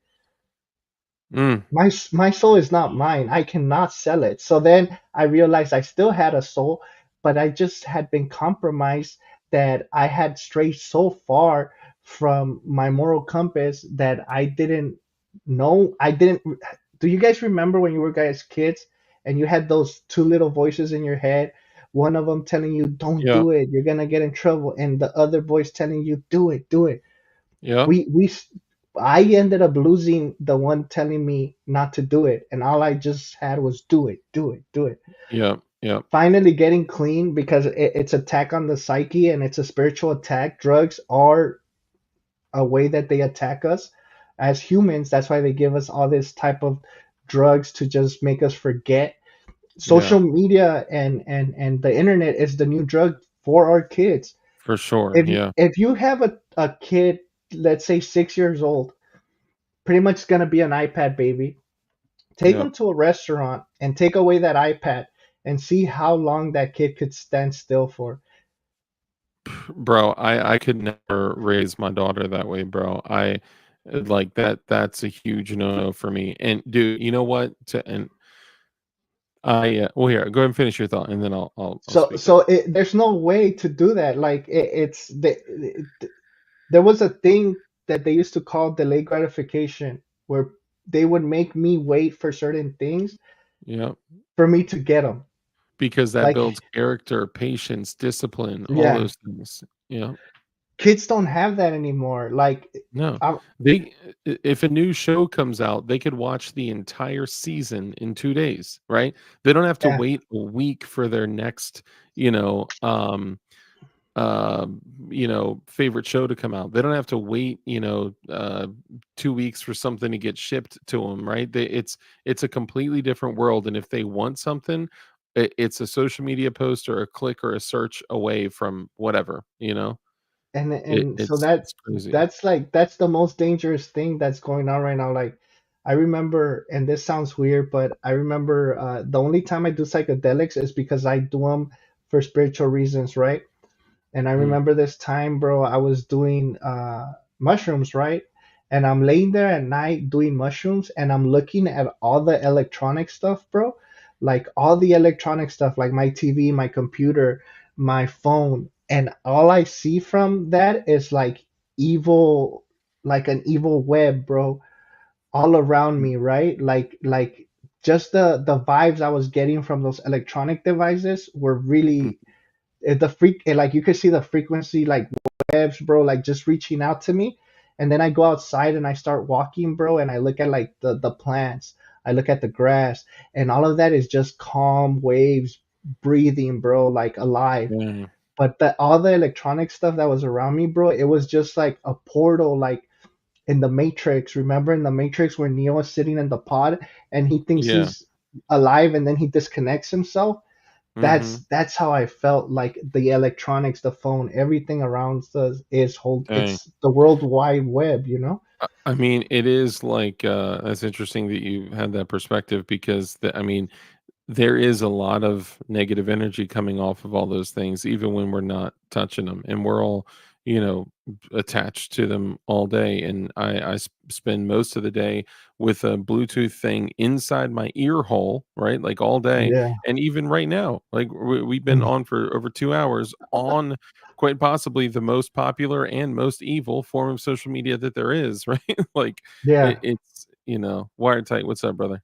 Mm, My soul is not mine. I cannot sell it. So then I realized I still had a soul, but I just had been compromised, that I had strayed so far from my moral compass that I didn't know. I didn't. Do you guys remember when you were guys kids and you had those two little voices in your head one of them telling you don't Yeah. do it, you're gonna get in trouble, and the other voice telling you do it, do it. Yeah. We we I ended up losing the one telling me not to do it, and all I just had was do it, do it, do it. Yeah. Yeah. Finally getting clean because it's attack on the psyche and it's a spiritual attack. Drugs are a way that they attack us as humans. That's why they give us all this type of drugs to just make us forget. Yeah. Social media and the internet is the new drug for our kids. For sure. if Yeah. if you have a kid, let's say 6 years old, pretty much gonna be an iPad baby, take Yeah. them to a restaurant and take away that iPad and see how long that kid could stand still for. Bro, I could never raise my daughter that way, bro. I like that's a huge no-no for me. And dude, you know what? And well, here, go ahead and finish your thought, and then I'll So speak up. so there's no way to do that. Like there was a thing that they used to call delayed gratification, where they would make me wait for certain things Yeah, for me to get them. because that Like, builds character, patience, discipline, all yeah, those things. Yeah. kids don't have that anymore. Like, No, I, they if a new show comes out, they could watch the entire season in 2 days, right? They don't have to yeah, wait a week for their next, you know, favorite show to come out. They don't have to wait, 2 weeks for something to get shipped to them, right? It's a completely different world, and if they want something, it's a social media post or a click or a search away from whatever, and so it's crazy. that's the most dangerous thing that's going on right now. Like, I remember, and this sounds weird, but I remember the only time I do psychedelics is because I do them for spiritual reasons, right? And I Mm, remember this time, bro, I was doing mushrooms, right? And I'm laying there at night doing mushrooms and I'm looking at all the electronic stuff, bro. Like all the electronic stuff, like my TV, my computer, my phone. And all I see from that is like evil, like an evil web, bro, all around mm, me, right? Like just the vibes I was getting from those electronic devices were mm, really like you could see the frequency like webs, bro, like just reaching out to me. And then I go outside and I start walking, bro, and I look at like the plants, I look at the grass, and all of that is just calm waves breathing, bro, like alive. yeah, But all the electronic stuff that was around me, bro, it was just like a portal, like in the Matrix. Remember in the Matrix where Neo is sitting in the pod and he thinks yeah. he's alive and then he disconnects himself? Mm-hmm. That's how I felt. Like the electronics, the phone, everything around us is hold. Dang. It's the World Wide Web, you know. I mean, it is like that's interesting that you had that perspective because I mean, there is a lot of negative energy coming off of all those things, even when we're not touching them, and we're all, attached to them all day. And I spend most of the day with a Bluetooth thing inside my ear hole, right? Like all day, Yeah, and even right now, like we've been on for over 2 hours on quite possibly the most popular and most evil form of social media that there is, right? Like yeah. it's wired tight. What's up, brother?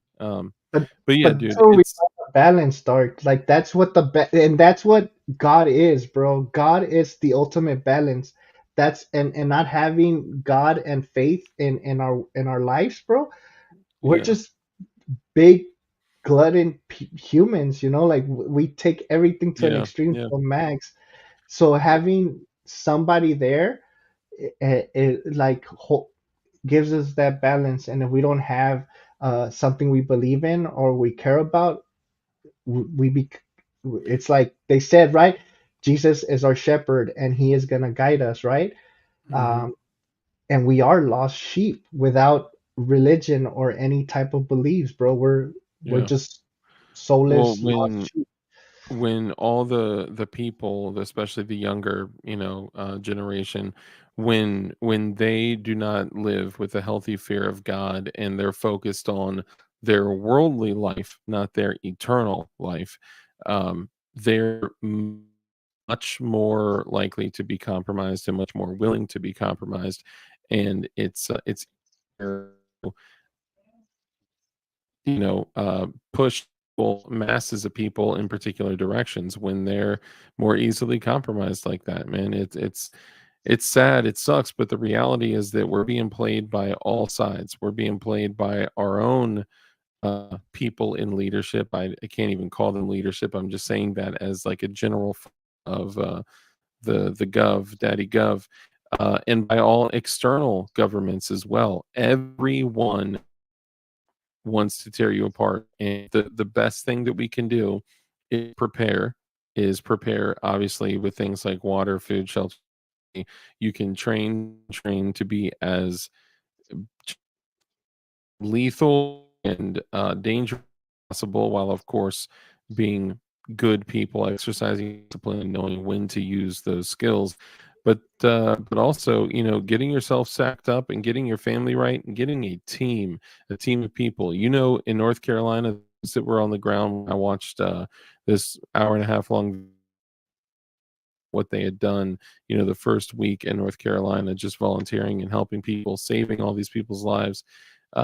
But But yeah, but that's dude, where we it's got the balance, Dark. Like that's what and that's what God is, bro. God is the ultimate balance. That's and not having God and faith in our lives, bro. We're yeah, just big glutton humans, you know. Like we take everything to an yeah, extreme yeah, to a max. So having somebody there, it like gives us that balance. And if we don't have something we believe in or we care about, we be it's like they said, right? Jesus is our shepherd and he is gonna guide us, right? mhm, Um, and we are lost sheep without religion or any type of beliefs, bro. We're yeah. just Well, soulless lost when sheep. when all the people, especially the younger, generation, when they do not live with a healthy fear of God and they're focused on their worldly life, not their eternal life, they're much more likely to be compromised and much more willing to be compromised. And it's push masses of people in particular directions when they're more easily compromised like that, man. It's sad, it sucks, but the reality is that we're being played by all sides. We're being played by our own people in leadership. I can't even call them leadership. I'm just saying that as like a general of the gov, daddy gov, and by all external governments as well. Everyone wants to tear you apart, and the best thing that we can do is prepare obviously with things like water, food, shelter. You can train to be as lethal and dangerous as possible, while of course being good people, exercising discipline and knowing when to use those skills. But also, you know, getting yourself sacked up and getting your family right and getting a team of people. You know, in North Carolina, those that were on the ground, I watched this hour and a half long what they had done, you know, the first week in North Carolina, just volunteering and helping people, saving all these people's lives.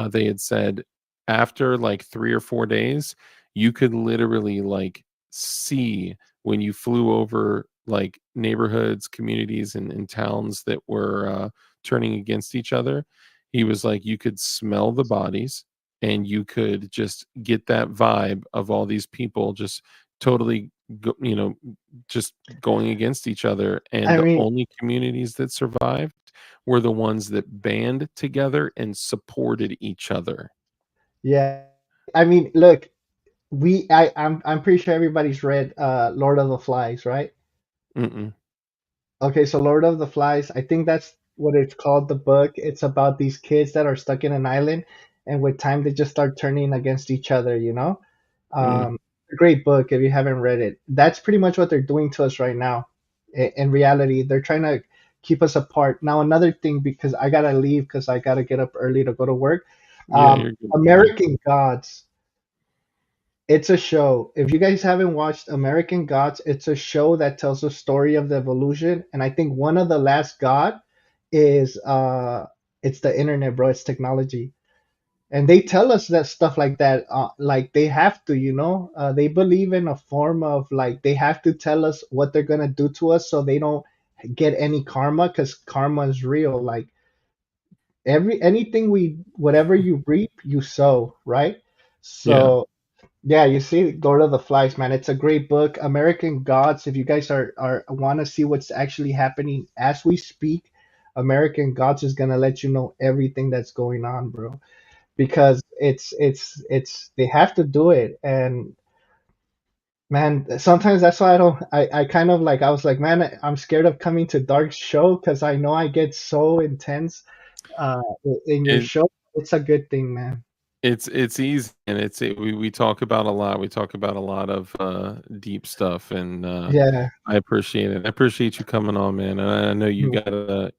They had said after like 3 or 4 days, you could literally like see when you flew over like neighborhoods, communities, and towns that were turning against each other. He was like, you could smell the bodies and you could just get that vibe of all these people just totally, you know, just going against each other. And I the mean, only communities that survived were the ones that band together and supported each other. yeah. I mean, look, I'm pretty sure everybody's read Lord of the Flies, right? Mm-mm. Okay, so Lord of the Flies, I think that's what it's called, the book. It's about these kids that are stuck in an island, and with time they just start turning against each other, you know? Mm. A great book if you haven't read it. That's pretty much what they're doing to us right now. In reality, they're trying to keep us apart. Now, another thing, because I gotta leave because I gotta get up early to go to work. Yeah, you're good, brother. American Gods. It's a show. If you guys haven't watched American Gods, it's a show that tells the story of the evolution. And I think one of the last god is it's the internet, bro. It's technology. And they tell us that stuff like that, like they have to, you know. They believe in a form of like they have to tell us what they're gonna do to us so they don't get any karma, because karma is real. Like anything we whatever you reap, you sow, right? Yeah. So yeah, you see Lord of the Flies, man. It's a great book. American Gods, if you guys are want to see what's actually happening as we speak, American Gods is gonna let you know everything that's going on, bro. Because it's they have to do it. And man, sometimes that's why I kind of like I was like, man, I'm scared of coming to Dark's show because I know I get so intense uh in your It show. It's a good thing, man. it's easy, and we talk about a lot. We talk about a lot of deep stuff, and Yeah. I appreciate it. I appreciate you coming on, man. And I know you gotta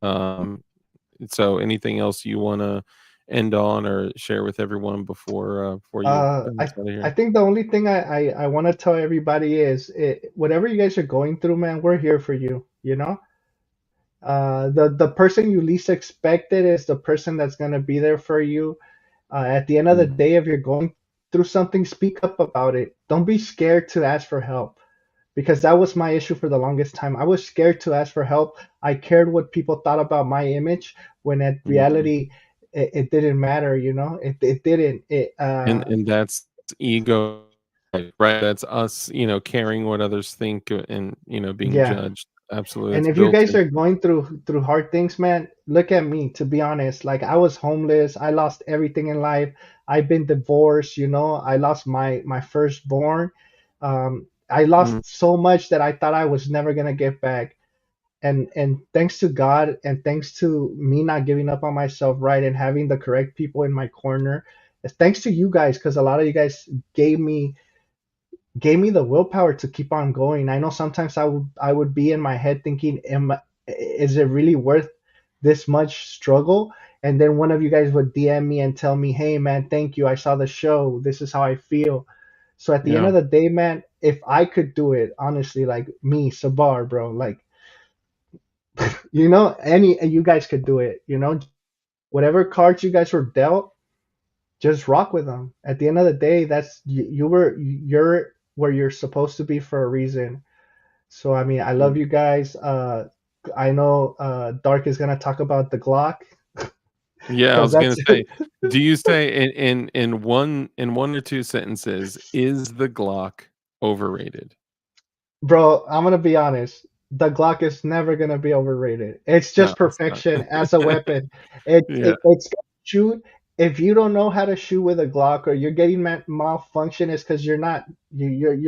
run. So anything else you wanna end on or share with everyone before you bounce I out of I here? think the only thing I want to tell everybody is whatever you guys are going through, man, we're here for you. You know, the person you least expected is the person that's gonna be there for you. At the end of the Mm. day, if you're going through something, speak up about it. Don't be scared to ask for help, because that was my issue for the longest time. I was scared to ask for help. I cared what people thought about my image, when at Mm. reality, it didn't matter. You know, it didn't. And that's ego, right? That's us, you know, caring what others think, and you know, being Yeah. judged. Absolutely, And it's if you built guys in. are going through hard things, man, look at me. To be honest, like I was homeless. I lost everything in life. I've been divorced. You know, I lost my firstborn. I Mm. lost so much that I thought I was never gonna get back. And thanks to God, and thanks to me not giving up on myself, right, and having the correct people in my corner, thanks to you guys, because a lot of you guys gave me the willpower to keep on going. I know sometimes I would be in my head thinking, is it really worth this much struggle? And then one of you guys would DM me and tell me, hey man, thank you. I saw the show. This is how I feel. So at the end Yeah. of the day, man, if I could do it, honestly, like me, Sabar, bro, like any you guys could do it. Whatever cards you guys were dealt, just rock with them. At the end of the day, you're where you're supposed to be for a reason. So I mean, I love Mm. you guys. I know Dark is gonna talk about the Glock Yeah, I because was gonna that's say, do you say in one or two sentences, is the Glock overrated? bro. I'm gonna be honest. The Glock is never gonna be overrated. It's No, just it's not. perfection as a weapon. Yeah. It's gonna shoot. If you don't know how to shoot with a Glock or you're getting malfunction, it's because you're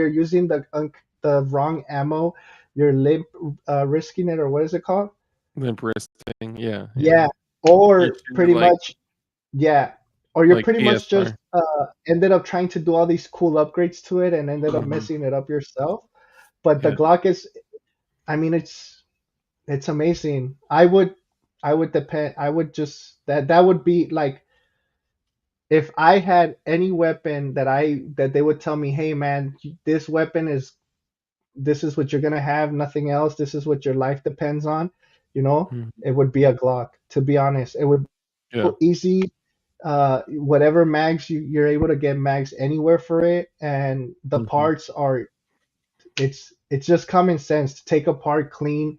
using the wrong ammo. You're limp risking it, or what is it called? Limp wristing. Yeah, yeah. Yeah, You're or shooting it pretty much, yeah, or you're like pretty much just PSR. ended up trying to do all these cool upgrades to it and ended up Mhm. messing it up yourself. But the Yeah. Glock is, I mean, it's amazing. I would depend. I would just that would be like if I had any weapon that they would tell me, hey man, this weapon is this is what you're gonna have, nothing else. This is what your life depends on. You know, Mhm. it would be a Glock. To be honest, it would Yeah. easy. Whatever mags you're able to get mags anywhere for it, and the Mhm. parts are it's just common sense to take apart clean,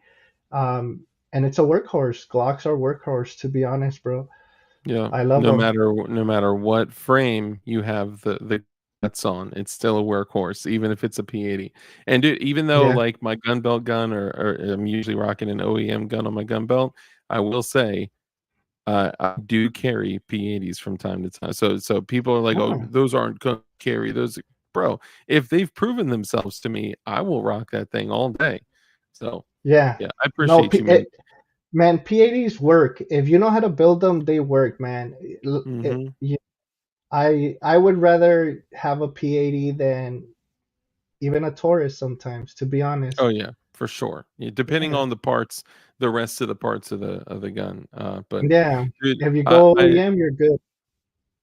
and it's a workhorse. Glocks are workhorse. To be honest, bro, Yeah. I love them. No matter what frame you have the guts on, it's still a workhorse, even if it's a P80. And dude, even though Yeah, like my gun belt gun or I'm usually rocking an OEM gun on my gun belt, I will say I do carry P80s from time to time. So people are like, "Oh, oh, those aren't gonna carry those." Bro, if they've proven themselves to me, I will rock that thing all day. So yeah. yeah, I No, appreciate you, man. man, P80s work. If you know how to build them, they work, man. Hmm. I would rather have a P80 than even a Taurus sometimes, to be honest. Oh yeah, for sure. Yeah, depending Yeah. on the parts, the rest of the parts of the gun. But Yeah. dude, If you go I OEM, you're good.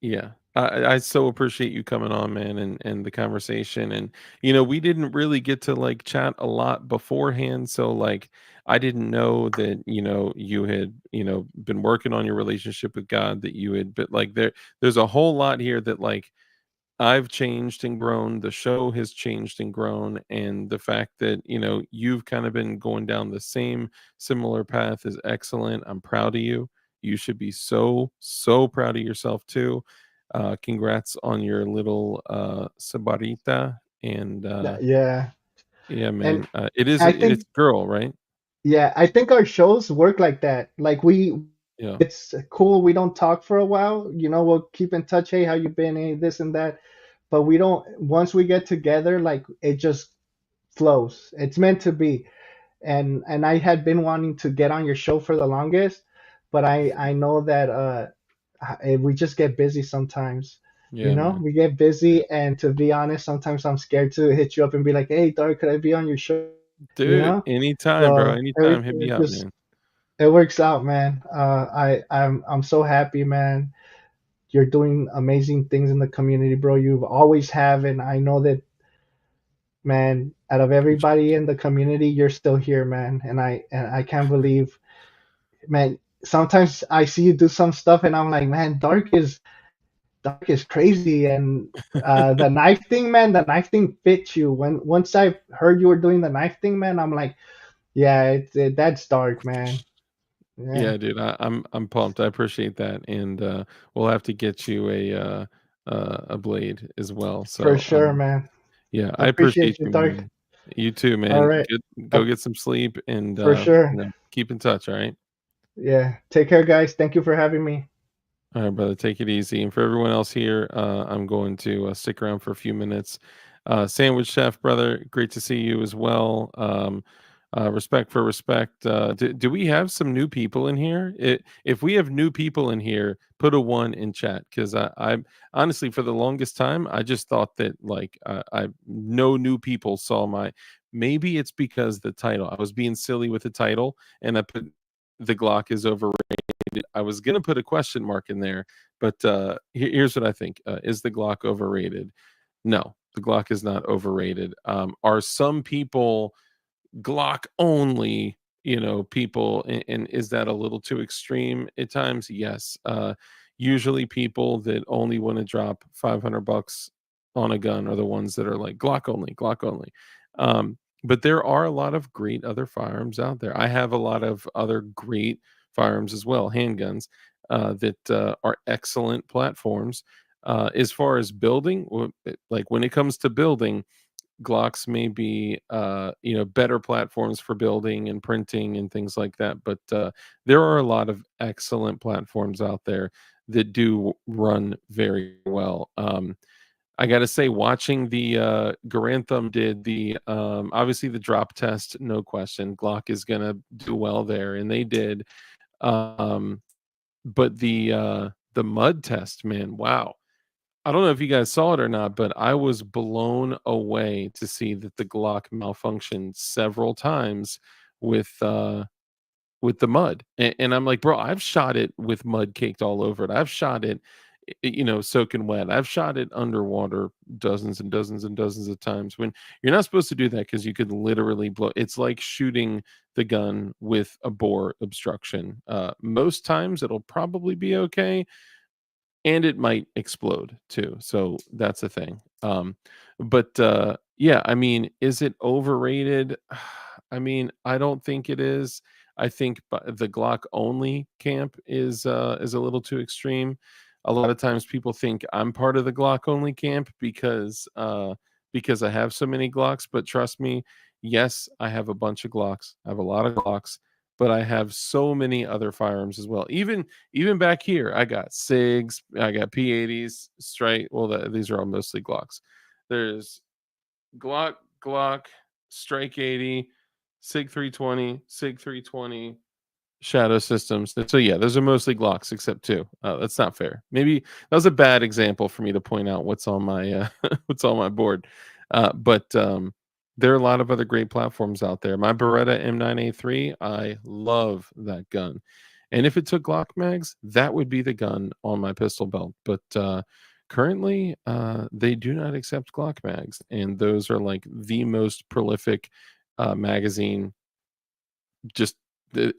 yeah. I so appreciate you coming on, man, and the conversation. And you know, we didn't really get to like chat a lot beforehand, so like I didn't know that, you know, you had, you know, been working on your relationship with God, that you had, but like there's a whole lot here that like I've changed and grown, the show has changed and grown, and the fact that, you know, you've kind of been going down the same similar path is excellent. I'm proud of you. You should be so, so proud of yourself too. Congrats on your little Sabarita. And Yeah. yeah, And man. I It's think a girl, right? yeah, I think our shows work like that. Like Yeah. it's cool. We don't talk for a while. You know, we'll keep in touch. Hey, how you been? Hey, this and that. But we don't. Once we get together, like it just flows. It's meant to be. And I had been wanting to get on your show for the longest, but I know that we just get busy sometimes. You Yeah, know, man. we get Yeah. busy, and to be honest, sometimes I'm scared to hit you up and be like, "Hey, Dark, could I be on your show?" You Dude, know. anytime, bro. So Anytime. Hit everything me up, just man. it works out, man. I'm so happy, man. You're doing amazing things in the community, bro. You've always have, and I know that, man. Out of Appreciate everybody you. in the community, you're still here, man. And I can't believe, man. Sometimes I see you do some stuff, and I'm like, man, Dark is crazy. And the knife thing, man, the knife thing fits you. When once I heard you were doing the knife thing, man, I'm like, yeah, that's Dark, man. Yeah, Yeah, dude, I'm pumped. I appreciate that, and we'll have to get you a blade as well. for So, sure, man. yeah, I I appreciate appreciate you, you, Dark. man. You too, All man. right, Go get some sleep, and for you sure. know, keep in touch. All right, Yeah. Take care, guys. Thank you for having me. all right, brother. Take it easy. And for everyone else here, I'm going to stick around for a few minutes. Sandwich Chef, brother, great to see you as well. Respect for respect. Do we have some new people in here? If we have new people in here, put a one in chat, because I honestly, for the longest time, I just thought that like I no new people saw my. Maybe it's because the title. I was being silly with the title, and I put the Glock is overrated. I was gonna put a question mark in there, but here's what I think: is the Glock overrated? No, the Glock is not overrated. Are some people Glock only, you know, people, and is that a little too extreme at times? Yes. Usually people that only want to drop $500 on a gun are the ones that are like Glock only, Glock only. But there are a lot of great other firearms out there. I have a lot of other great firearms as well, handguns, that are excellent platforms. As far as building, like when it comes to building, Glocks may be, better platforms for building and printing and things like that. But there are a lot of excellent platforms out there that do run very well. I got to say, watching the Garantham did the obviously the drop test, no question. Glock is gonna do well there, and they did. Um, but the mud test, man, wow. I don't know if you guys saw it or not, but I was blown away to see that the Glock malfunctioned several times with with the mud. And I'm like, bro, I've shot it with mud caked all over it. I've shot it, soaking wet. I've shot it underwater dozens and dozens and dozens of times. When you're not supposed to do that because you could literally blow. It's like shooting the gun with a bore obstruction. Most times it'll probably be okay, and it might explode too. So that's a thing. But yeah, I mean, is it overrated? I mean, I don't think it is. I think the Glock only camp is a little too extreme. A lot of times people think I'm part of the Glock only camp because I have so many Glocks, but trust me, yes, I have a bunch of Glocks. I have a lot of Glocks, but I have so many other firearms as well. Even back here, I got SIGs, I got P80s, straight. Well, these are all mostly Glocks. There's Glock, Strike 80, SIG 320, SIG 320, Shadow Systems. So yeah, those are mostly Glocks except two. That's not fair. Maybe that was a bad example for me to point out what's on my what's on my board. But there are a lot of other great platforms out there. My Beretta M9A3, I love that gun. And if it took Glock mags, that would be the gun on my pistol belt. But currently, they do not accept Glock mags, and those are like the most prolific magazine just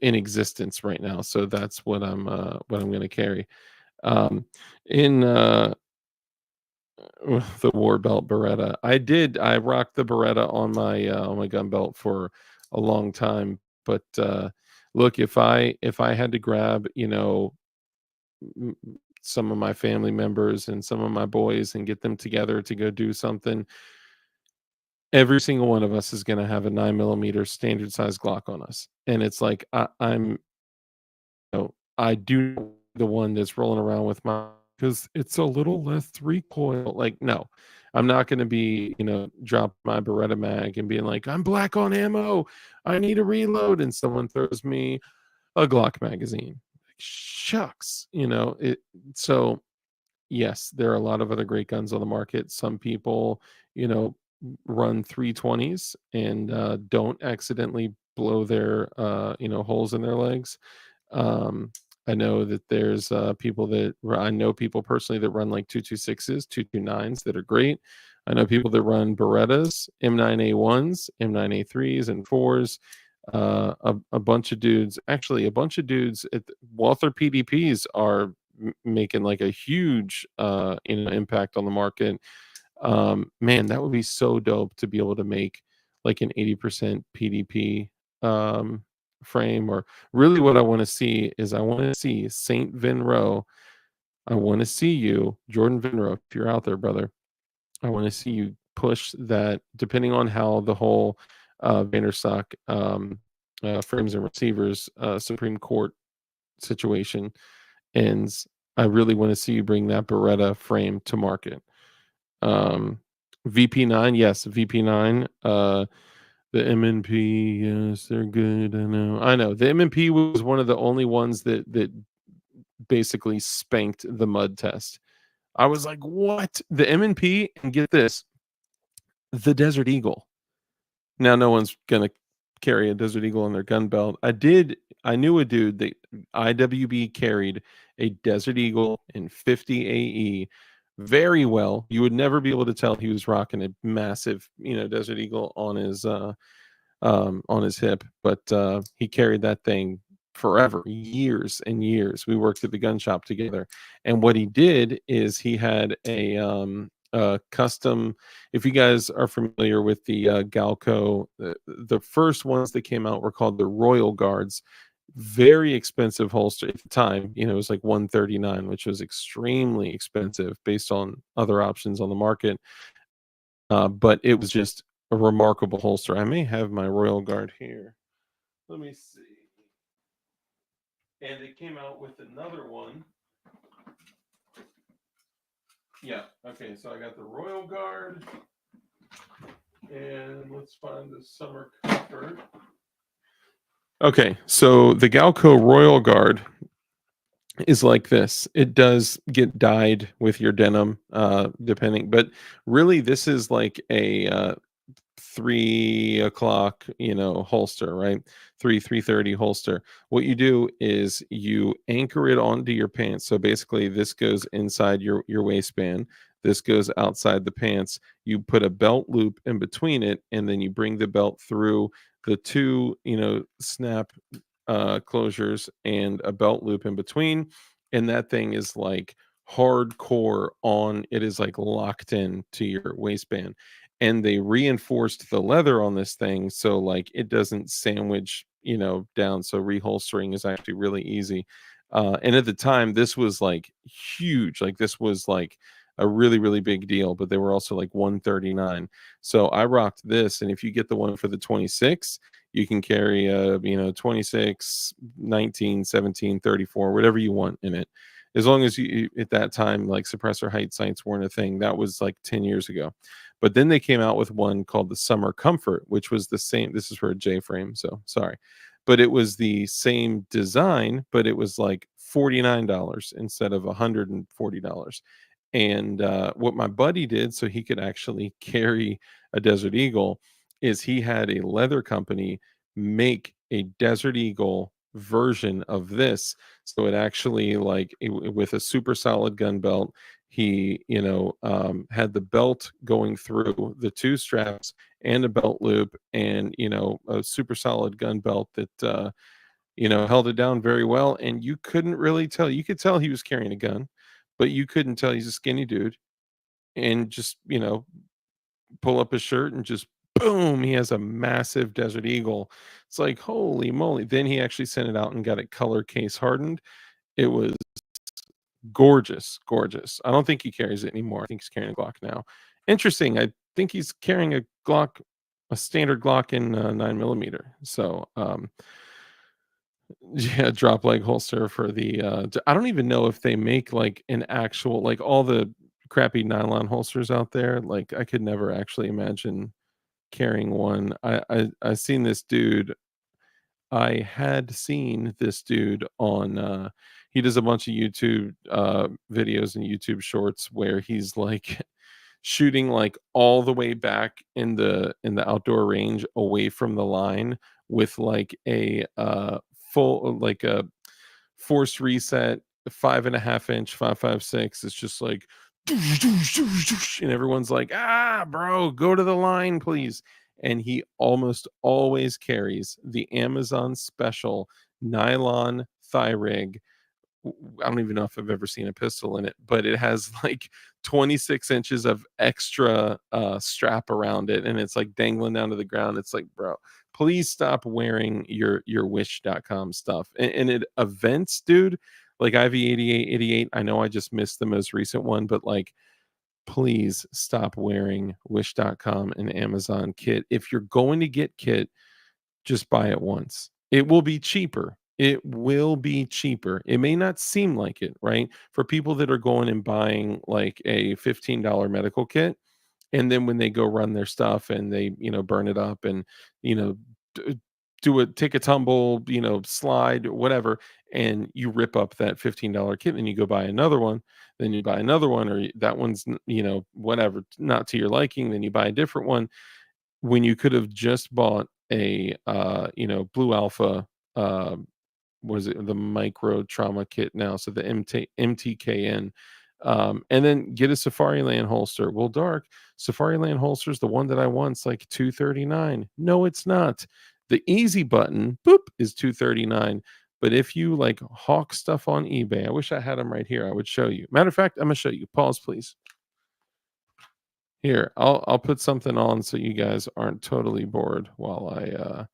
in existence right now. So that's what I'm going to carry. In the war belt Beretta, I rocked the Beretta on my gun belt for a long time. But look, if I had to grab, some of my family members and some of my boys and get them together to go do something, every single one of us is going to have a 9mm standard size Glock on us. And it's like I'm I do the one that's rolling around with my, because it's a little less recoil. Like, no, I'm not going to be, drop my Beretta mag and being like, I'm black on ammo, I need a reload, and someone throws me a Glock magazine. Like, shucks, it. So yes, there are a lot of other great guns on the market. Some people, run 320s and don't accidentally blow their, holes in their legs. I know that there's I know people personally that run like 226s, 229s that are great. I know people that run Berettas, M9A1s, M9A3s, and 4s. A bunch of dudes, actually, a bunch of dudes at Walther PDPs are making like a huge, impact on the market. Man, that would be so dope to be able to make like an 80% PDP frame. Or really what I want to see is I want to see Saint Vinro. I want to see you, Jordan Vinro, if you're out there, brother. I want to see you push that, depending on how the whole Vanderstock frames and receivers Supreme Court situation ends. I really want to see you bring that Beretta frame to market. VP9, yes, VP9. The M&P, yes, they're good. I know. The M&P was one of the only ones that basically spanked the mud test. I was like, what? The M&P, and get this, the Desert Eagle. Now no one's gonna carry a Desert Eagle in their gun belt. I knew a dude that IWB carried a Desert Eagle in 50 AE very well. You would never be able to tell he was rocking a massive, Desert Eagle on his hip, but he carried that thing forever, years and years. We worked at the gun shop together, and what he did is he had a custom. If you guys are familiar with the Galco, the first ones that came out were called the Royal Guards. Very expensive holster at the time. You know, it was like 139, which was extremely expensive based on other options on the market. But it was just a remarkable holster. I may have my Royal Guard here. Let me see. And they came out with another one. Yeah. Okay. So I got the Royal Guard, and let's find the Summer Comfort. Okay. So the Galco Royal Guard is like this. It does get dyed with your denim, depending, but really this is like a 3 o'clock, holster, right? 3:30 holster. What you do is you anchor it onto your pants. So basically this goes inside your waistband. This goes outside the pants. You put a belt loop in between it, and then you bring the belt through the two, snap closures and a belt loop in between. And that thing is like hardcore on, it is like locked in to your waistband. And they reinforced the leather on this thing so like it doesn't sandwich, down. So reholstering is actually really easy. And at the time, this was like huge. Like this was like a really, really big deal, but they were also like 139. So I rocked this. And if you get the one for the 26, you can carry a 26, 19, 17, 34, whatever you want in it, as long as you at that time like suppressor height sights weren't a thing. That was like 10 years ago. But then they came out with one called the Summer Comfort, which was the same. This is for a J frame, so sorry, but it was the same design, but it was like $49 instead of $140. And what my buddy did so he could actually carry a Desert Eagle is he had a leather company make a Desert Eagle version of this. So it actually with a super solid gun belt. He, had the belt going through the two straps and a belt loop, and a super solid gun belt that held it down very well. And you couldn't really tell. You could tell he was carrying a gun, but you couldn't tell. He's a skinny dude, and just pull up his shirt and just boom, he has a massive Desert Eagle. It's like holy moly. Then he actually sent it out and got it color case hardened. It was gorgeous, gorgeous. I don't think he carries it anymore. I think he's carrying a Glock now. Interesting. I think he's carrying a Glock, a standard Glock in 9mm. So yeah, drop leg holster for the I don't even know if they make like an actual, like all the crappy nylon holsters out there. Like I could never actually imagine carrying one. I seen this dude. I had seen this dude on he does a bunch of YouTube videos and YouTube shorts where he's like shooting like all the way back in the outdoor range away from the line with like a full like a forced reset 5.5-inch 5.56. It's just like and everyone's like, bro, go to the line please. And he almost always carries the Amazon special nylon thigh rig. I don't even know if I've ever seen a pistol in it, but it has like 26 inches of extra strap around it, and it's like dangling down to the ground. It's like, bro, please stop wearing your wish.com stuff. And at events, dude, like IV8888, I know I just missed the most recent one, but like, please stop wearing wish.com and Amazon kit. If you're going to get kit, just buy it once. It will be cheaper. It will be cheaper. It may not seem like it, right? For people that are going and buying like a $15 medical kit, and then when they go run their stuff and they, burn it up and, you know, take a tumble, slide, whatever, and you rip up that $15 kit, and you go buy another one, then you buy another one, or that one's, whatever, not to your liking, then you buy a different one, when you could have just bought a Blue Alpha, was it the micro trauma kit now, so the MTKN, and then get a Safari Land holster. Well, Dark, Safari Land holster is the one that I want. It's like $239. No, it's not. The easy button, boop, is $239. But if you like hawk stuff on eBay, I wish I had them right here. I would show you. Matter of fact, I'm gonna show you. Pause, please. Here, I'll put something on so you guys aren't totally bored while I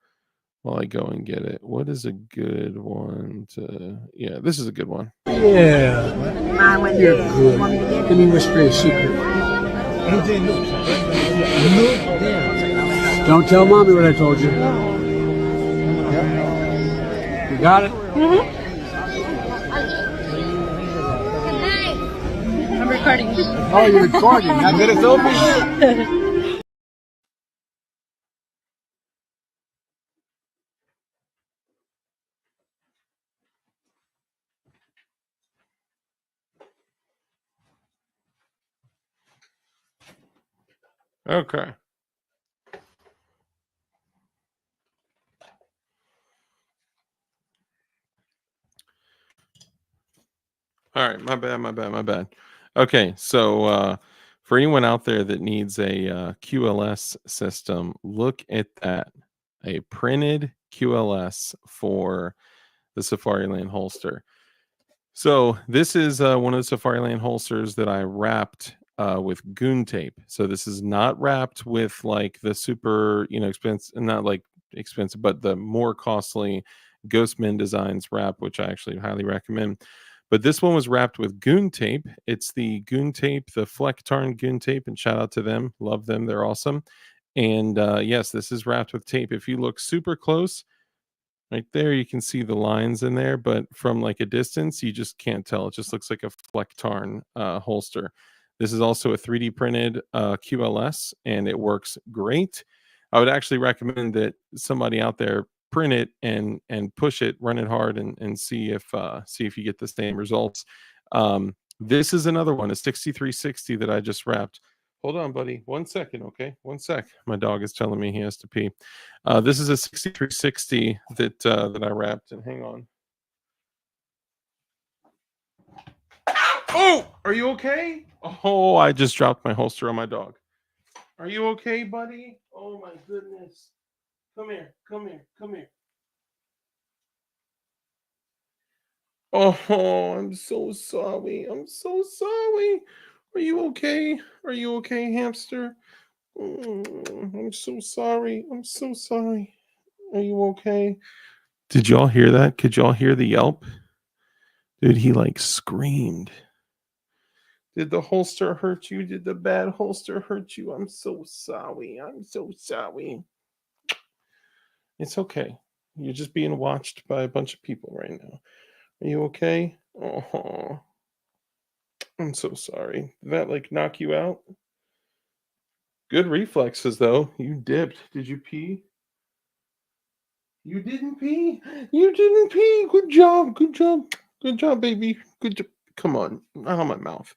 go and get it. What is a good one to? Yeah, this is a good one. Yeah, you're good. Let me whisper a secret. Don't tell mommy what I told you. You got it? I'm recording. Oh, you're recording. Not good at filming. Okay. All right, my bad. Okay, so for anyone out there that needs a QLS system, look at that. A printed QLS for the Safariland holster. So this is one of the Safariland holsters that I wrapped with goon tape. So this is not wrapped with like the super, expensive, not like expensive, but the more costly Ghostman Designs wrap, which I actually highly recommend. But this one was wrapped with goon tape. It's the goon tape, the Flecktarn goon tape, and shout out to them. Love them. They're awesome. And yes, this is wrapped with tape. If you look super close, right there, you can see the lines in there, but from like a distance, you just can't tell. It just looks like a Flecktarn holster. This is also a 3D printed QLS, and it works great. I would actually recommend that somebody out there print it and push it, run it hard, and see if you get the same results. This is another one, a 6360 that I just wrapped. Hold on, buddy. 1 second, okay? 1 sec. My dog is telling me he has to pee. This is a 6360 that I wrapped. And hang on. Oh, are you okay? Oh, I just dropped my holster on my dog. Are you okay, buddy? Oh my goodness. Come here. Oh, I'm so sorry. Are you okay? Hamster? I'm so sorry. Are you okay? Did y'all hear that? Could y'all hear the yelp? Dude, he like screamed. Did the holster hurt you? Did the bad holster hurt you? I'm so sorry. It's okay. You're just being watched by a bunch of people right now. Are you okay? Oh, I'm so sorry. Did that like knock you out? Good reflexes though. You dipped. Did you pee? You didn't pee. Good job, baby. Good job. Come on, not on my mouth.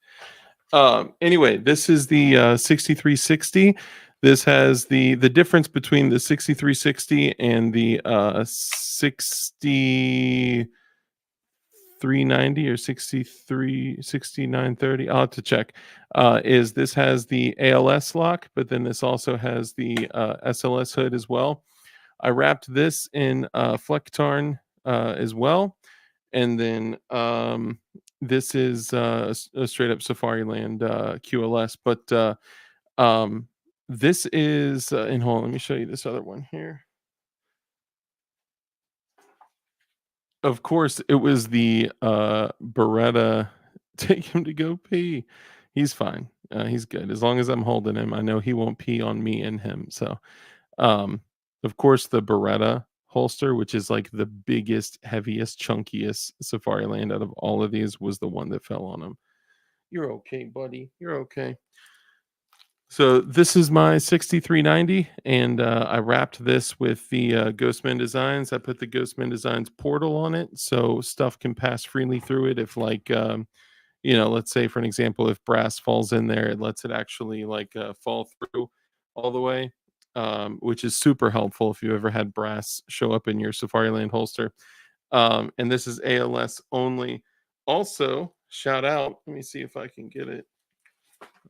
Anyway, this is the 6360. This has the difference between the 6360 and the 6390 or 6930. I'll have to check. Is this has the ALS lock, but then this also has the SLS hood as well. I wrapped this in Flecktarn as well. And then this is a straight up Safariland QLS. But this is, and hold on, let me show you this other one here. Of course, it was the Beretta. Take him to go pee. He's fine. He's good. As long as I'm holding him, I know he won't pee on me and him. So, of course, the Beretta holster, which is like the biggest, heaviest, chunkiest Safariland out of all of these, was the one that fell on him. You're okay, buddy. You're okay. So this is my 6390, and I wrapped this with the Ghostman Designs. I put the Ghostman Designs portal on it, so stuff can pass freely through it. If like, let's say for an example, if brass falls in there, it lets it actually like fall through all the way, which is super helpful if you ever had brass show up in your Safariland holster. And this is ALS only. Also, shout out. Let me see if I can get it.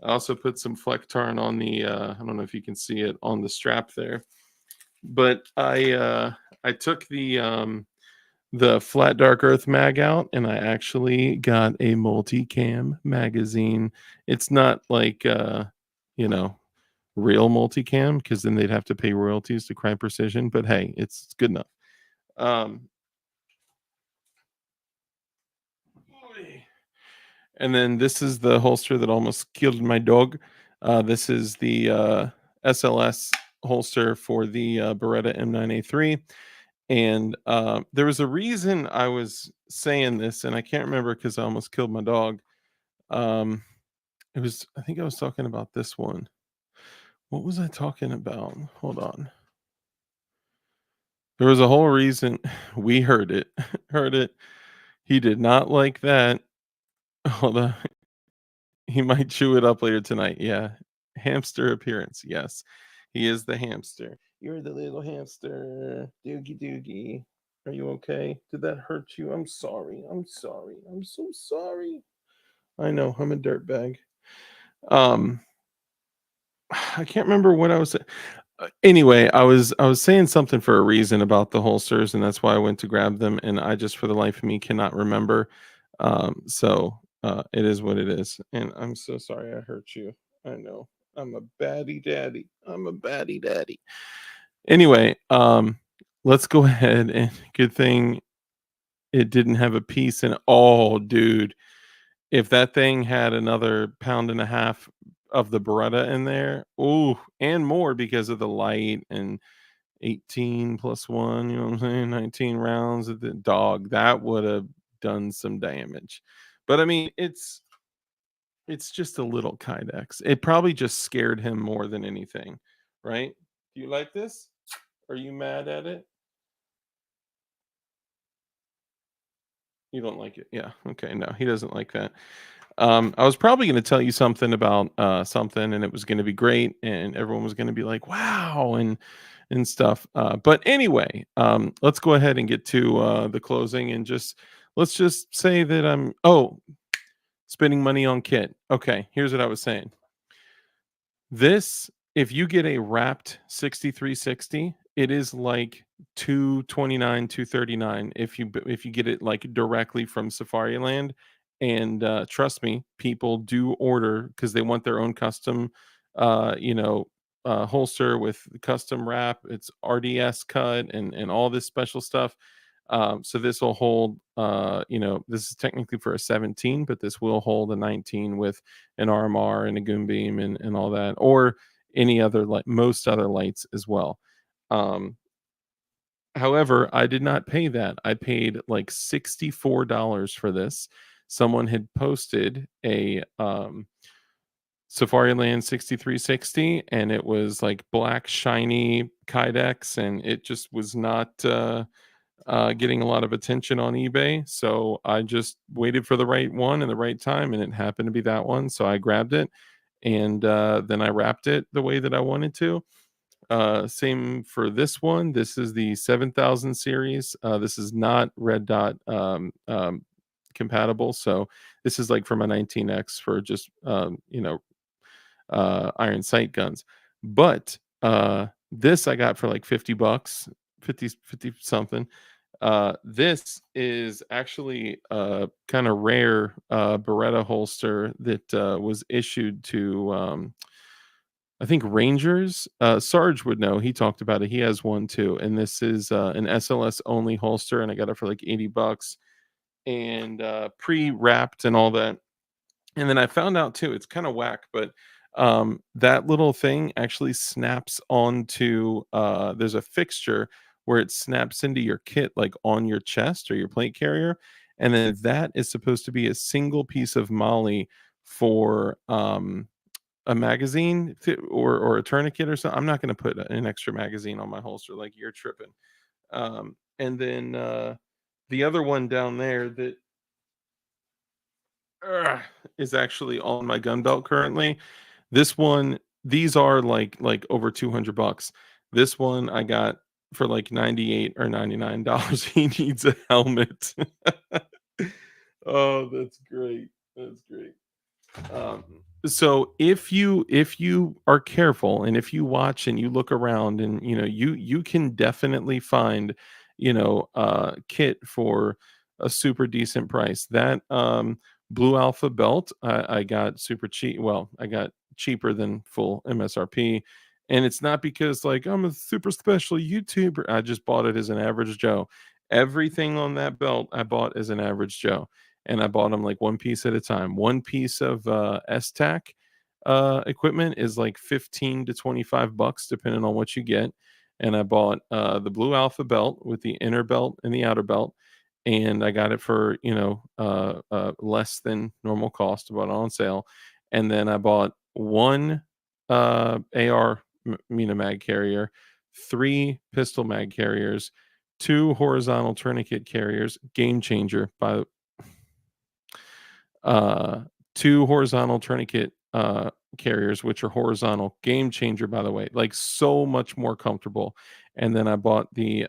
I also put some Flecktarn on the I don't know if you can see it on the strap there, but I took the the Flat Dark Earth mag out, and I actually got a multicam magazine. It's not like you know, real multicam, because then they'd have to pay royalties to Crime Precision, but hey, it's good enough. And then this is the holster that almost killed my dog. This is the SLS holster for the Beretta M9A3. And there was a reason I was saying this, and I can't remember because I almost killed my dog. I think I was talking about this one. What was I talking about? Hold on. There was a whole reason. We heard it. Heard it. He did not like that. Hold on. He might chew it up later tonight. Yeah. Hamster appearance. Yes. He is the hamster. You're the little hamster. Doogie doogie. Are you okay? Did that hurt you? I'm sorry. I'm sorry. I'm so sorry. I know. I'm a dirtbag. I can't remember what I was saying. Anyway, I was saying something for a reason about the holsters, and that's why I went to grab them, and I just for the life of me cannot remember. So it is what it is, and I'm so sorry I hurt you. I know. I'm a baddie daddy. I'm a baddie daddy. Anyway, let's go ahead, and good thing it didn't have a piece in. Oh, dude, if that thing had another pound and a half of the Beretta in there, ooh, and more because of the light and 18 plus 1, you know what I'm saying? 19 rounds of the dog, that would have done some damage. But I mean, it's just a little Kydex. It probably just scared him more than anything, right? Do you like this? Are you mad at it? You don't like it? Yeah. Okay. No, he doesn't like that. I was probably going to tell you something about something, and it was going to be great, and everyone was going to be like, "Wow," and stuff. But anyway, let's go ahead and get to the closing, and let's just say that I'm spending money on kit. Okay, here's what I was saying. This, if you get a wrapped 6360, it is like 229, 239 if you get it like directly from Safari Land. And trust me, people do order because they want their own custom holster with custom wrap. It's RDS cut and all this special stuff. So this will hold, this is technically for a 17, but this will hold a 19 with an RMR and a goon beam and all that, or any other, like most other lights as well. However, I did not pay that. I paid like $64 for this. Someone had posted a Safari Land 6360, and it was like black shiny Kydex, and it just was not getting a lot of attention on eBay. So I just waited for the right one and the right time, and it happened to be that one. So I grabbed it, and then I wrapped it the way that I wanted to. Same for this one. This is the 7000 series. This is not red dot compatible. So this is like for my 19X for just iron sight guns. But this I got for like $50, 50 something. This is actually a kind of rare Beretta holster that was issued to I think Rangers. Sarge would know. He talked about it. He has one too. And this is an SLS only holster, and I got it for like $80 and pre-wrapped and all that. And then I found out too, it's kind of whack, but that little thing actually snaps onto there's a fixture where it snaps into your kit, like on your chest or your plate carrier. And then that is supposed to be a single piece of molly for a magazine or a tourniquet or something. I'm not going to put an extra magazine on my holster, like you're tripping. And then the other one down there that is actually on my gun belt currently. This one, these are like over $200. This one I got for like $98 or $99. He needs a helmet. Oh, that's great. That's great. So if you are careful, and if you watch and you look around, and you can definitely find kit for a super decent price. That Blue Alpha belt I got super cheap. Well, I got cheaper than full MSRP. And it's not because like I'm a super special YouTuber. I just bought it as an average Joe. Everything on that belt I bought as an average Joe. And I bought them like one piece at a time. One piece of STAC equipment is like 15 to 25 bucks depending on what you get. And I bought the Blue Alpha belt with the inner belt and the outer belt, and I got it for less than normal cost. I bought it on sale. And then I bought one AR Mina mag carrier, 3 pistol mag carriers, 2 horizontal tourniquet carriers, game changer by 2 horizontal tourniquet carriers, which are horizontal, game changer, by the way, like so much more comfortable. And then I bought the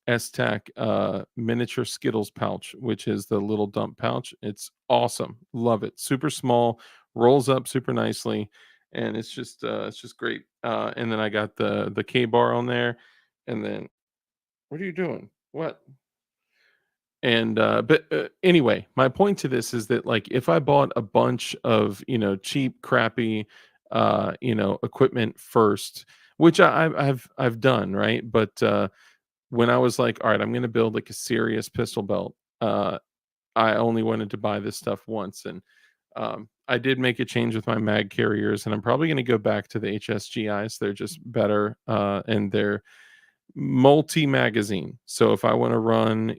STAC miniature Skittles pouch, which is the little dump pouch. It's awesome. Love it. Super small, rolls up super nicely, and it's just great. And then I got the K bar on there. And then what are you doing? What? And but anyway, my point to this is that like if I bought a bunch of cheap crappy equipment first, which I've done, right? But when I was like, all right, I'm going to build like a serious pistol belt, I only wanted to buy this stuff once. And I did make a change with my mag carriers, and I'm probably going to go back to the HSGIs. They're just better, and they're multi magazine. So if I want to run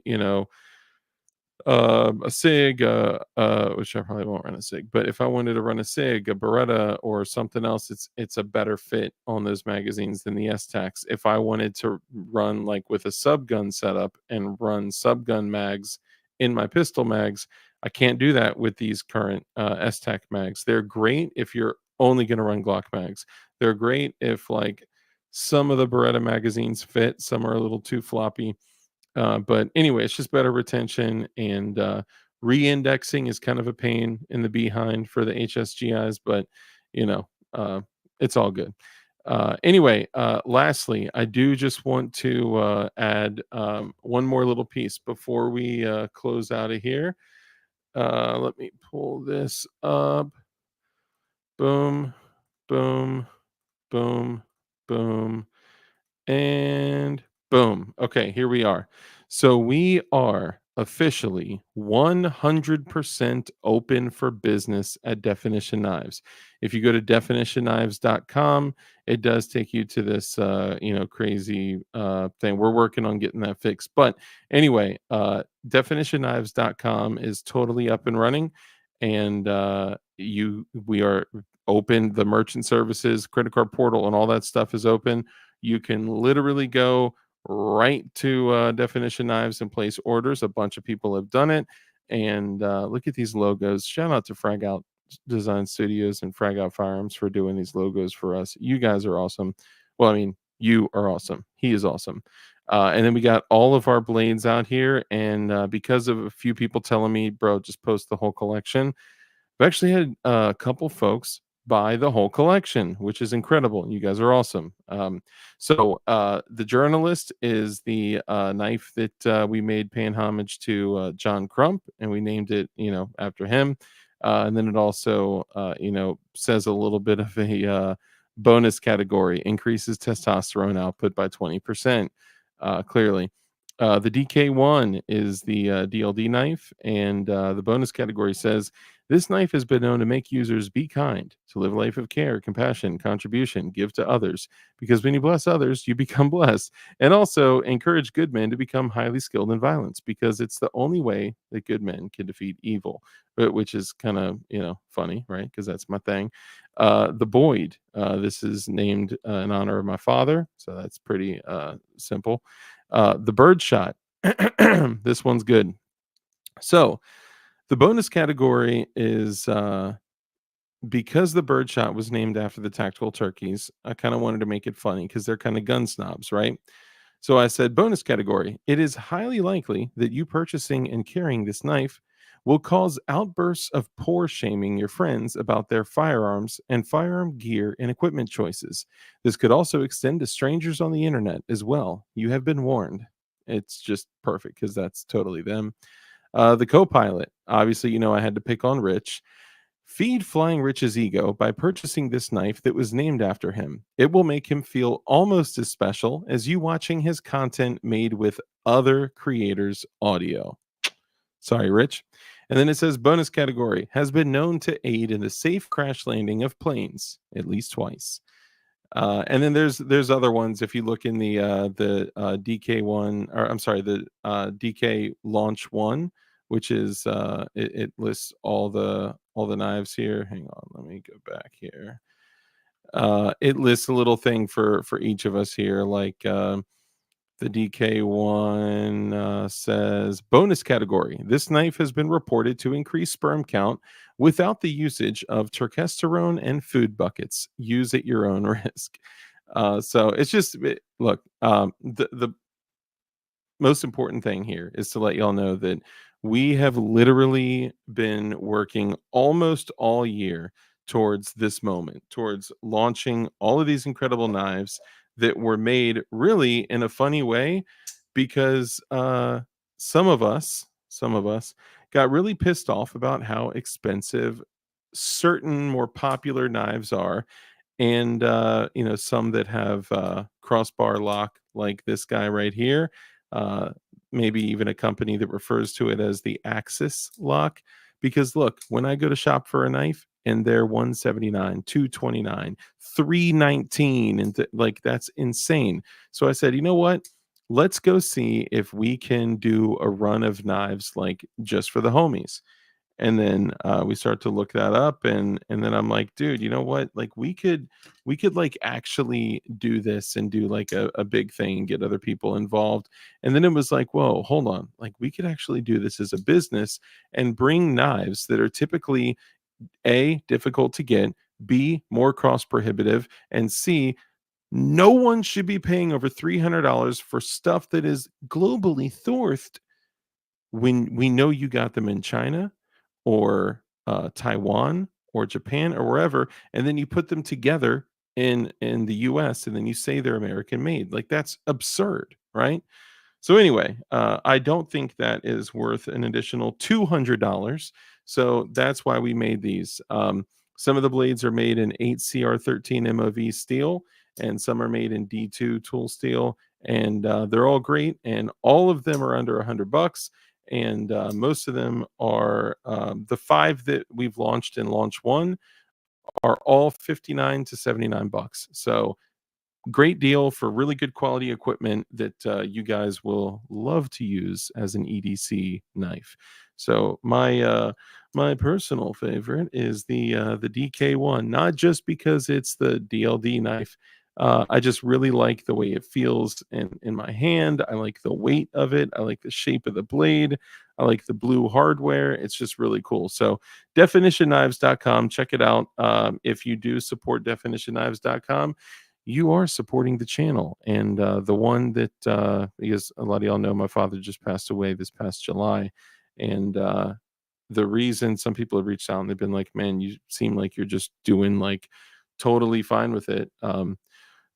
a SIG, which I probably won't run a SIG, but if I wanted to run a SIG, a Beretta, or something else, it's a better fit on those magazines than the STACs. If I wanted to run like with a subgun setup and run subgun mags in my pistol mags, I can't do that with these current STAC mags. They're great if you're only going to run Glock mags. They're great if like some of the Beretta magazines fit, some are a little too floppy. But anyway, it's just better retention, and re-indexing is kind of a pain in the behind for the HSGIs, but you know, it's all good. Anyway, lastly, I do just want to add one more little piece before we close out of here. Let me pull this up. Boom, boom, boom, boom. And boom. Okay, here we are. So we are officially 100% open for business at Definition Knives. If you go to definitionknives.com, it does take you to this crazy thing. We're working on getting that fixed. But anyway, definitionknives.com is totally up and running, and we are open. The merchant services, credit card portal, and all that stuff is open. You can literally go right to Definition Knives and place orders. A bunch of people have done it. And look at these logos. Shout out to Frag Out Design Studios and Frag Out Firearms for doing these logos for us. You guys are awesome. Well, I mean, you are awesome. He is awesome. And then we got all of our blades out here. And because of a few people telling me, bro, just post the whole collection, I've actually had a couple folks buy the whole collection, which is incredible. You guys are awesome. So the Journalist is the knife that we made paying homage to John Crump, and we named it, after him. And then it also, says a little bit of a bonus category: increases testosterone output by 20%. Clearly. The DK1 is the DLD knife, and the bonus category says this knife has been known to make users be kind, to live a life of care, compassion, contribution, give to others, because when you bless others, you become blessed, and also encourage good men to become highly skilled in violence, because it's the only way that good men can defeat evil, which is kind of, funny, right? Because that's my thing. The Boyd, this is named in honor of my father, so that's pretty simple. The Birdshot, this one's good. So the bonus category is because the Birdshot was named after the tactical turkeys. I kind of wanted to make it funny because they're kind of gun snobs, right? So I said, bonus category: it is highly likely that you purchasing and carrying this knife will cause outbursts of poor shaming your friends about their firearms and firearm gear and equipment choices. This could also extend to strangers on the internet as well. You have been warned. It's just perfect because that's totally them. The co-pilot, obviously, I had to pick on Rich. Feed Flying Rich's ego by purchasing this knife that was named after him. It will make him feel almost as special as you watching his content made with other creators' audio. Sorry, Rich. And then it says bonus category has been known to aid in the safe crash landing of planes at least twice. And then there's other ones. If you look in the DK1, or I'm sorry, the DK launch one, which is it lists all the knives here. Hang on, let me go back here. It lists a little thing for each of us here, like the DK1 says bonus category. This knife has been reported to increase sperm count without the usage of testosterone and food buckets. Use at your own risk. So it's just look. The most important thing here is to let y'all know that we have literally been working almost all year towards this moment, towards launching all of these incredible knives that were made really in a funny way because some of us got really pissed off about how expensive certain more popular knives are, and some that have crossbar lock like this guy right here, uh maybe even a company that refers to it as the Axis lock. Because look, when I go to shop for a knife and they're 179, 229, 319, and like that's insane. So I said, you know what, let's go see if we can do a run of knives like just for the homies. And then we start to look that up, and then I'm like, dude, you know what, like we could like actually do this and do like a big thing and get other people involved. And then it was like, whoa, hold on, like we could actually do this as a business and bring knives that are typically A, difficult to get, B, more cost prohibitive, and C, no one should be paying over $300 for stuff that is globally sourced when we know you got them in China or Taiwan or Japan or wherever, and then you put them together in the US, and then you say they're American made. Like that's absurd, right? So anyway, I don't think that is worth an additional $200. So that's why we made these. Some of the blades are made in 8CR13 MOV steel, and some are made in D2 tool steel, and they're all great. And all of them are under $100. And most of them are the 5 that we've launched in launch 1 are all 59 to 79 bucks. So great deal for really good quality equipment that you guys will love to use as an EDC knife. So my personal favorite is the DK1, not just because it's the DLD knife. I just really like the way it feels in my hand. I like the weight of it. I like the shape of the blade. I like the blue hardware. It's just really cool. So definitionknives.com, check it out. If you do support definitionknives.com, you are supporting the channel. And the one that because a lot of y'all know my father just passed away this past July, and the reason some people have reached out and they've been like, man, you seem like you're just doing like totally fine with it.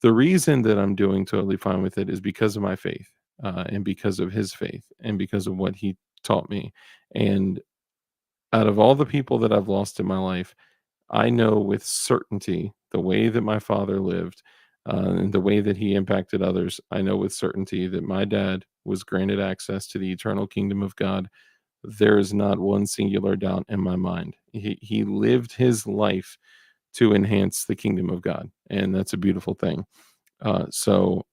The reason that I'm doing totally fine with it is because of my faith, and because of his faith, and because of what he taught me. And out of all the people that I've lost in my life, I know with certainty the way that my father lived, and the way that he impacted others. I know with certainty that my dad was granted access to the eternal kingdom of God. There is not one singular doubt in my mind. He lived his life to enhance the kingdom of God, and that's a beautiful thing. So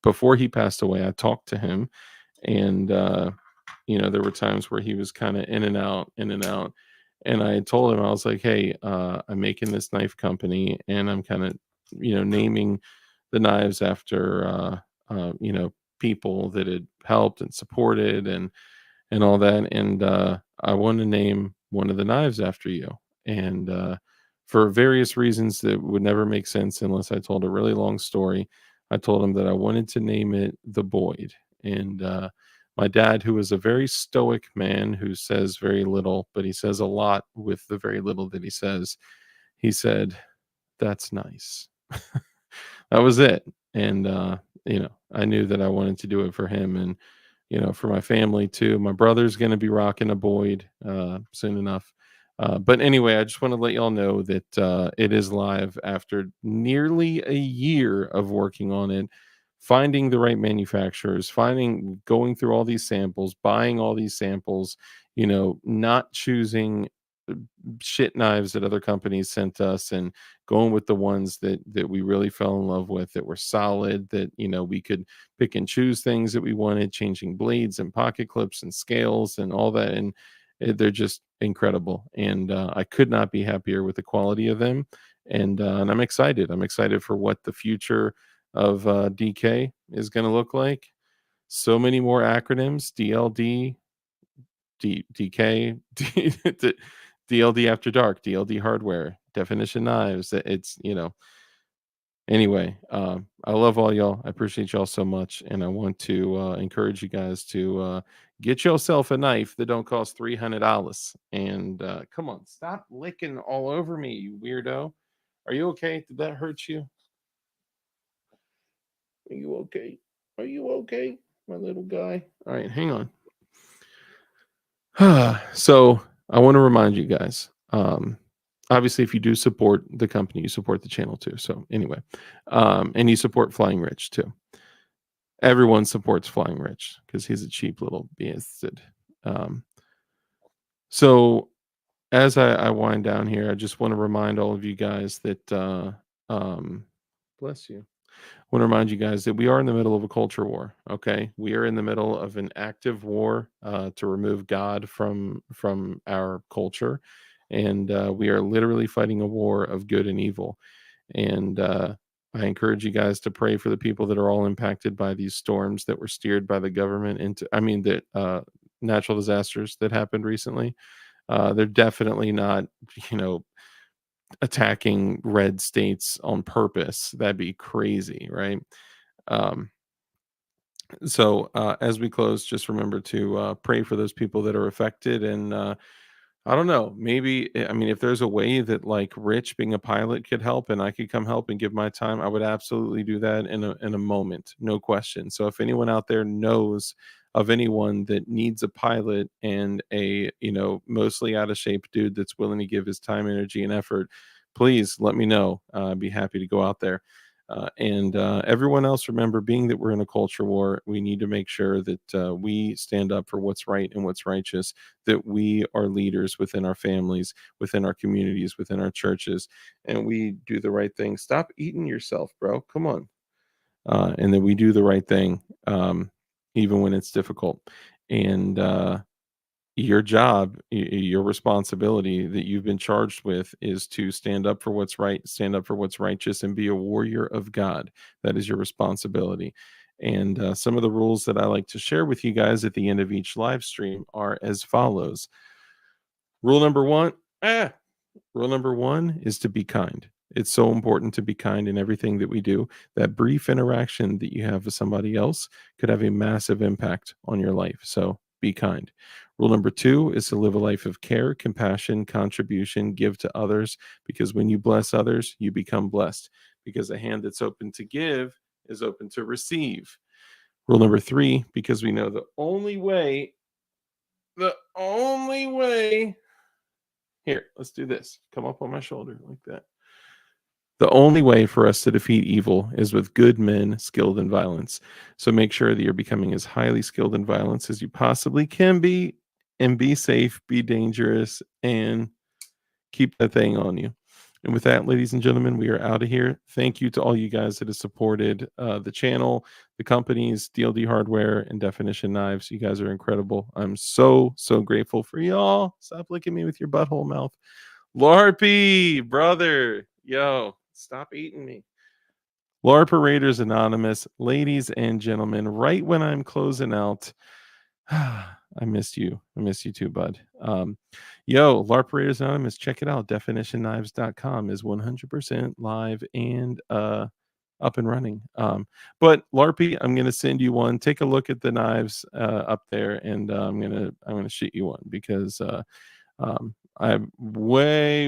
before he passed away, I talked to him, and there were times where he was kind of in and out, in and out. And I told him, I was like, hey, I'm making this knife company, and I'm kind of, naming the knives after, people that had helped and supported and all that. And I want to name one of the knives after you. And for various reasons that would never make sense unless I told a really long story, I told him that I wanted to name it the Boyd. And my dad, who is a very stoic man who says very little, but he says a lot with the very little that he says, he said, that's nice. That was it. And I knew that I wanted to do it for him. And for my family too. My brother's going to be rocking a Boyd soon enough. But anyway, I just want to let y'all know that it is live after nearly a year of working on it, finding the right manufacturers, going through all these samples, buying all these samples, not choosing shit knives that other companies sent us, and going with the ones that we really fell in love with, that were solid, that we could pick and choose things that we wanted, changing blades and pocket clips and scales and all that. And they're just incredible, and I could not be happier with the quality of them. And I'm excited for what the future of DK is going to look like. So many more acronyms: DLD, DK, DLD After Dark, DLD Hardware, Definition Knives. It's Anyway, I love all y'all. I appreciate y'all so much, and I want to encourage you guys to get yourself a knife that don't cost $300. And come on, stop licking all over me, you weirdo. Are you okay? Did that hurt you? Are you okay? Are you okay, my little guy? All right, hang on. So I want to remind you guys, obviously, if you do support the company, you support the channel too. So anyway, and you support Flying Rich too. Everyone supports Flying Rich because he's a cheap little bastard. So as I wind down here, I just want to remind all of you guys that, bless you. I want to remind you guys that we are in the middle of a culture war. Okay, we are in the middle of an active war to remove God from our culture, and we are literally fighting a war of good and evil. And I encourage you guys to pray for the people that are all impacted by these storms that were steered by the government the natural disasters that happened recently. They're definitely not, attacking red states on purpose. That'd be crazy, right? So as we close, just remember to pray for those people that are affected. And I don't know, maybe, if there's a way that like Rich being a pilot could help and I could come help and give my time, I would absolutely do that in a moment, no question. So if anyone out there knows of anyone that needs a pilot and a mostly out of shape dude that's willing to give his time, energy, and effort, please let me know. I'd be happy to go out there. And everyone else, remember, being that we're in a culture war, we need to make sure that we stand up for what's right and what's righteous, that we are leaders within our families, within our communities, within our churches, and we do the right thing. Stop eating yourself, bro. Come on. And that we do the right thing, even when it's difficult. And your job, your responsibility that you've been charged with is to stand up for what's right, stand up for what's righteous, and be a warrior of God. That is your responsibility. And some of the rules that I like to share with you guys at the end of each live stream are as follows. Rule number one, Rule number one is to be kind. It's so important to be kind in everything that we do. That brief interaction that you have with somebody else could have a massive impact on your life. So be kind. Rule number two is to live a life of care, compassion, contribution, give to others, because when you bless others, you become blessed, because a hand that's open to give is open to receive. Rule number three, because we know the only way, here, let's do this. Come up on my shoulder like that. The only way for us to defeat evil is with good men skilled in violence. So make sure that you're becoming as highly skilled in violence as you possibly can be, and be safe, be dangerous, and keep that thing on you. And with that, ladies and gentlemen, we are out of here. Thank you to all you guys that have supported the channel, the companies, DLD Hardware, and Definition Knives. You guys are incredible. I'm so, so grateful for y'all. Stop licking me with your butthole mouth. Larpy, brother. Yo, stop eating me. LARPer Raiders Anonymous, ladies and gentlemen, right when I'm closing out, I missed you. I miss you too, bud. Yo, LARPer Raiders Anonymous, check it out. DefinitionKnives.com is 100% live and up and running. But Larpy, I'm gonna send you one. Take a look at the knives up there, and I'm gonna shoot you one, because I way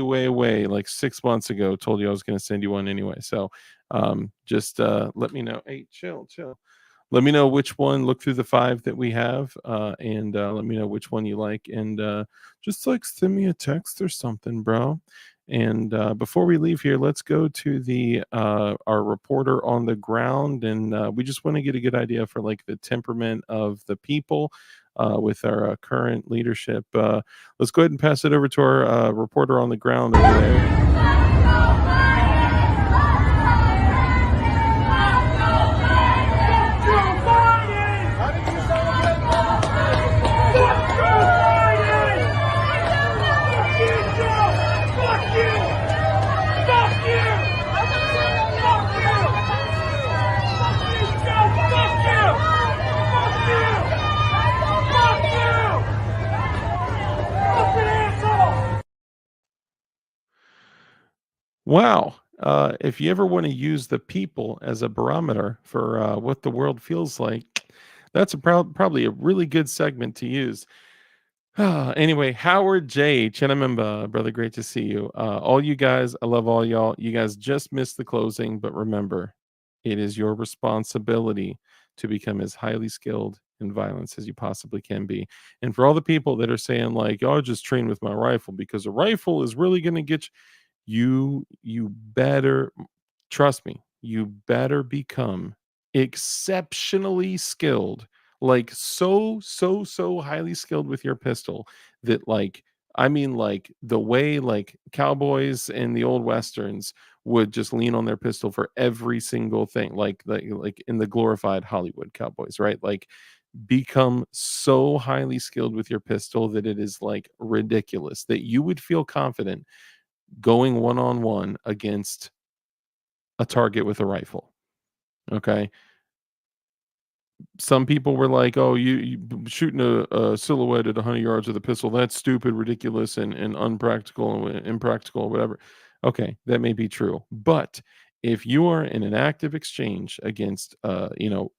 like 6 months ago told you I was going to send you one anyway. So just let me know. Hey, chill. let me know which one. Look through the 5 that we have, and let me know which one you like. And just like send me a text or something, bro. And before we leave here, let's go to the our reporter on the ground, and we just want to get a good idea for like the temperament of the people with our current leadership. Let's go ahead and pass it over to our reporter on the ground over there. Wow. If you ever want to use the people as a barometer for what the world feels like, that's probably a really good segment to use. Anyway, Howard J. Chenamemba, brother, great to see you. All you guys, I love all y'all. You guys just missed the closing, but remember, it is your responsibility to become as highly skilled in violence as you possibly can be. And for all the people that are saying, like, oh, I'll just train with my rifle because a rifle is really going to get you better trust me, you better become exceptionally skilled, like so highly skilled with your pistol that like I mean like the way like cowboys in the old westerns would just lean on their pistol for every single thing, like in the glorified Hollywood cowboys, right? Like become so highly skilled with your pistol that it is like ridiculous that you would feel confident going one-on-one against a target with a rifle. Okay. Some people were like, oh, you shooting a silhouette at 100 yards with a pistol, that's stupid, ridiculous, and unpractical and impractical, whatever. Okay, that may be true. But if you are in an active exchange against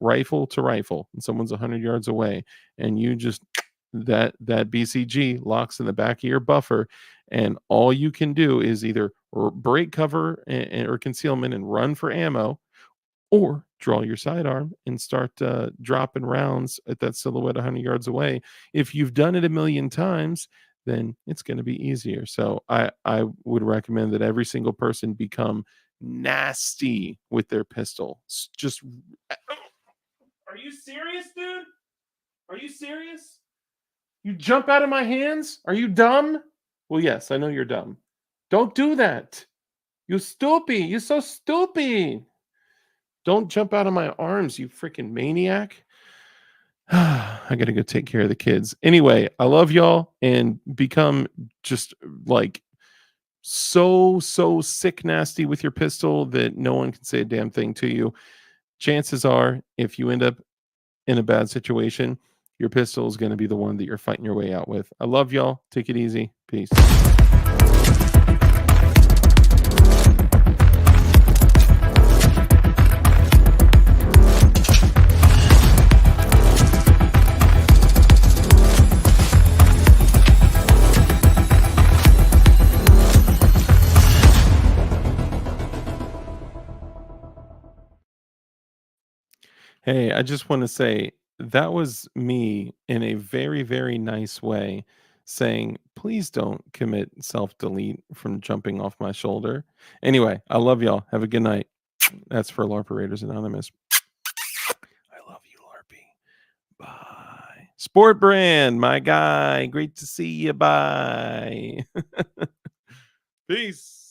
rifle to rifle and someone's 100 yards away and you just that BCG locks in the back of your buffer, and all you can do is either break cover or concealment and run for ammo, or draw your sidearm and start dropping rounds at that silhouette 100 yards away. If you've done it a million times, then it's going to be easier. So I would recommend that every single person become nasty with their pistol. Just are you serious, dude? Are you serious? You jump out of my hands? Are you dumb? Well, yes, I know you're dumb. Don't do that. You stupid. You're so stupid. Don't jump out of my arms, you freaking maniac. I got to go take care of the kids. Anyway, I love y'all and become just like so sick nasty with your pistol that no one can say a damn thing to you. Chances are, if you end up in a bad situation, your pistol is going to be the one that you're fighting your way out with. I love y'all. Take it easy. Peace. Hey, I just want to say that was me in a very nice way saying, please don't commit self delete from jumping off my shoulder. Anyway, I love y'all. Have a good night. That's for LARPerators Anonymous. I love you, LARPy. Bye. Sport Brand, my guy. Great to see you. Bye. Peace.